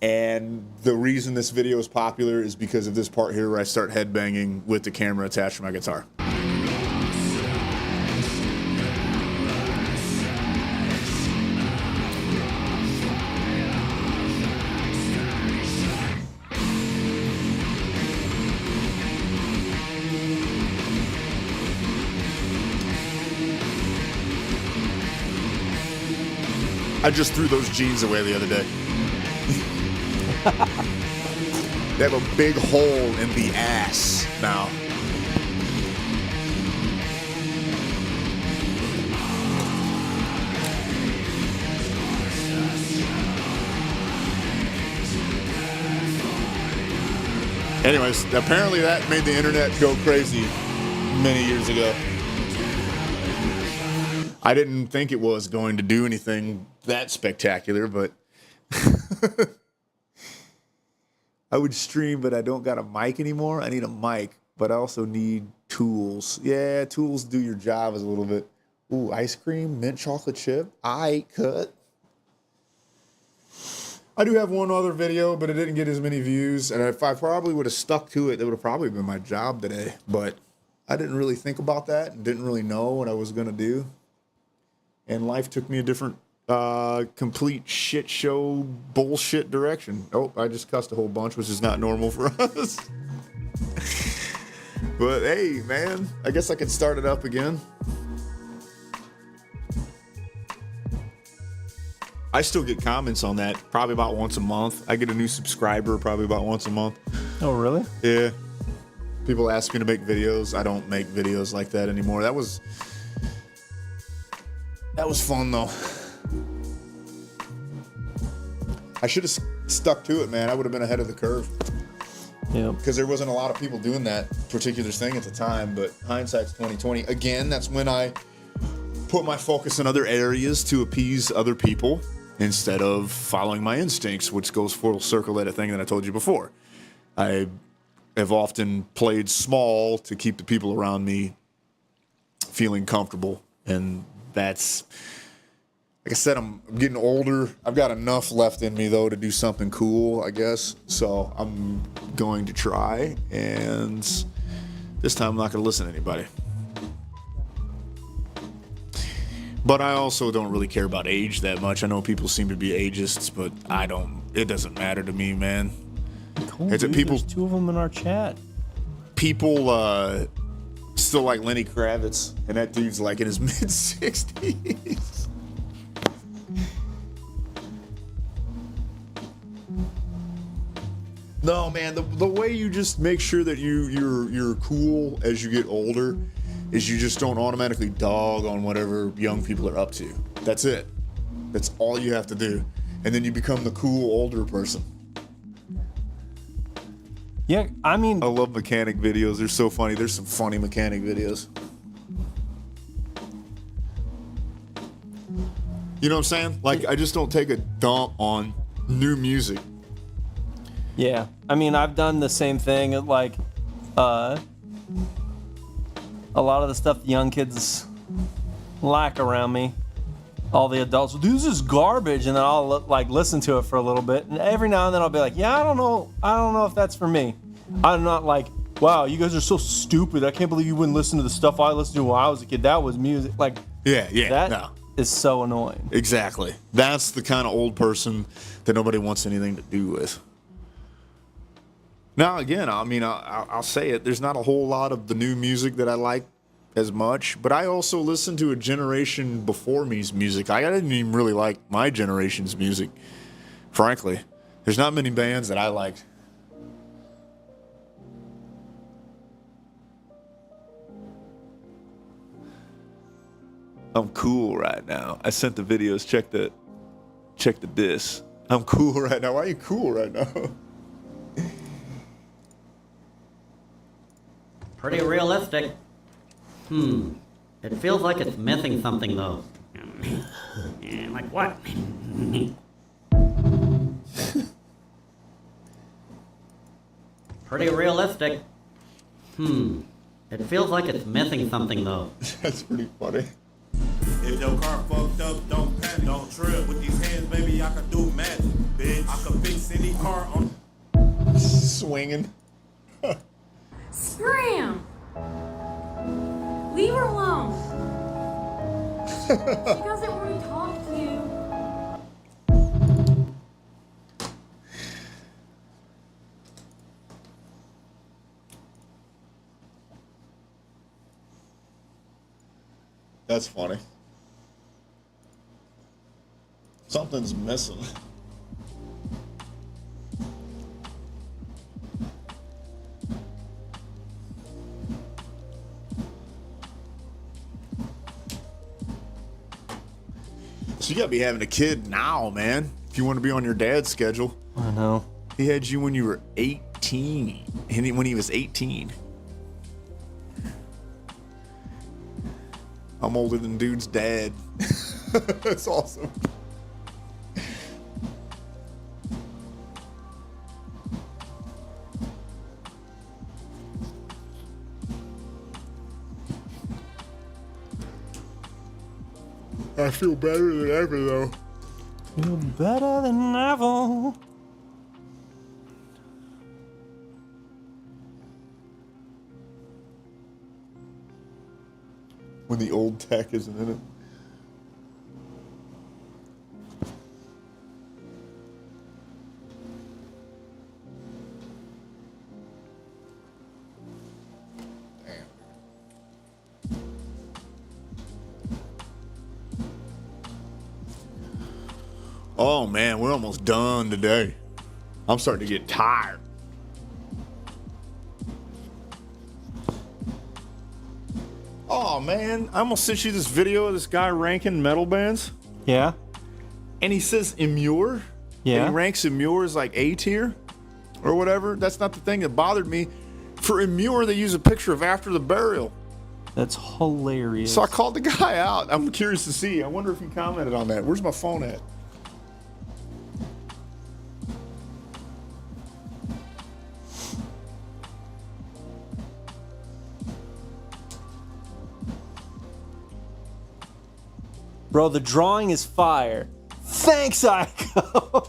And the reason this video is popular is because of this part here where I start headbanging with the camera attached to my guitar. I just threw those jeans away the other day. They have a big hole in the ass now. Anyways, apparently that made the internet go crazy many years ago. I didn't think it was going to do anything that spectacular, but I would stream, but I don't got a mic anymore. I need a mic, but I also need tools. Yeah, tools do your job a little bit. Ooh, ice cream, mint chocolate chip. I cut. I do have one other video, but it didn't get as many views. And if I probably would have stuck to it, that would have probably been my job today. But I didn't really think about that and didn't really know what I was going to do. And life took me a different, complete shit show bullshit direction. Oh, I just cussed a whole bunch, which is not normal for us. But hey, man, I guess I could start it up again. I still get comments on that probably about once a month. I get a new subscriber probably about once a month. Oh, really? Yeah. People ask me to make videos. I don't make videos like that anymore. That was fun, though. I should have stuck to it, man. I would have been ahead of the curve. Yeah. Because there wasn't a lot of people doing that particular thing at the time. But hindsight's 2020. Again, that's when I put my focus in other areas to appease other people instead of following my instincts, which goes full circle at a thing that I told you before. I have often played small to keep the people around me feeling comfortable. And that's, like I said, I'm getting older. I've got enough left in me, though, to do something cool, I guess. So I'm going to try. And this time I'm not going to listen to anybody. But I also don't really care about age that much. I know people seem to be ageists, but I don't. It doesn't matter to me, man. Cool, It's dude. people. There's two of them in our chat. People still like Lenny Kravitz, and that dude's like in his mid-60s. No, man, the way you just make sure that you're cool as you get older is you just don't automatically dog on whatever young people are up to. That's it. That's all you have to do. And then you become the cool older person. Yeah, I mean, I love mechanic videos. They're so funny. There's some funny mechanic videos. You know what I'm saying? Like, I just don't take a dump on new music. yeah. I mean, I've done the same thing. Like, a lot of the stuff the young kids like around me, all the adults will do, this is garbage, and then I'll like listen to it for a little bit, and every now and then I'll be like, yeah, I don't know if that's for me. I'm not like, wow, you guys are so stupid. I can't believe you wouldn't listen to the stuff I listened to when I was a kid. That was music. Like, Yeah, that is so annoying. Exactly. That's the kind of old person that nobody wants anything to do with. Now, again, I mean, I'll say it. There's not a whole lot of the new music that I like as much, but I also listen to a generation before me's music. I didn't even really like my generation's music, frankly. There's not many bands that I liked. I'm cool right now. I sent the videos. Check that. check the diss. I'm cool right now. Why are you cool right now? Pretty realistic. It feels like it's missing something, though. Like what? Pretty realistic. It feels like it's missing something, though. That's pretty funny. If your car fucked up, don't panic, don't trip. With these hands, baby, I can do magic, bitch. I can fix any car on... Swinging. Scram! Leave her alone. She doesn't want to talk to you. That's funny. Something's missing. So you gotta be having a kid now, man. If you want to be on your dad's schedule. I know. He had you when you were 18. And when he was 18. I'm older than dude's dad. That's awesome. I feel better than ever, though. Feel better than ever. When the old tech isn't in it. Oh man, we're almost done today. I'm starting to get tired. Oh man, I almost sent you this video of this guy ranking metal bands. Yeah. And he says Immure. Yeah. And he ranks Immure as like A tier or whatever. That's not the thing that bothered me. For Immure, they use a picture of after the burial. That's hilarious. So I called the guy out. I'm curious to see. I wonder if he commented on that. Where's my phone at? Bro, the drawing is fire. Thanks, Ico.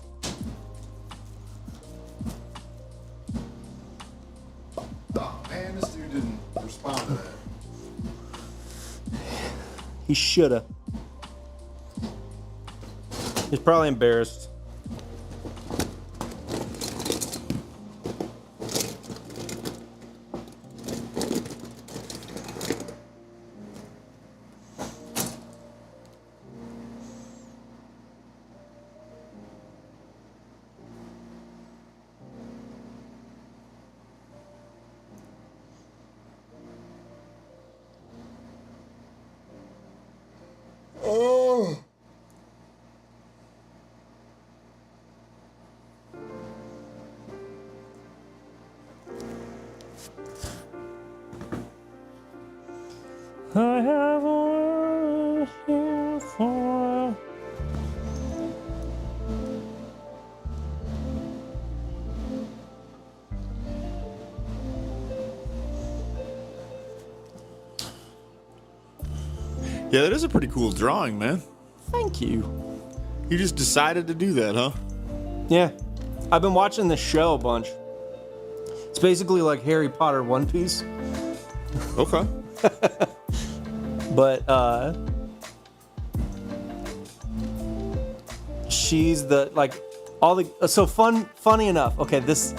Oh man, this dude didn't respond to that. He shoulda. He's probably embarrassed. Oh. I have a word here for. Yeah, that is a pretty cool drawing, man. Thank you. You just decided to do that, huh? Yeah. I've been watching this show a bunch. It's basically like Harry Potter One Piece. Okay. But she's the like all the so funny enough. Okay, this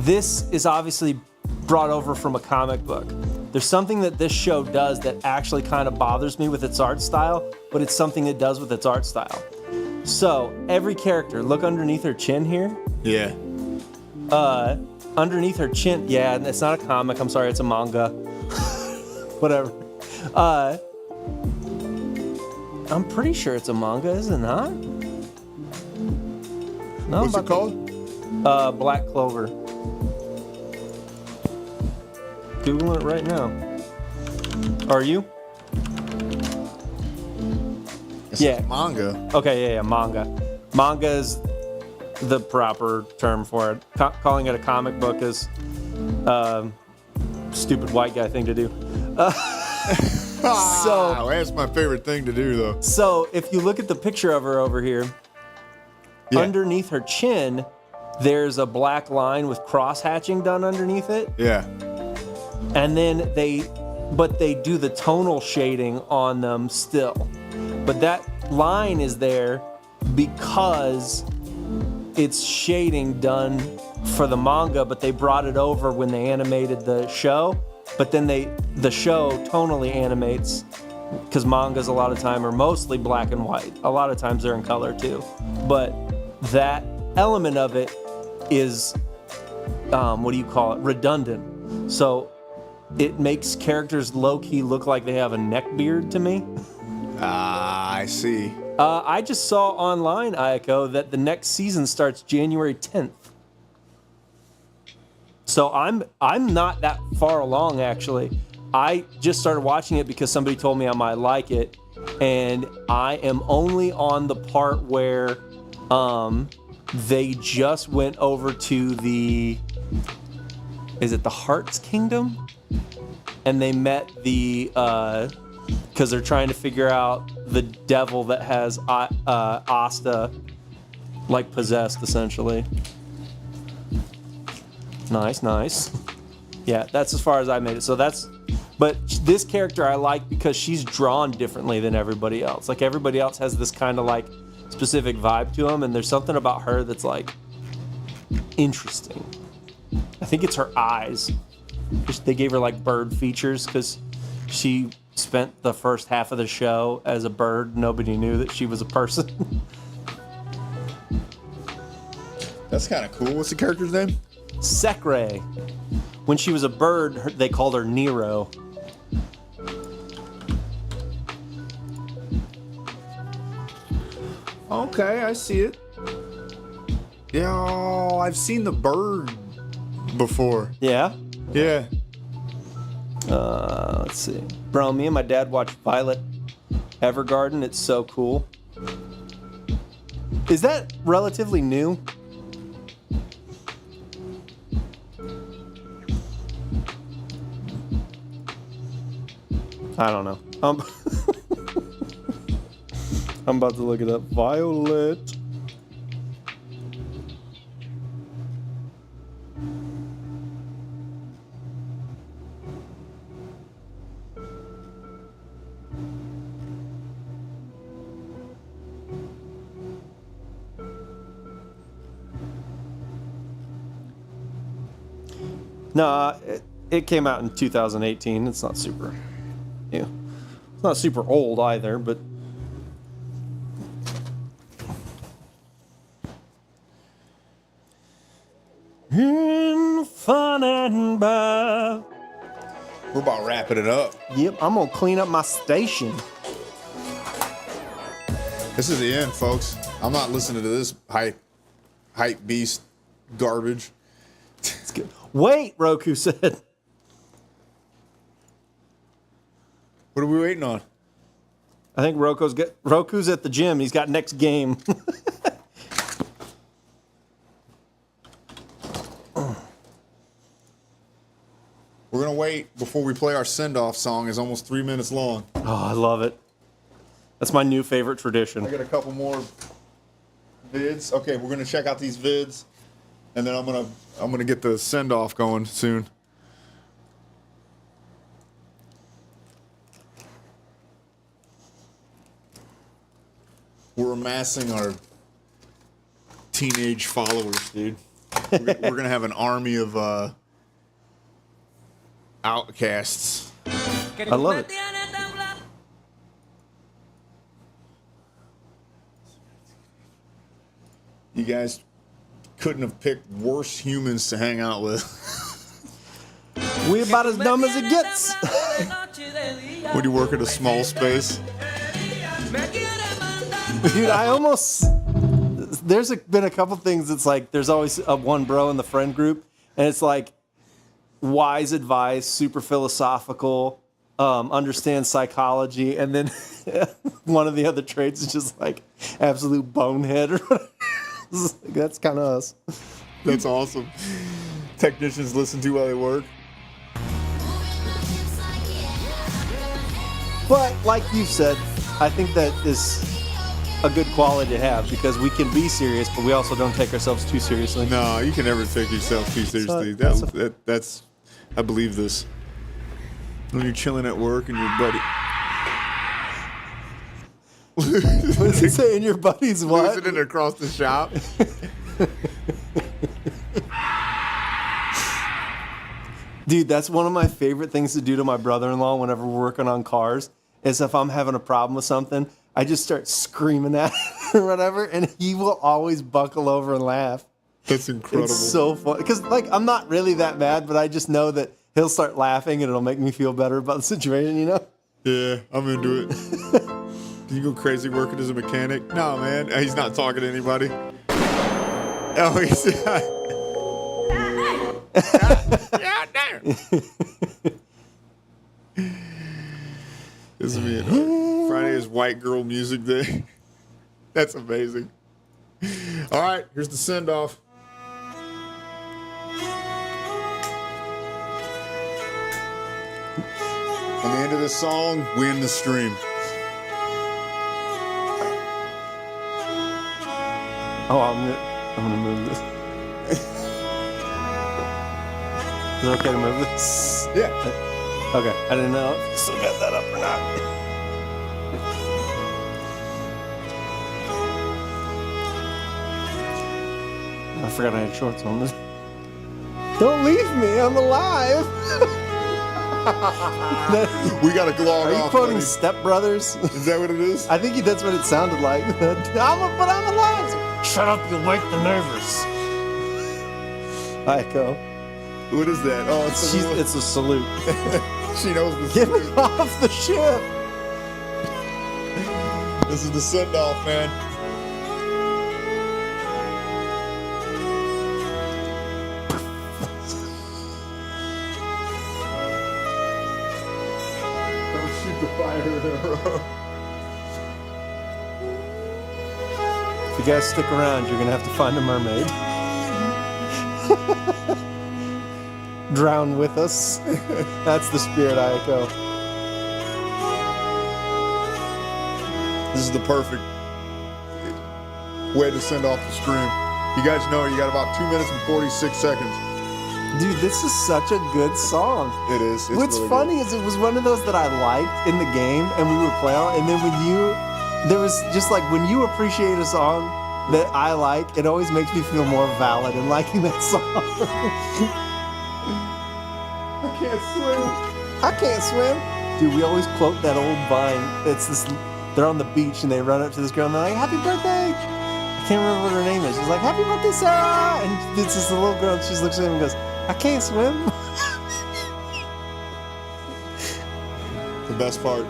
is obviously brought over from a comic book. There's something that this show does that actually kind of bothers me with its art style, but it's something it does with its art style. So every character, look underneath her chin here. Yeah. Underneath her chin, yeah, it's not a comic. I'm sorry, it's a manga. Whatever. I'm pretty sure it's a manga, is it not? No, What's I'm it about called? Black Clover. Googling it right now. Are you? It's Yeah. manga. Okay, yeah, manga. Manga is the proper term for it. Calling it a comic book is stupid white guy thing to do. So that's my favorite thing to do, though. So if you look at the picture of her over here, Yeah. underneath her chin, there's a black line with cross hatching done underneath it. Yeah. And then they do the tonal shading on them still. But that line is there because it's shading done for the manga, but they brought it over when they animated the show. But then the show tonally animates, because mangas a lot of time are mostly black and white. A lot of times they're in color too. But that element of it is, redundant. So it makes characters low-key look like they have a neck beard to me. I see. I just saw online, Ayako, that the next season starts January 10th. So I'm not that far along, actually. I just started watching it because somebody told me I might like it, and I am only on the part where they just went over to the Heart's Kingdom, and they met the because they're trying to figure out the devil that has Asta like possessed, essentially. Nice. Yeah, that's as far as I made it. But this character I like because she's drawn differently than everybody else. Like everybody else has this kind of like specific vibe to them, and there's something about her that's like interesting. I think it's her eyes. They gave her like bird features because she spent the first half of the show as a bird. Nobody knew that she was a person. That's kind of cool. What's the character's name? Sekre. When she was a bird, they called her Nero. Okay, I see it. Yeah, I've seen the bird before. Yeah? Yeah. Let's see. Bro, me and my dad watched Violet Evergarden. It's so cool. Is that relatively new? I don't know. I'm about to look it up. Violet. No, it came out in 2018. It's not super new. It's not super old either, but in fun and by. We're about wrapping it up. Yep, I'm gonna clean up my station. This is the end, folks. I'm not listening to this hype beast garbage. It's good. Wait, Roku said. What are we waiting on? I think Roku's at the gym. He's got next game. We're gonna wait before we play our send-off song. It's almost 3 minutes long. Oh, I love it. That's my new favorite tradition. I got a couple more vids. Okay, we're gonna check out these vids, and then I'm gonna get the send-off going soon. We're amassing our teenage followers, dude. We're gonna have an army of outcasts. I love it. You guys couldn't have picked worse humans to hang out with. We about as dumb as it gets. When you work at a small space. Dude, I almost there's been a couple things that's like there's always one bro in the friend group, and it's like wise advice, super philosophical, understands psychology, and then one of the other traits is just like absolute bonehead or whatever. That's kind of us. That's awesome. Technicians listen to while they work. But like you said, I think that is a good quality to have because we can be serious, but we also don't take ourselves too seriously. No, you can never take yourself too seriously. That's I believe this. When you're chilling at work and your buddy. What does it say in your buddy's what? Losing it across the shop. Dude, that's one of my favorite things to do to my brother-in-law whenever we're working on cars, is if I'm having a problem with something, I just start screaming at him or whatever, and he will always buckle over and laugh. That's incredible. It's so fun. Because, like, I'm not really that mad, but I just know that he'll start laughing and it'll make me feel better about the situation, you know? Yeah, I'm into it. Can you go crazy working as a mechanic? No, man. He's not talking to anybody. Oh, he's... yeah, damn. This is me. Friday is white girl music day. That's amazing. All right, here's the send off. On the end of this song, we end the stream. Oh, I'm gonna move this. Is it okay to move this? Yeah. Okay. I didn't know if you still got that up or not. I forgot I had shorts on this. Don't leave me. I'm alive. We gotta log Are you off, quoting buddy. Step Brothers? Is that what it is? I think that's what it sounded like. But I'm alive. Shut up, you'll wake the nervous. Aiko. What is that? Oh, It's a salute. She knows the Get salute. me off the ship. This is the send off, man. Don't shoot the fire in a row. If you guys stick around, you're gonna have to find a mermaid. Drown with us. That's the spirit, Aiko. This is the perfect way to send off the stream. You guys know you got about 2 minutes and 46 seconds. Dude, this is such a good song. It is. It's What's really funny good. is it was one of those that I liked in the game, and we would play on. And then there was just like when you appreciate a song that I like, it always makes me feel more valid in liking that song. I can't swim. I can't swim. Dude, we always quote that old vine. It's this. They're on the beach and they run up to this girl and they're like, "Happy birthday!" I can't remember what her name is. She's like, "Happy birthday, Sarah!" And it's this little girl. And she looks at him and goes, "I can't swim." The best part.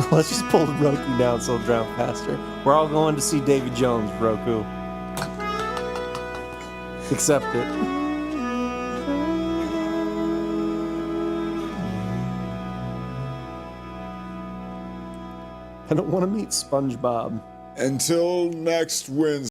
Let's just pull Roku down so it'll drown faster. We're all going to see Davy Jones, Roku. Accept it. I don't want to meet SpongeBob. Until next Wednesday.